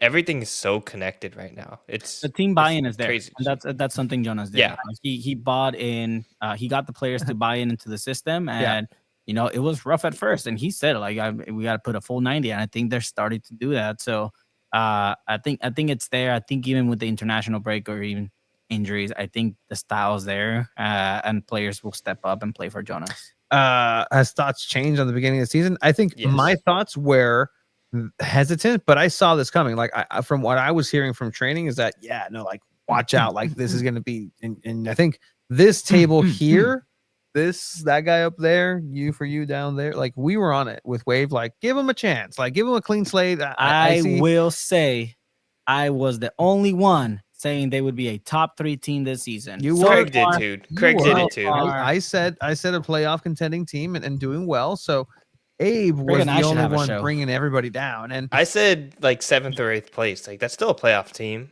everything is so connected right now. It's
the team buy-in is there.
Crazy.
And that's something Jonas did.
Yeah.
Like he bought in. He got the players to buy into the system, and it was rough at first. And he said like we got to put a full 90, and I think they're starting to do that. So I think it's there. I think even with the international break or even injuries, I think the style's there, and players will step up and play for Jonas.
Has thoughts changed on the beginning of the season? I think my thoughts were hesitant, but I saw this coming. Like from what I was hearing from training is that watch out, like this is going to be. And I think this table here, that guy up there, you down there, like we were on it with Wave. Like give him a chance, like give him a clean slate.
I will say, I was the only one saying they would be a top 3 team this season.
Craig did it too.
I said a playoff contending team and doing well. So Abe was the only one bringing everybody down. And
I said like 7th or 8th place. Like that's still a playoff team.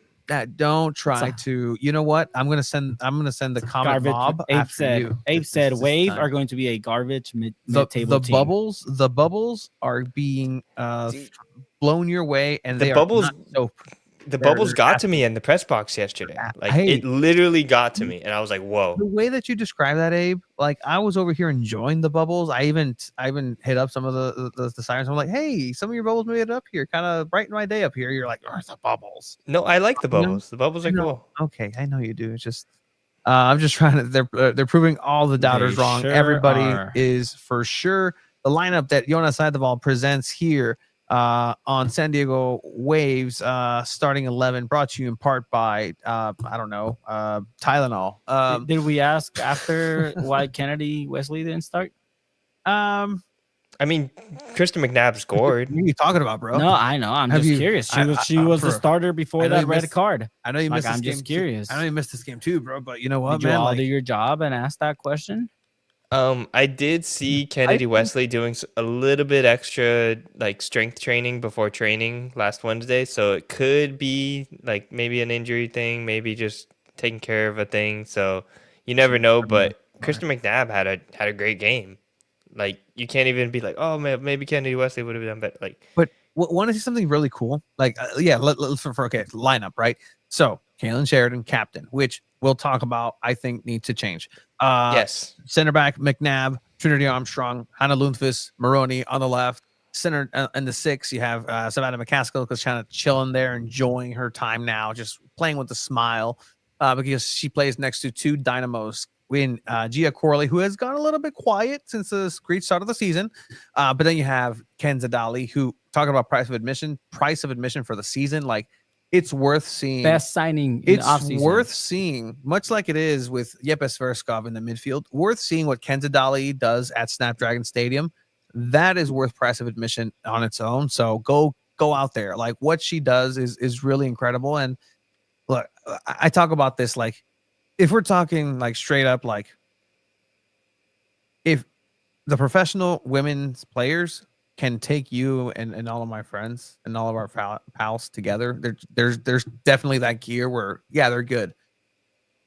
Don't try to. You know what? I'm gonna send the comment mob.
Abe said Wave are going to be a garbage mid-table team.
The bubbles are being blown your way, and
the bubbles got to me in the press box yesterday. Like it literally got to me, and I was like, "Whoa!"
The way that you describe that, Abe, like I was over here enjoying the bubbles. I even hit up some of the sirens. I'm like, "Hey, some of your bubbles made it up here, kind of brighten my day up here." You're like, "Oh, it's the bubbles."
No, I like the bubbles. The bubbles are cool.
Okay, I know you do. It's just I'm just trying to. They're proving all the doubters wrong.
Sure
Everybody is for sure. The lineup that Jonas Seideval presents here on San Diego Waves, starting 11, brought to you in part by Tylenol.
Did we ask after why Kennedy Wesley didn't start?
I mean, Kristen McNabb scored.
What are you talking about, bro?
No, I know. I'm just curious. She was the starter before that red card.
I know you missed this game.
I'm just curious.
I know you missed this game too, bro. But you know what,
Did you all do your job and ask that question?
I did see Kennedy Wesley doing a little bit extra like strength training before training last Wednesday, so it could be like maybe an injury thing, maybe just taking care of a thing. So you never know. But Kristen McNabb had a great game. Like you can't even be like, oh man, maybe Kennedy Wesley would have done better. Like,
but want to see something really cool? Like, for lineup, right? So Kalen Sheridan, captain, which we'll talk about, I think needs to change.
Yes.
Center back, McNabb, Trinity Armstrong, Hannah Lundqvist, Maroney on the left. Center in the 6, you have Savannah McCaskill, because kind of chilling there, enjoying her time now, just playing with a smile, because she plays next to 2 dynamos. In Gia Corley, who has gone a little bit quiet since the great start of the season. But then you have Ken Zadali, who, talking about price of admission for the season, like, it's worth seeing.
Best signing in the
It's
offseason.
worth seeing, much like it is with Yepes Verskov in the midfield, worth seeing what Ken Zadali does at Snapdragon Stadium. That is worth price of admission on its own. So go out there. Like, what she does is really incredible. And look, I talk about this, like, if we're talking like straight up, like, if the professional women's players can take you and all of my friends and all of our pals together, there's definitely that gear where, yeah, they're good.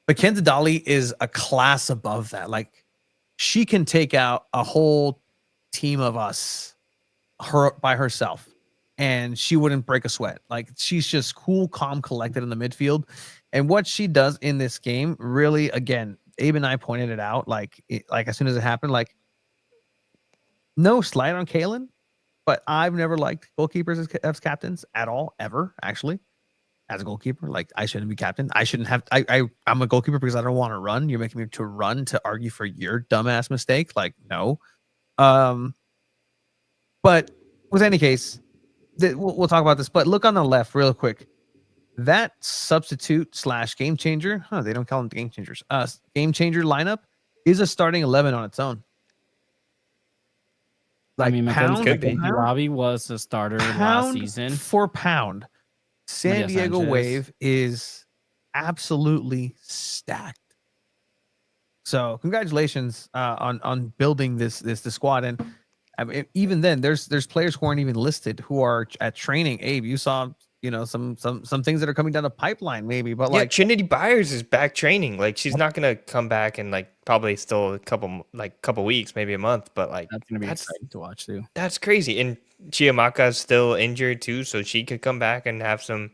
But Ken Zadali is a class above that. Like, she can take out a whole team of us by herself, and she wouldn't break a sweat. Like, she's just cool, calm, collected in the midfield. And what she does in this game, really, again, Abe and I pointed it out, like as soon as it happened, like, no slight on Kaylin, but I've never liked goalkeepers as captains at all, ever, actually. As a goalkeeper, like, I shouldn't be captain. I shouldn't have. I'm a goalkeeper because I don't want to run. You're making me to run to argue for your dumbass mistake. Like, no. But with any case, we'll talk about this. But look on the left real quick. That substitute / game changer, they don't call them game changers. Game changer lineup is a starting 11 on its own.
Like, I mean,
pound
Robbie was a starter last season.
For pound, San Diego Wave is absolutely stacked. So congratulations on building this squad. And I mean, even then, there's players who aren't even listed who are at training. Abe, you saw, some things that are coming down the pipeline, maybe. But
yeah,
like,
Trinity Byers is back training. Like, she's not gonna come back in like probably still a couple weeks, maybe a month. But like,
that's gonna be exciting to watch too.
That's crazy. And Chiamaka's still injured too, so she could come back and have some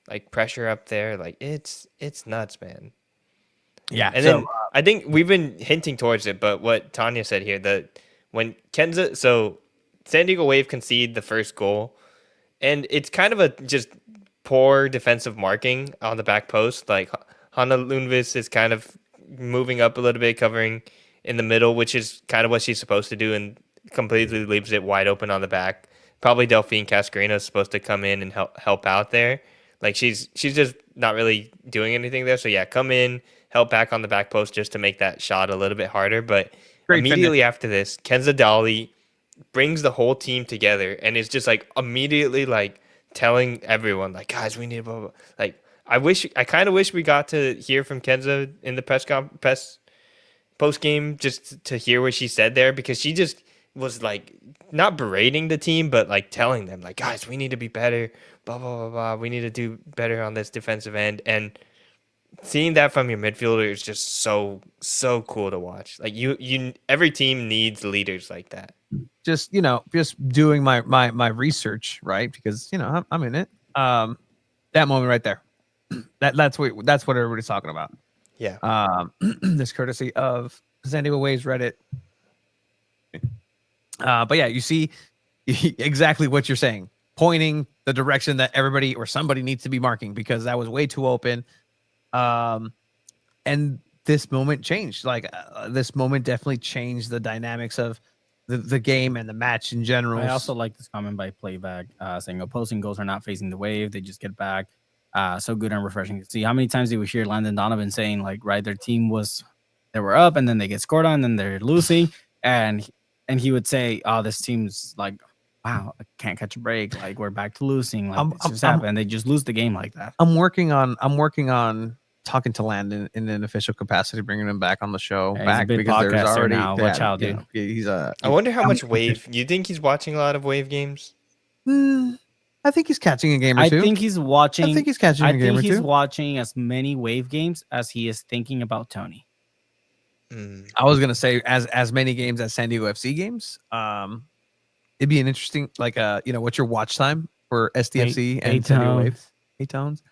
like pressure up there. Like, it's nuts, man.
Yeah.
And then I think we've been hinting towards it, but what Tanya said here, that when so San Diego Wave concede the first goal, and it's kind of a just poor defensive marking on the back post. Like, Hanna Lundqvist is kind of moving up a little bit, covering in the middle, which is kind of what she's supposed to do, and completely leaves it wide open on the back. Probably Delphine Cascarino is supposed to come in and help out there. Like, she's just not really doing anything there. So yeah, come in, help back on the back post just to make that shot a little bit harder. But immediately after this, Kenza Dali brings the whole team together and is just like immediately like telling everyone, like, guys, we need blah, blah. Like, I kind of wish we got to hear from Kenza in the press post game, just to hear what she said there, because she just was like not berating the team, but like telling them, like, guys, we need to be better, blah blah blah blah. We need to do better on this defensive end. And seeing that from your midfielder is just so cool to watch. Like, you every team needs leaders like that.
Just doing my research, right? Because I'm in it. That moment right there, that's what everybody's talking about.
Yeah.
This courtesy of San Diego Waves Reddit. But yeah, you see exactly what you're saying, pointing the direction that everybody or somebody needs to be marking, because that was way too open. And this moment changed. Like, this moment definitely changed the dynamics of the game and the match in general.
I also like this comment by Playback, saying opposing goals are not facing the wave; they just get back. So good and refreshing to see. How many times did we hear Landon Donovan saying, like, right, their team they were up and then they get scored on, and then they're losing, and he would say, oh, this team's like, wow, I can't catch a break. Like, we're back to losing. Like, it's just happened. And they just lose the game like that.
I'm working on talking to Landon in an official capacity, bringing him back on the show.
Yeah,
back because there's already
now. Watch out, dude.
He's a.
I wonder how much Wave. You think he's watching a lot of Wave games?
I think he's catching a game or two.
I think he's watching.
I think he's catching a game or two.
I think he's watching as many Wave games as he is thinking about Tony.
I was gonna say as many games as San Diego FC games. It'd be an interesting, like, what's your watch time for SDFC and San Diego Waves? 8 tones.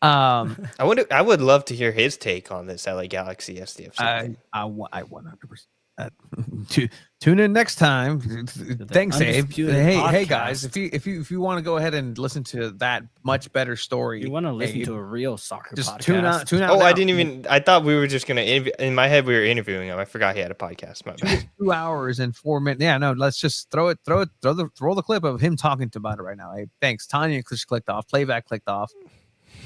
I would love to hear his take on this LA Galaxy SDFC.
I 100%. Tune in next time. Thanks, Abe.
Undisputed
Hey guys,
podcast.
if you want to go ahead and listen to that much better story,
You want to listen
Abe,
to a real soccer
just
podcast?
tune out.
Oh, I
now.
didn't even. I thought we were just gonna. In my head, we were interviewing him. I forgot he had a podcast. My bad.
2 hours and 4 minutes. Yeah, no, let's just roll the clip of him talking about it right now. Hey, thanks. Tanya just clicked off. Playback clicked off.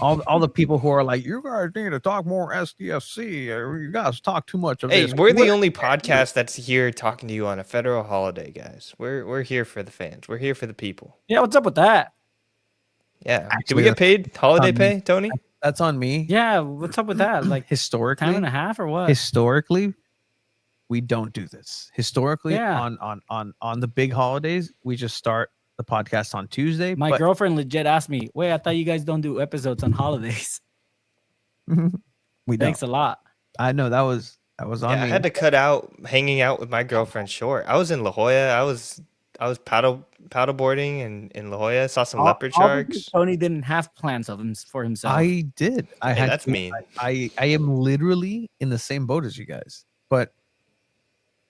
All the people who are like, you guys need to talk more SDFC. You guys talk too much of
Hey,
this.
we're the only podcast that's here talking to you on a federal holiday, guys. We're here for the fans. We're here for the people.
Yeah, what's up with that?
Yeah. Did
Actually,
we get paid holiday
on me.
pay, Tony?
That's on me.
Yeah, what's up with that? Like
Historically,
time and a half or what?
historically, we don't do this. Historically,
Yeah.
on the big holidays, we just start the podcast on Tuesday.
My
but
girlfriend legit asked me, "Wait, I thought you guys don't do episodes on holidays."
we don't.
Thanks a lot.
I know that was on
Yeah, I
me.
had to cut out hanging out with my girlfriend short. I was in La Jolla. I was paddleboarding in La Jolla. Saw some leopard
All because
sharks.
Tony didn't have plans for himself.
I did. I
Hey,
had.
that's mean.
I am literally in the same boat as you guys, but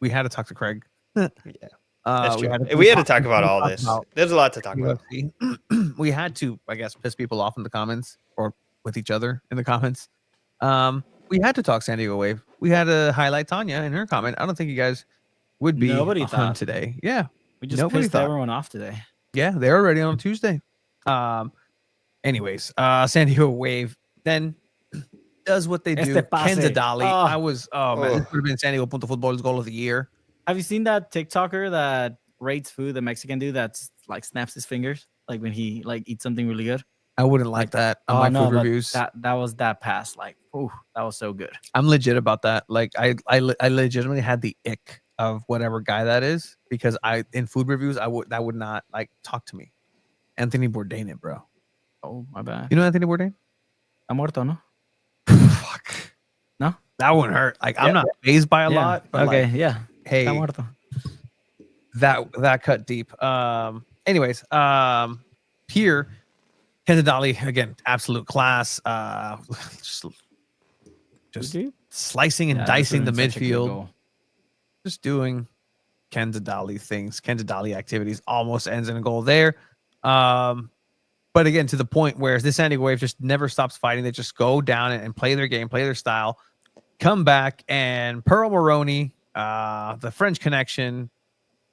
we had to talk to Craig.
Yeah, that's
We
true.
had to,
We had to talk about all this.
about
There's a lot to talk about.
UFC. We had to, I guess, piss people off in the comments or with each other in the comments. We had to talk San Diego Wave. We had to highlight Tanya in her comment. I don't think you guys would be
Nobody
on
thought.
today. Yeah,
We just
nobody
pissed
thought.
everyone off today.
Yeah, they're already on Tuesday. Anyways, San Diego Wave then does what they do.
Este pase.
Kenza Dali.
Oh.
I was, man, this would have been San Diego Punto Football's goal of the year.
Have you seen that TikToker that rates food, the Mexican dude that's like snaps his fingers like when he like eats something really good?
I wouldn't like that on my food
but
reviews.
That was that pass. Like, ooh, that was so good.
I'm legit about that. Like, I legitimately had the ick of whatever guy that is because in food reviews that would not like talk to me. Anthony Bourdain, it, bro.
Oh, my bad.
You know Anthony Bourdain?
Está muerto, no?
Fuck.
No?
That wouldn't hurt. Like, I'm not phased by a
Yeah.
lot. But
Okay,
like,
yeah.
hey,
Está muerto.
that cut deep. Anyways, here, Kenza Dali, again, absolute class. Just slicing and
Yeah,
dicing the
doing such a good
midfield.
goal.
Just doing Kenza Dali things, Kenza Dali activities, almost ends in a goal there. But again, to the point where this San Diego Wave just never stops fighting. They just go down and play their game, play their style, come back, and Pearl Maroney, the French connection,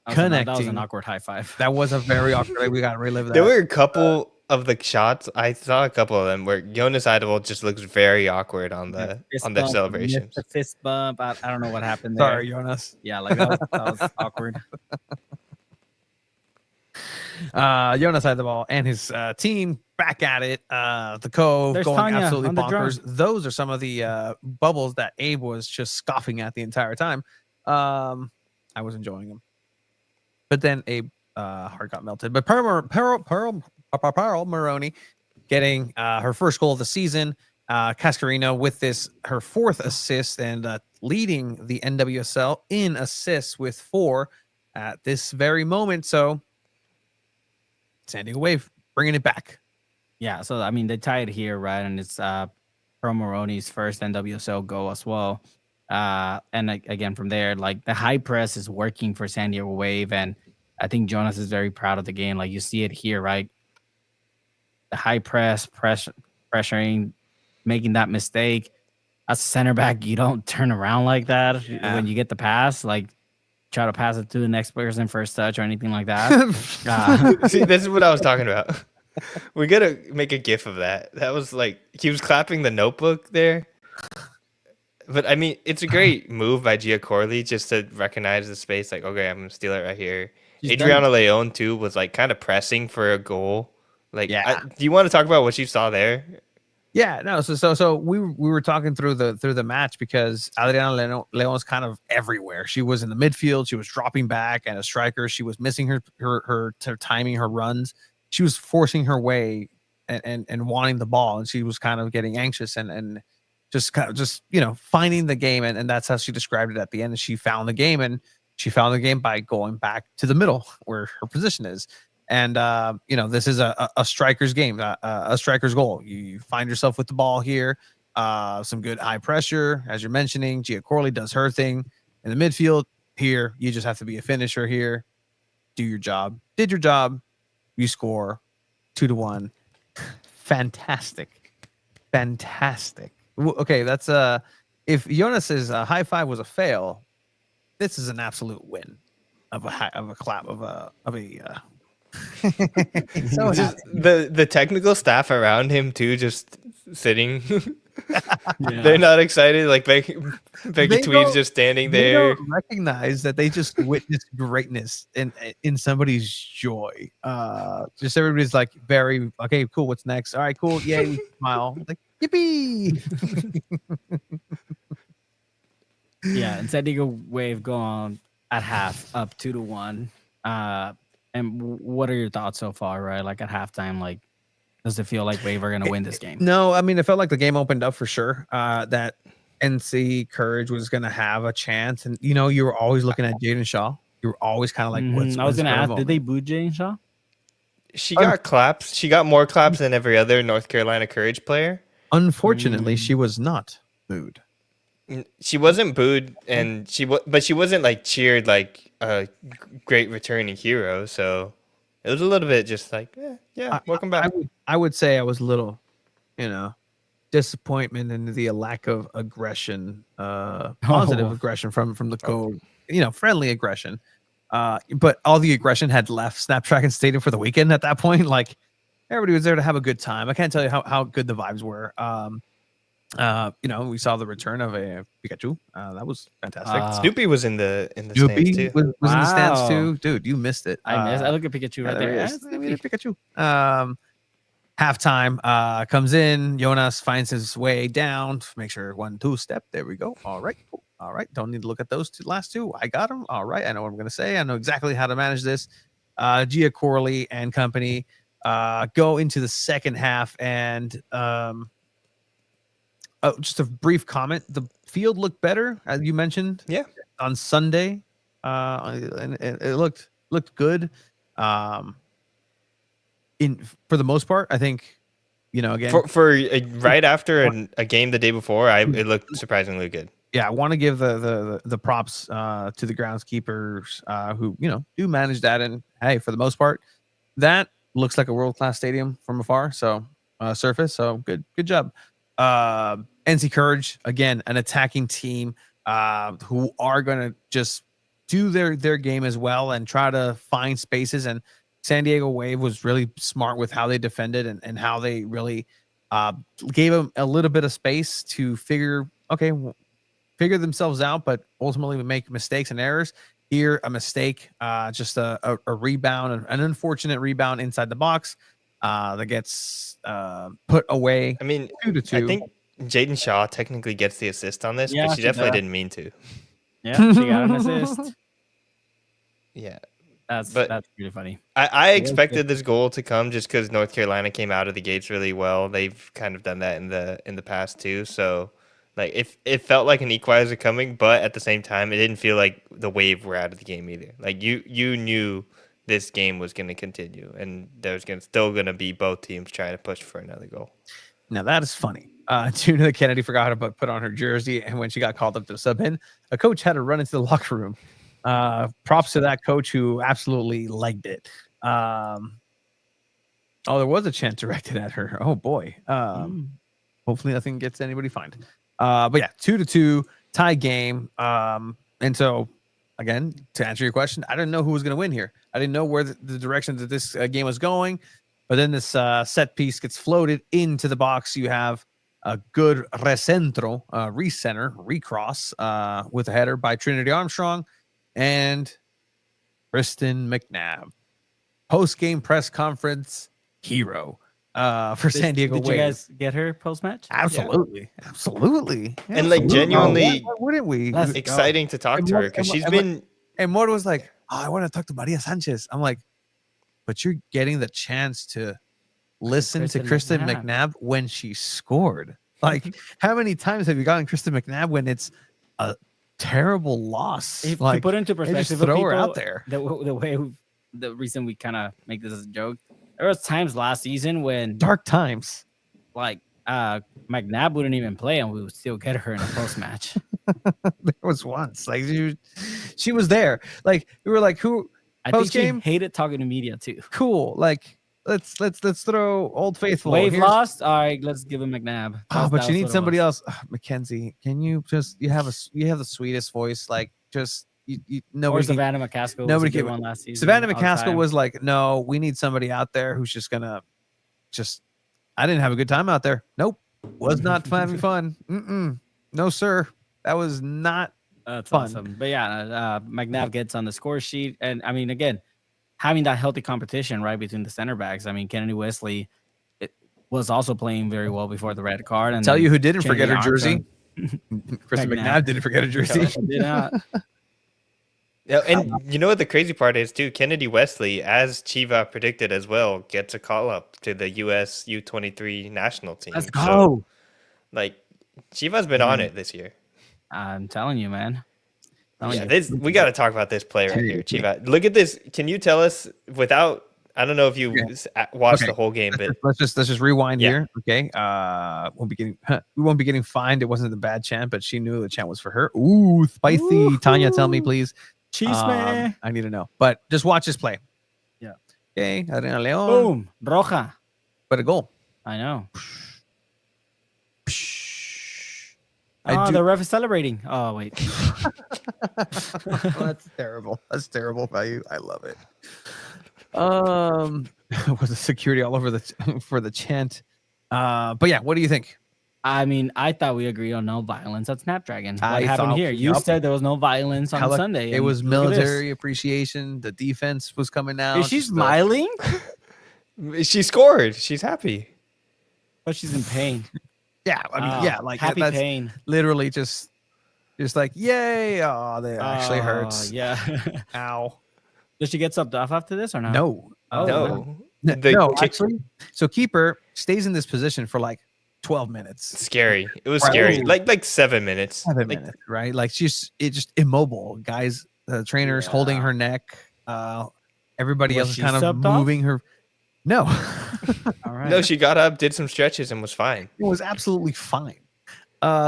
That was
connecting.
an awkward high five.
That was a very awkward. We got to relive that.
There were a couple of the shots. I saw a couple of them where Jonas Eidevall just looks very awkward on the celebrations.
The fist bump. I don't know what happened there.
Sorry, Jonas.
Yeah, like that was awkward.
Jonas had the ball and his team back at it. The Cove
There's
going
Tanya
absolutely
on the drum.
bonkers. Those are some of the bubbles that Abe was just scoffing at the entire time. I was enjoying them, but then Abe heart got melted. But Pearl Maroney getting her first goal of the season. Cascarino with her fourth assist and leading the NWSL in assists with 4 at this very moment. So San Diego Wave bringing it back.
Yeah, so I mean they tied here, right? And it's Pearl Maroney's first NWSL goal as well. And again from there, like the high press is working for San Diego Wave, and I think Jonas is very proud of the game. Like you see it here, right? The high pressuring, making that mistake. As a center back, you don't turn around like that when you get the pass. Like try to pass it to the next person first touch or anything like that.
See, this is what I was talking about. We gotta make a gif of that. That was like he was clapping the notebook there. But I mean, it's a great move by Gia Corley just to recognize the space. Like, okay, I'm gonna steal it right here.
She's
Adriana Leon too was like kind of pressing for a goal. Like,
Yeah.
do you want to talk about what you saw there?
Yeah, no. So we were talking through the match because Adriana Leon's kind of everywhere. She was in the midfield. She was dropping back, and a striker. She was missing her timing, her runs. She was forcing her way and wanting the ball, and she was kind of getting anxious and just finding the game, and that's how she described it at the end. And she found the game, and she found the game by going back to the middle where her position is. And this is a striker's game, a striker's goal. You find yourself with the ball here. Some good high pressure, as you're mentioning. Gia Corley does her thing in the midfield. Here, you just have to be a finisher here. Do your job. Did your job. You score 2-1. Fantastic. Okay, that's if Jonas's high five was a fail, this is an absolute win of a clap of a. So
just the technical staff around him too, just sitting. They're not excited. Like Becky Tweed's just standing
They
there.
don't recognize that they just witnessed greatness in somebody's joy. Just everybody's like very okay, cool. What's next? All right, cool. Yay, we smile. Like yippee.
Yeah, and San Diego Wave go on at half up 2-1. And what are your thoughts so far, right? Like at halftime, like does it feel like Wave are gonna win this game?
No, I mean it felt like the game opened up for sure. That NC Courage was gonna have a chance, and you were always looking at Jaden Shaw. You were always kind of like,
I was gonna ask, did they boo Jaden Shaw?
She got claps. She got more claps than every other North Carolina Courage player.
Unfortunately, she was not booed.
She wasn't booed, and but she wasn't like cheered like a great returning hero. So it was a little bit just like, welcome back.
I would say I was a little, disappointment in the lack of aggression, positive aggression from the code, friendly aggression. But all the aggression had left Snapdragon Stadium for the weekend at that point. Like everybody was there to have a good time. I can't tell you how good the vibes were. We saw the return of a Pikachu. That was fantastic.
Snoopy was in the
Snoopy
stands too.
was in the stands too. Dude, you missed it.
I missed. I look at Pikachu right there.
Pikachu. Halftime comes in. Jonas finds his way down. Make sure 1-2 step. There we go. All right. Cool. All right. Don't need to look at those last two. I got them. All right. I know what I'm going to say. I know exactly how to manage this. Gia Corley and company go into the second half and just a brief comment. The field looked better, as you mentioned.
Yeah.
On Sunday, and it looked good. For the most part, I think, again
for right after a game the day before, it looked surprisingly good.
Yeah, I want to give the props to the groundskeepers who do manage that. And hey, for the most part, that looks like a world-class stadium from afar. So surface. So good job. NC Courage, again, an attacking team who are going to just do their game as well and try to find spaces. And San Diego Wave was really smart with how they defended and how they really gave them a little bit of space to figure themselves out, but ultimately make mistakes and errors. Here, a mistake, just a rebound, an unfortunate rebound inside the box that gets put away.
I mean,
2-2.
I think Jaden Shaw technically gets the assist on this,
Yeah,
but she definitely didn't mean to.
Yeah, she got an assist.
Yeah.
That's really funny.
I expected this goal to come just because North Carolina came out of the gates really well. They've kind of done that in the past too. So like it felt like an equalizer coming, but at the same time, it didn't feel like the Wave were out of the game either. Like you knew this game was going to continue, and there's still going to be both teams trying to push for another goal.
Now that is funny. Tuna Kennedy forgot to put on her jersey, and when she got called up to sub in, a coach had to run into the locker room. Props to that coach who absolutely legged it. There was a chant directed at her. Oh boy. Hopefully nothing gets anybody fined. But yeah, 2-2 tie game. And so again, to answer your question, I didn't know who was going to win here. I didn't know where the direction that this game was going. But then this set piece gets floated into the box. You have a good recentro, recross with a header by Trinity Armstrong and Kristen McNabb. Post-game press conference hero for San Diego Wave.
Did you guys get her post-match?
Absolutely. Yeah. Absolutely.
And like genuinely
why wouldn't we?
exciting to talk to her because she's been...
And Mort was like, I want to talk to Maria Sanchez. I'm like, but you're getting the chance to listen to Kristen McNabb when she scored. Like, how many times have you gotten Kristen McNabb when it's a terrible loss?
If
like,
to put into perspective,
throw
people,
her out there.
The way the reason we kind of make this as a joke. There was times last season when
Dark times.
like McNabb wouldn't even play and we would still get her in a post match.
There was once like she was there. Like we were like, who
I think
post game?
she hated talking to media too.
Cool. Like let's throw Old Faithful.
Wave
Here's-
lost. All right, let's give him McNabb.
Oh, but you need somebody else. Mackenzie, can you just you have the sweetest voice. Like just you
Or
nobody can-
Savannah McCaskill.
nobody
was a good
can-
one last season.
Savannah
all the
McCaskill
time.
was like, no, we need somebody out there who's just gonna just. I didn't have a good time out there. Nope, was not having fun. No, sir, that was not
That's
fun.
awesome. But yeah, McNabb gets on the score sheet, and I mean, again, having that healthy competition right between the center backs. I mean, Kennedy Wesley was also playing very well before the red card. And
Tell
then
you who didn't forget her
Kennedy
jersey.
Armstrong-
Kristen
McNabb.
McNabb didn't forget her jersey.
Did not.
Yeah, and you know what the crazy part is too? Kennedy Wesley, as Chiva predicted as well, gets a call up to the U.S. U23 national team.
Let's
So,
go.
like, Chiva's been on it this year.
I'm telling you, man.
Yeah, we got to talk about this player right here, Chiva. Look at this. Can you tell us without? I don't know if you watched the whole game, but
let's just rewind
Yeah.
here. Okay. We won't be getting fined. It wasn't a bad chant, but she knew the chant was for her. Ooh, spicy.
Ooh.
Tanya, tell me, please.
Chisme.
I need to know. But just watch this play.
Yeah.
Okay. Adriana Leon.
Boom. Roja.
But a goal.
I know.
I
Oh,
do-
the ref is celebrating. Oh, wait.
That's terrible. That's terrible value. I love it. Was the security all over for the chant? But yeah, what do you think?
I mean, I thought we agreed on no violence at Snapdragon. What
I
happened
thought-
here? You
yup.
said there was no violence on Sunday.
It
and
was
look at this.
military appreciation. The defense was coming out.
Is she smiling?
she scored. She's happy.
But she's in pain.
Yeah, I mean,
Oh,
yeah, like
happy
that's
pain.
literally just like yay! Oh, that actually hurts.
Yeah.
Ow.
Does she get subbed off after this or not?
No.
Oh,
No.
No, actually. So keeper stays in this position for like 12 minutes.
Scary. It was
Right.
scary. Like 7 minutes.
7 minutes, right? Like she's just immobile. Guys, the trainers holding her neck. Everybody
Was
else is
she
kind of
subbed off?
moving her. No.
All right.
No, she got up, did some stretches, and was fine.
It was absolutely fine.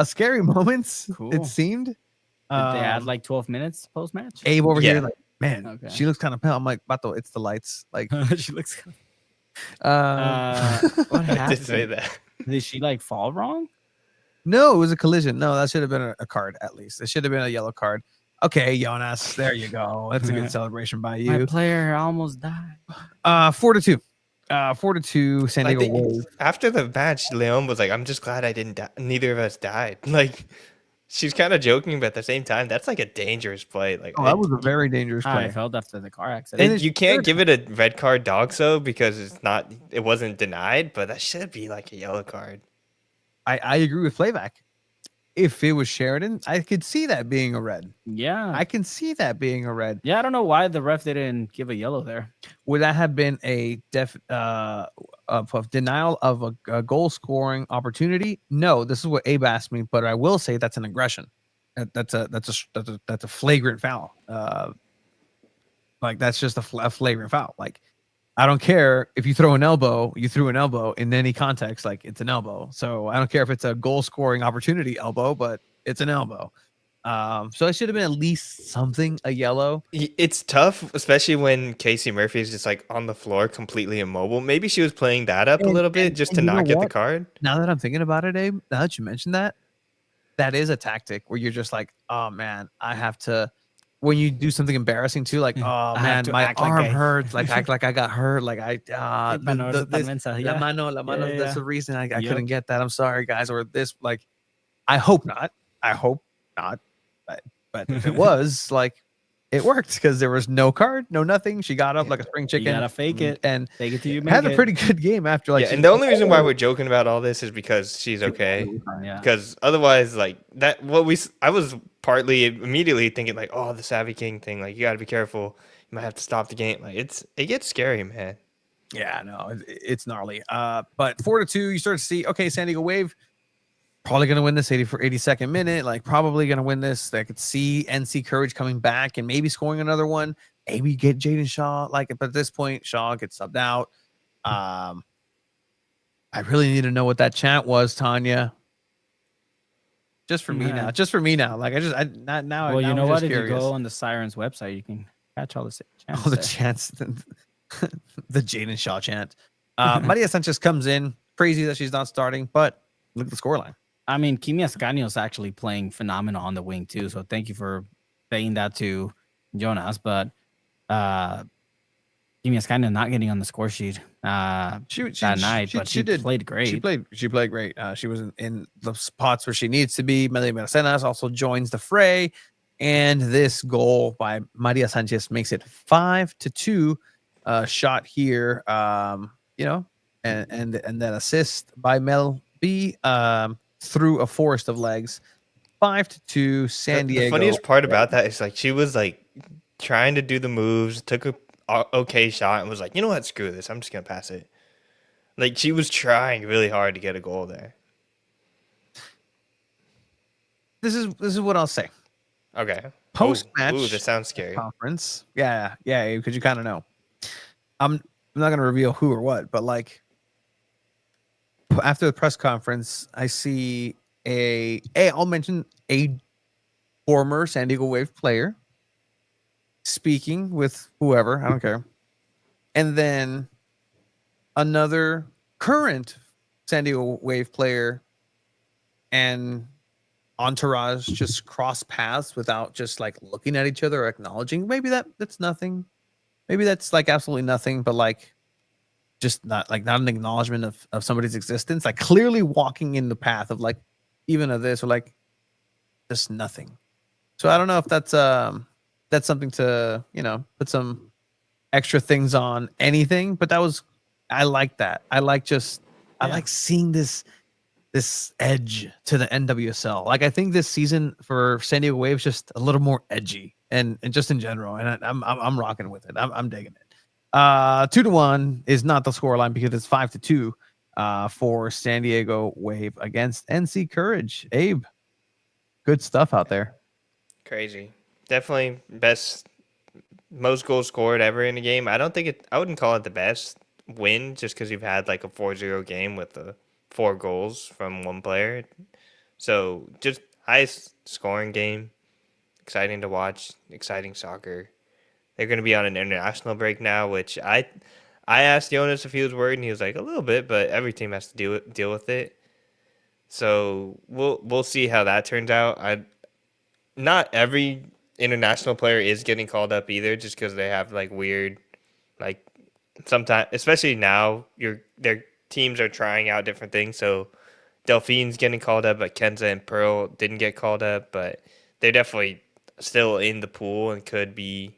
Scary moments,
Cool.
it seemed.
Did they add like 12 minutes post match?
Abe over
Yeah.
here, like, man,
Okay.
she looks kind of pale. I'm like, Bato, it's the lights. Like,
She looks. What
I
happened?
did say that.
Did she like fall wrong?
no, it was a collision. No, that should have been a card at least. It should have been a yellow card. Okay, Jonas, there you go. That's a good celebration by
My
you.
player almost died.
4-2. 4-2, San
I
Diego
think
Wolves.
after the match, Leon was like, "I'm just glad I didn't die. Neither of us died." Like, she's kind of joking, but at the same time, that's like a dangerous play. Like,
Oh, that was a very dangerous
I
play.
felt after the car accident.
And
you can't give it a red card dog so because it wasn't denied, but that should be like a yellow card.
I agree with Playback. If it was Sheridan, I could see that being a red.
Yeah.
I can see that being a red.
Yeah, I don't know why the ref didn't give a yellow there.
Would that have been a denial of a goal scoring opportunity? No, this is what Abe asked me, but I will say that's an aggression. That's a flagrant foul. Like that's just a flagrant foul. Like I don't care if you throw an elbow, you threw an elbow in any context, like it's an elbow. So I don't care if it's a goal scoring opportunity elbow, but it's an elbow. So it should have been at least something, a yellow.
It's tough, especially when Casey Murphy is just like on the floor, completely immobile. Maybe she was playing that up a little bit just to
you know
not get the
what?
card.
Now that I'm thinking about it, Abe, now that you mentioned that, that is a tactic where you're just like, oh man, I have to. When you do something embarrassing too, like, oh
I have
man,
to
my
act like
arm
I-
hurts, like act like I got hurt, like I
Mano, eso
this-
también se-
la
yeah.
mano,
Yeah,
that's
yeah.
the reason I
Yep.
couldn't get that. I'm sorry, guys, or this, like, I hope not. But if it was, like, it worked because there was no card, no nothing. She got up like a spring chicken.
You gotta fake it.
and
Take it till you
had
make
a
it.
pretty good game after. Like,
Yeah, and the only reason why we're joking about all this is because she's okay.
Yeah.
Because otherwise, like that, I was partly immediately thinking like, oh, the Savvy King thing. Like, you got to be careful. You might have to stop the game. Like, it gets scary, man.
Yeah, no, it's gnarly. But 4-2, you start to see, okay, San Diego Wave, Probably going to win this 82nd minute. Like, probably going to win this. I could see NC Courage coming back and maybe scoring another one. Maybe get Jaden Shaw. Like, but at this point, Shaw gets subbed out. I really need to know what that chant was, Tanya. Just for me now. Just for me now. Like, not now.
Well,
now
you know
I'm
what?
just
If
curious.
you go on the Sirens website, you can catch all the chants.
All the
there.
chants. The Jaden Shaw chant. Maria Sanchez comes in. Crazy that she's not starting, but look at the scoreline.
I mean, Kimi Ascanio's actually playing phenomenal on the wing too. So thank you for saying that to Jonas. But Kimi Ascanio not getting on the score sheet that night, but she played great.
She played great. She was in the spots where she needs to be. Melia Meracenas also joins the fray, and this goal by Maria Sanchez makes it 5-2. Shot here, you know, and that assist by Mel B. Through a forest of legs. 5-2. San Diego.
The funniest part about that is like she was like trying to do the moves, took a okay shot, and was like, you know what, screw this, I'm just gonna pass it. Like she was trying really hard to get a goal there.
This is what I'll say.
Okay.
Post match.
Ooh, that sounds scary.
Conference. Yeah, because you kind of know. I'm not gonna reveal who or what, but like after the press conference, I see I'll mention a former San Diego Wave player speaking with whoever, I don't care. And then another current San Diego Wave player and entourage just cross paths without just like looking at each other or acknowledging. Maybe that's nothing. Maybe that's like absolutely nothing, but like just not an acknowledgement of somebody's existence, like clearly walking in the path of like even of this or like just nothing. So I don't know if that's something to, you know, put some extra things on anything, but I like that. I like seeing this edge to the NWSL. Like I think this season for San Diego Waves just a little more edgy and just in general, and I'm rocking with it. I'm digging it. 2-1 is not the scoreline because it's 5-2 for San Diego Wave against NC Courage. Abe, good stuff out there.
Crazy. Definitely most goals scored ever in a game. I wouldn't call it the best win just because you've had like a 4-0 game with the 4 goals from one player. So just highest scoring game. Exciting to watch. Exciting soccer. They're going to be on an international break now, which I asked Jonas if he was worried, and he was like, a little bit, but every team has to deal with it. So we'll see how that turns out. Not every international player is getting called up either, just because they have like weird, like sometimes, especially now, their teams are trying out different things. So Delphine's getting called up, but Kenza and Pearl didn't get called up, but they're definitely still in the pool and could be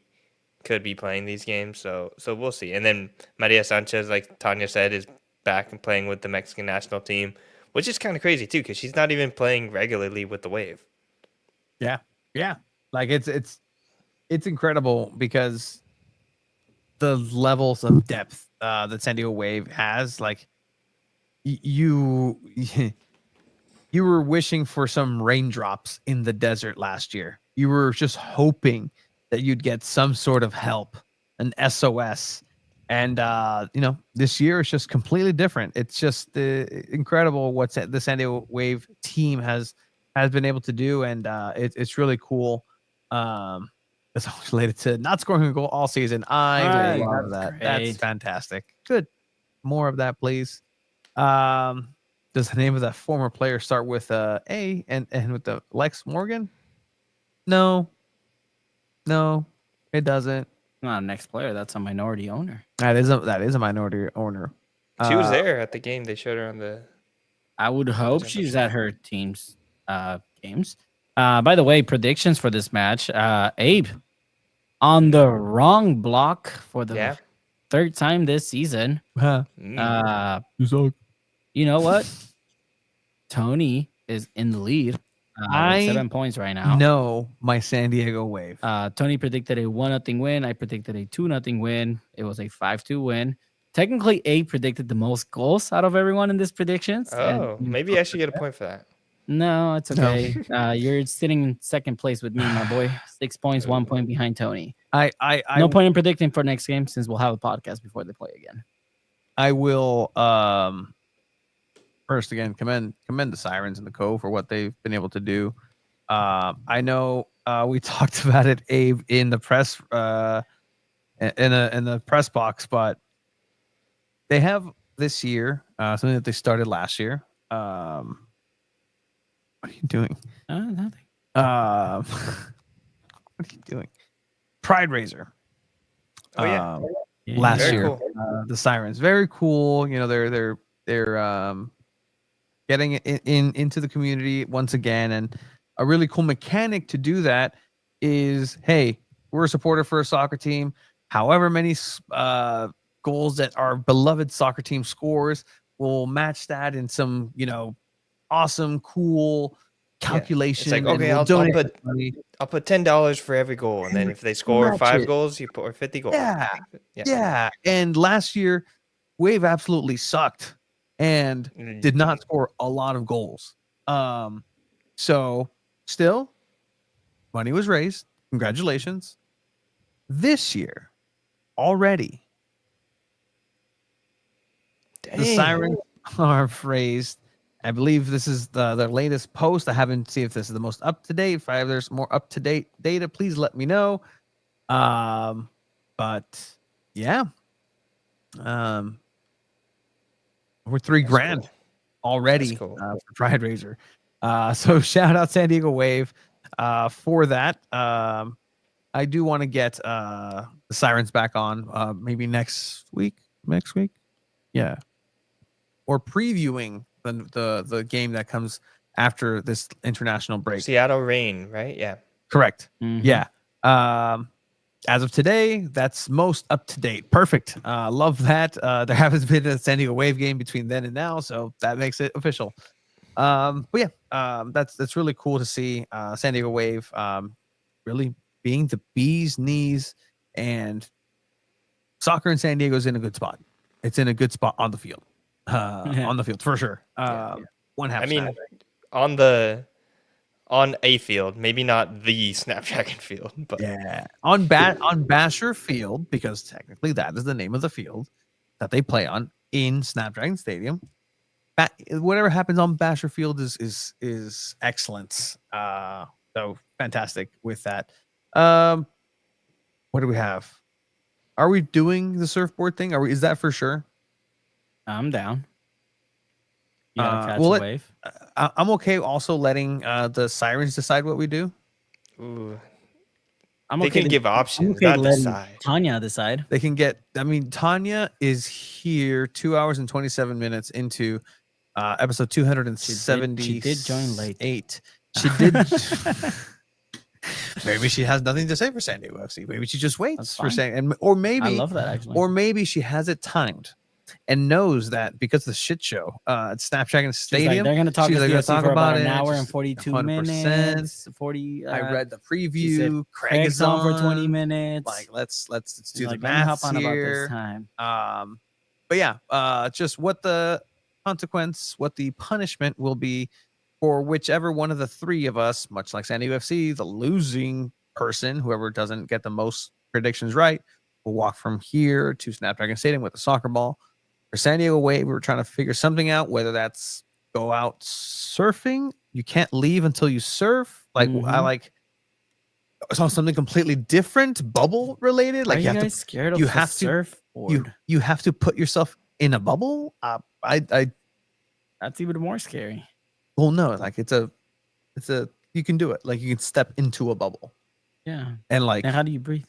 playing these games. So we'll see. And then Maria Sanchez, like Tanya said, is back and playing with the Mexican national team, which is kind of crazy too, because she's not even playing regularly with the Wave.
Yeah. Like it's incredible because the levels of depth that San Diego Wave has, like you were wishing for some raindrops in the desert last year. You were just hoping that you'd get some sort of help, an SOS. And, you know, this year is just completely different. It's just incredible what the San Diego Wave team has been able to do. And it's really cool. It's all related to not scoring a goal all season. I love that. That's fantastic. Good. More of that, please. Does the name of that former player start with A and with the Lex Morgan? No, it doesn't.
Not a next player. That's a minority owner.
That is a minority owner.
She was there at the game. They showed her on the.
I would hope she's at her team's games. By the way, predictions for this match. Abe, on the wrong block for the third time this season.
You suck.
You know what? Tony is in the lead. With 7 points right now.
No, my San Diego Wave.
Tony predicted a 1-0 win. I predicted a 2-0 win. It was a 5-2 win. Technically, Abe predicted the most goals out of everyone in this predictions.
Oh, maybe I should get a point for that.
No, it's okay. You're sitting in second place with me, my boy. 6 points, 1 point behind Tony. No point in predicting for next game since we'll have a podcast before they play again.
I will first again commend the Sirens and the Co for what they've been able to do. I know we talked about it, Abe, in the press in the press box, but they have this year something that they started last year. What are you doing?
Nothing.
What are you doing? Pride Raiser.
Oh yeah.
Last
Very
year,
cool.
the Sirens, very cool. You know, they're getting into the community once again, and a really cool mechanic to do that is, hey, we're a supporter for a soccer team. However many goals that our beloved soccer team scores, we'll match that in some, awesome, cool calculation.
It's like,
and
okay,
we'll
I'll
donate
put
money.
$10 for every goal, and then if they score
Match
5
it.
goals, you put or 50 goals.
Yeah. And last year, Wave absolutely sucked and did not score a lot of goals. So still, money was raised. Congratulations. This year, already, the Sirens are raised. I believe this is the latest post. I haven't seen if this is the most up to date. If there's more up to date data, please let me know. But yeah, we're $3,000 already for Pride Raiser. So shout out San Diego Wave for that. I do want to get the Sirens back on maybe next week. Yeah, or previewing the game that comes after this international break.
Seattle Reign, right? Yeah.
Correct.
Mm-hmm.
Yeah. As of today, that's most up to date. Perfect. Love that. There hasn't been a San Diego Wave game between then and now, so that makes it official. But yeah, that's really cool to see San Diego Wave really being the bee's knees, and soccer in San Diego is in a good spot. It's in a good spot on the field. On the field for sure. One half.
I mean, on a field, maybe not the Snapdragon field, but
yeah, on Basher Field, because technically that is the name of the field that they play on in Snapdragon Stadium. Whatever happens on Basher Field is excellence. So fantastic with that. What do we have? Are we doing the surfboard thing? Is that for sure?
I'm down. You gotta catch
a
wave.
I'm okay also letting the Sirens decide what we do.
Ooh.
They
can give options, not decide.
Tanya decide.
They can get. I mean, Tanya is here 2 hours and 27 minutes into episode 270.
She did join late.
She did. Maybe she has nothing to say for San Diego FC. Maybe she just waits for saying, or maybe
I love that actually.
Or maybe she has it timed and knows that because the shit show at Snapdragon Stadium,
like, they're going to talk about an hour and 42
100%.
minutes. 40.
I read the preview. Craig is
on for 20 minutes.
Like let's do the
math
math
on
here.
about this time.
But yeah, just what the consequence, what the punishment will be for whichever one of the three of us, much like San Diego FC, the losing person, whoever doesn't get the most predictions right, will walk from here to Snapdragon Stadium with a soccer ball. For San Diego Wave, we're trying to figure something out, whether that's go out surfing. You can't leave until you surf. Like I like something completely different, bubble related. Like
Are you guys scared of
you
the
have to
surfboard?
you have to put yourself in a bubble.
That's even more scary.
Well, no, like it's a you can do it. Like you can step into a bubble.
Yeah.
And like,
and how do you breathe?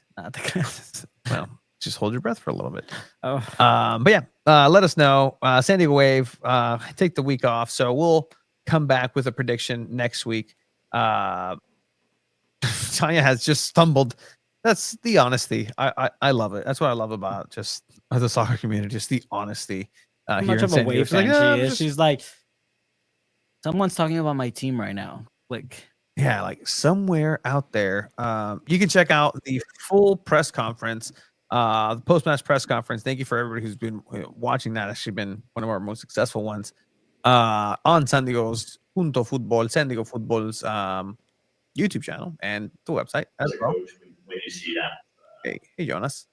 Well, just hold your breath for a little bit.
Oh.
But yeah, let us know. San Diego Wave, take the week off. So we'll come back with a prediction next week. Tanya has just stumbled. That's the honesty. I love it. That's what I love about just the soccer community, just the honesty.
How
here
much
in
of a
San Diego.
wave
She's like,
fan she is.
just-
She's like, someone's talking about my team right now. Like,
Yeah, like somewhere out there. You can check out the full press conference, the post-match press conference. Thank you for everybody who's been watching that. Actually been one of our most successful ones on San Diego's Punto Football, San Diego Football's YouTube channel and the website as well.
When you see that.
Hey, Jonas.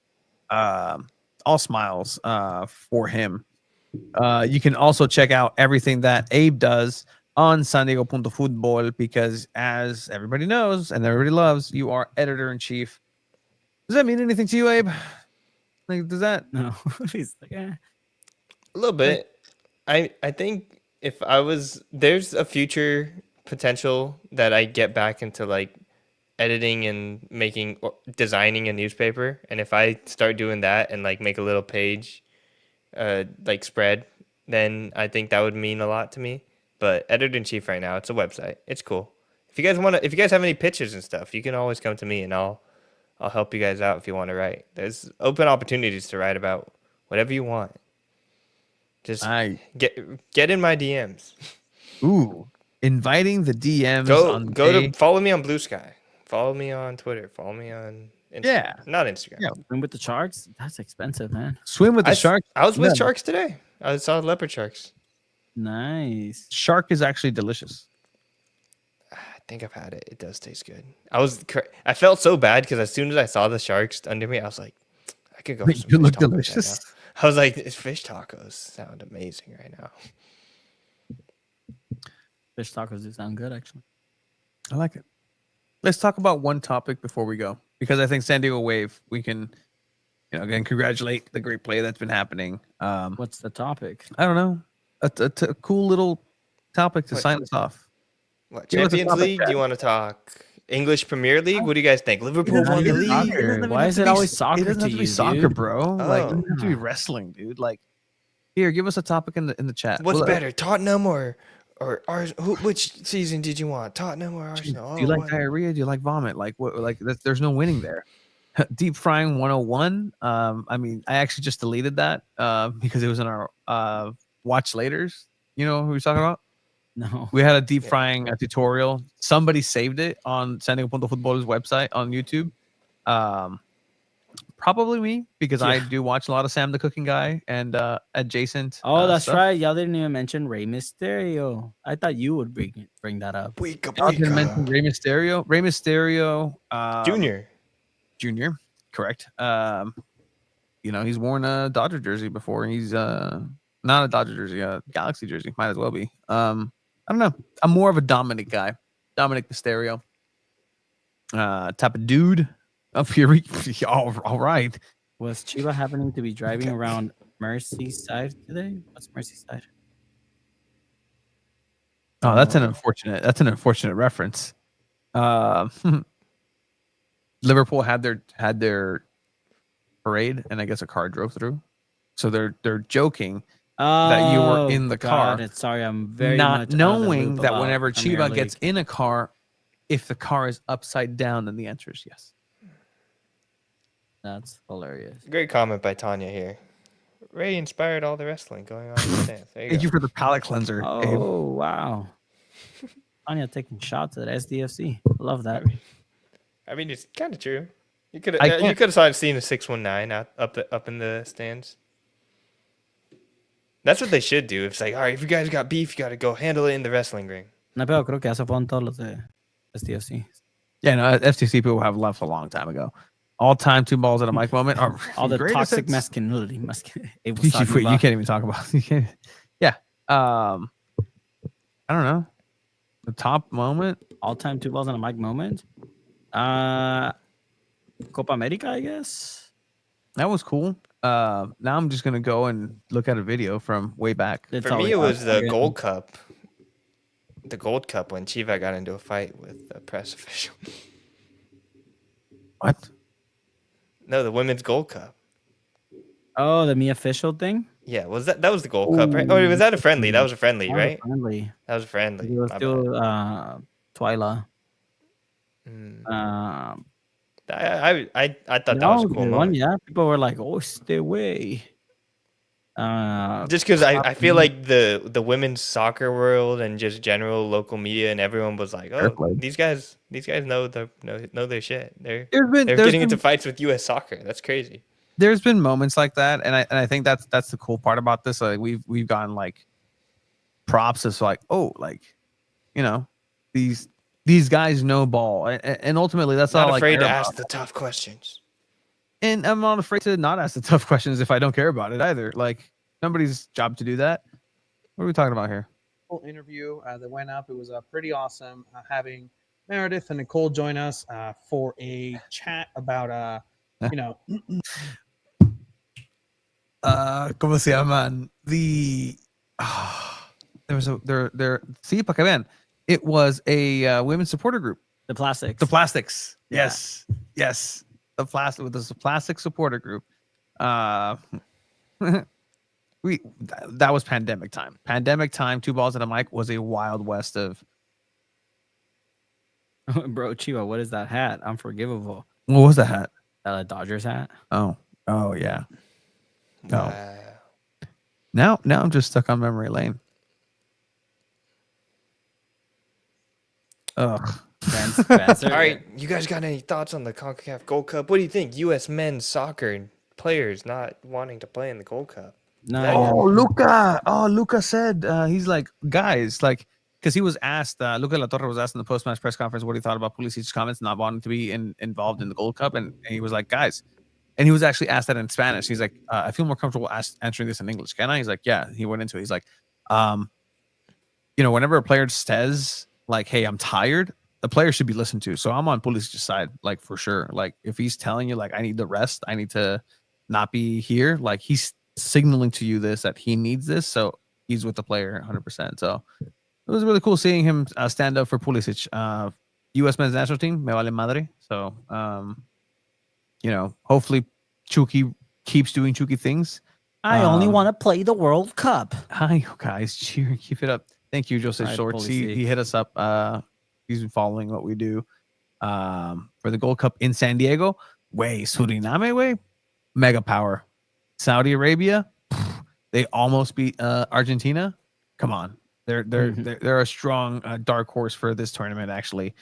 All smiles for him. You can also check out everything that Abe does on San Diego Punto Football because, as everybody knows and everybody loves, you are editor-in-chief. Does that mean anything to you, Abe? Like, does that?
No. He's like,
A little bit. I think if I was, there's a future potential that I get back into like editing and making or designing a newspaper, and if I start doing that and like make a little page like spread, then I think that would mean a lot to me. But editor-in-chief right now, it's a website. It's cool. If you guys have any pictures and stuff, you can always come to me and I'll help you guys out if you want to write. There's open opportunities to write about whatever you want. Just get in my DMs.
Ooh, inviting the DMs.
To follow me on Blue Sky. Follow me on Twitter. Follow me on Instagram.
Yeah.
Not Instagram.
Yeah.
Swim with the sharks? That's expensive, man.
Swim with the sharks.
I was with sharks today. I saw leopard sharks.
Nice.
Shark is actually delicious.
I think I've had it. It does taste good. I felt so bad because as soon as I saw the sharks under me, I was like, I could go for some
You
fish
look
tacos right
delicious.
now. I was like, fish tacos sound amazing right now.
Fish tacos do sound good, actually.
I like it. Let's talk about one topic before we go, because I think San Diego Wave, we can, again, congratulate the great play that's been happening.
What's the topic?
I don't know. A cool little topic to sign us off.
What, Champions League? Do you want to talk English Premier League? What do you guys think? Liverpool won the league.
Why is it always soccer?
It doesn't have to be soccer,
dude?
bro. Like, it doesn't have to be wrestling, dude. Like, here, give us a topic in the chat.
What's better, Tottenham or Arsenal? Which season did you want, Tottenham or Arsenal?
Do you like diarrhea? Do you like vomit? Like what? Like there's no winning there. Deep frying 101. I mean, I actually just deleted that because it was in our watch laters. You know who we're talking about?
No.
We had a deep frying tutorial. Somebody saved it on San Diego Punto Football's website on YouTube. Probably me, because I do watch a lot of Sam the Cooking Guy and adjacent.
Oh, that's
stuff.
right. Y'all didn't even mention Rey Mysterio. I thought you would bring that up.
Y'all didn't mention Rey Mysterio. Rey Mysterio Junior, correct. He's worn a Dodger jersey before. He's not a Dodger jersey, a Galaxy jersey. Might as well be. I don't know. I'm more of a Dominic guy. Dominic Mysterio. Type of dude. Up here, all right.
Was Chiba happening to be driving around Merseyside today? What's Merseyside?
Oh, that's an unfortunate reference. Liverpool had their parade, and I guess a car drove through. So they're joking that you were in the car.
Sorry, I'm very
not
much
knowing that
about
whenever
Premier
Chiba
League.
gets in a car, if the car is upside down, then the answer is yes.
That's hilarious.
Great comment by Tanya here. Ray inspired all the wrestling going on in the stands.
Thank you for the palate cleanser.
Oh,
Abe.
wow. Anya taking shots at SDFC. Love that.
I mean, it's kind of true. You could have seen a 619 up in the stands. That's what they should do. It's like, all right, if you guys got beef, you got to go handle it in the wrestling ring.
No, pero creo que eso fueron todos los de SDFC.
Yeah, no, FTC people have left a long time ago. All time 2 balls at a mic moment are
All the
greatest
toxic
hits.
masculinity.
You can't even talk about. You can't. Yeah. I don't know. The top moment.
All time 2 balls on a mic moment. Copa America, I guess.
That was cool. Now I'm just gonna go and look at a video from way back.
For me, it was the Gold Cup. The Gold Cup when Chiva got into a fight with a press official.
What?
No, the Women's Gold Cup.
Oh, the me official thing?
Yeah, that was the Gold Cup, right? Or was that a friendly? That was a friendly,
That was
right?
friendly.
That was a friendly.
It was
My
still
bad.
Twyla.
I thought that was a cool
one.
moment.
Yeah, people were like, "Oh, stay away."
Just because I feel like the women's soccer world and just general local media and everyone was like, oh, these guys know their shit. They're getting into fights with U.S. soccer. That's crazy.
There's been moments like that, and I think that's the cool part about this. Like we've gotten like props as like, oh, like you know, these guys know ball, and ultimately that's
Not
all
afraid
I care
to ask
about.
the tough questions.
And I'm not afraid to not ask the tough questions if I don't care about it either. Like nobody's job to do that. What are we talking about here?
Interview that went up. It was pretty awesome having Meredith and Nicole join us for a chat about you know.
¿Cómo se llaman? There was sí, para que vean. It was a women's supporter group.
The Plastics.
The Plastics.
Yeah.
Yes. The plastic with the plastic supporter group. That was pandemic time. Pandemic time, Two Balls and a Mic was a wild west of.
Bro, Chiva, what is that hat? Unforgivable.
What was the hat?
Dodgers hat.
Oh yeah. No.
Wow.
Now I'm just stuck on memory lane. Ugh.
Spencer.
All right, you guys got any thoughts on the CONCACAF Gold Cup? What do you think? U.S. men's soccer players not wanting to play in the Gold Cup.
Oh, Luca said he's like, guys, like, because he was asked, Luca La Torre was asked in the post-match press conference what he thought about Pulisic's comments not wanting to be involved in the Gold Cup, and he was like, guys, and he was actually asked that in Spanish. He's like, I feel more comfortable answering this in English. Can I? He's like, yeah. He went into it. He's like, whenever a player says like, hey, I'm tired, the player should be listened to. So I'm on Pulisic's side, like for sure. Like if he's telling you like I need the rest, I need to not be here, like he's signaling to you this that he needs this, so he's with the player 100%. So it was really cool seeing him stand up for Pulisic. U.S. men's national team, me vale madre. So hopefully Chucky keeps doing Chucky things.
I only want to play the World Cup.
Hi guys, cheer, keep it up. Thank you, Jose
Right,
Shorts.
Pulisic.
He hit us up. He's been following what we do for the Gold Cup in San Diego. Way Suriname, way mega power. Saudi Arabia, they almost beat Argentina. Come on, they're a strong dark horse for this tournament. Actually,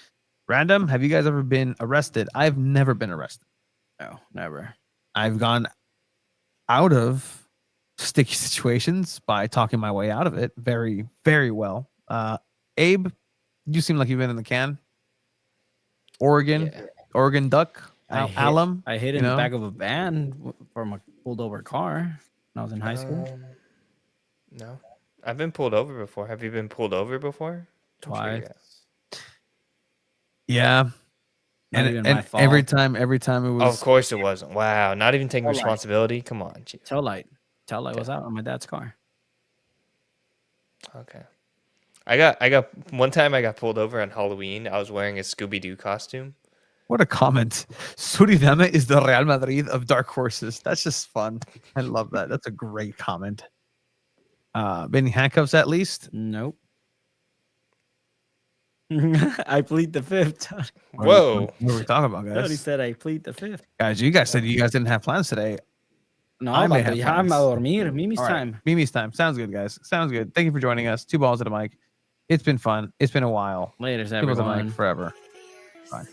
random. Have you guys ever been arrested? I've never been arrested.
No, never.
I've gone out of sticky situations by talking my way out of it very, very well. Abe, you seem like you've been in the can. Oregon Duck. Alum.
I hid in the back of a van from a pulled over car when I was in high school.
No, I've been pulled over before. Have you been pulled over before?
Twice.
Yeah.
Not
And,
even
and
my fault.
every time it was.
Oh, of course it wasn't. Wow, not even taking
Tail light.
responsibility. Come on. Jeez.
Tail light was out on my dad's car.
Okay. I got one time I got pulled over on Halloween. I was wearing a Scooby-Doo costume.
What a comment. Suriname is the Real Madrid of dark horses. That's just fun. I love that. That's a great comment. Been in handcuffs at least?
Nope. I plead the fifth.
Whoa.
What are we talking about,
He
guys?
said I plead the fifth.
Guys, you guys said you guys didn't have plans today.
No,
I may
I'm
have
a
plans.
dormir. Mimi's
All right.
time.
Mimi's time. Sounds good, guys. Sounds good. Thank you for joining us. Two balls at a mic. It's been fun. It's been a while.
Later,
Two balls at a
everyone.
mic forever. Bye.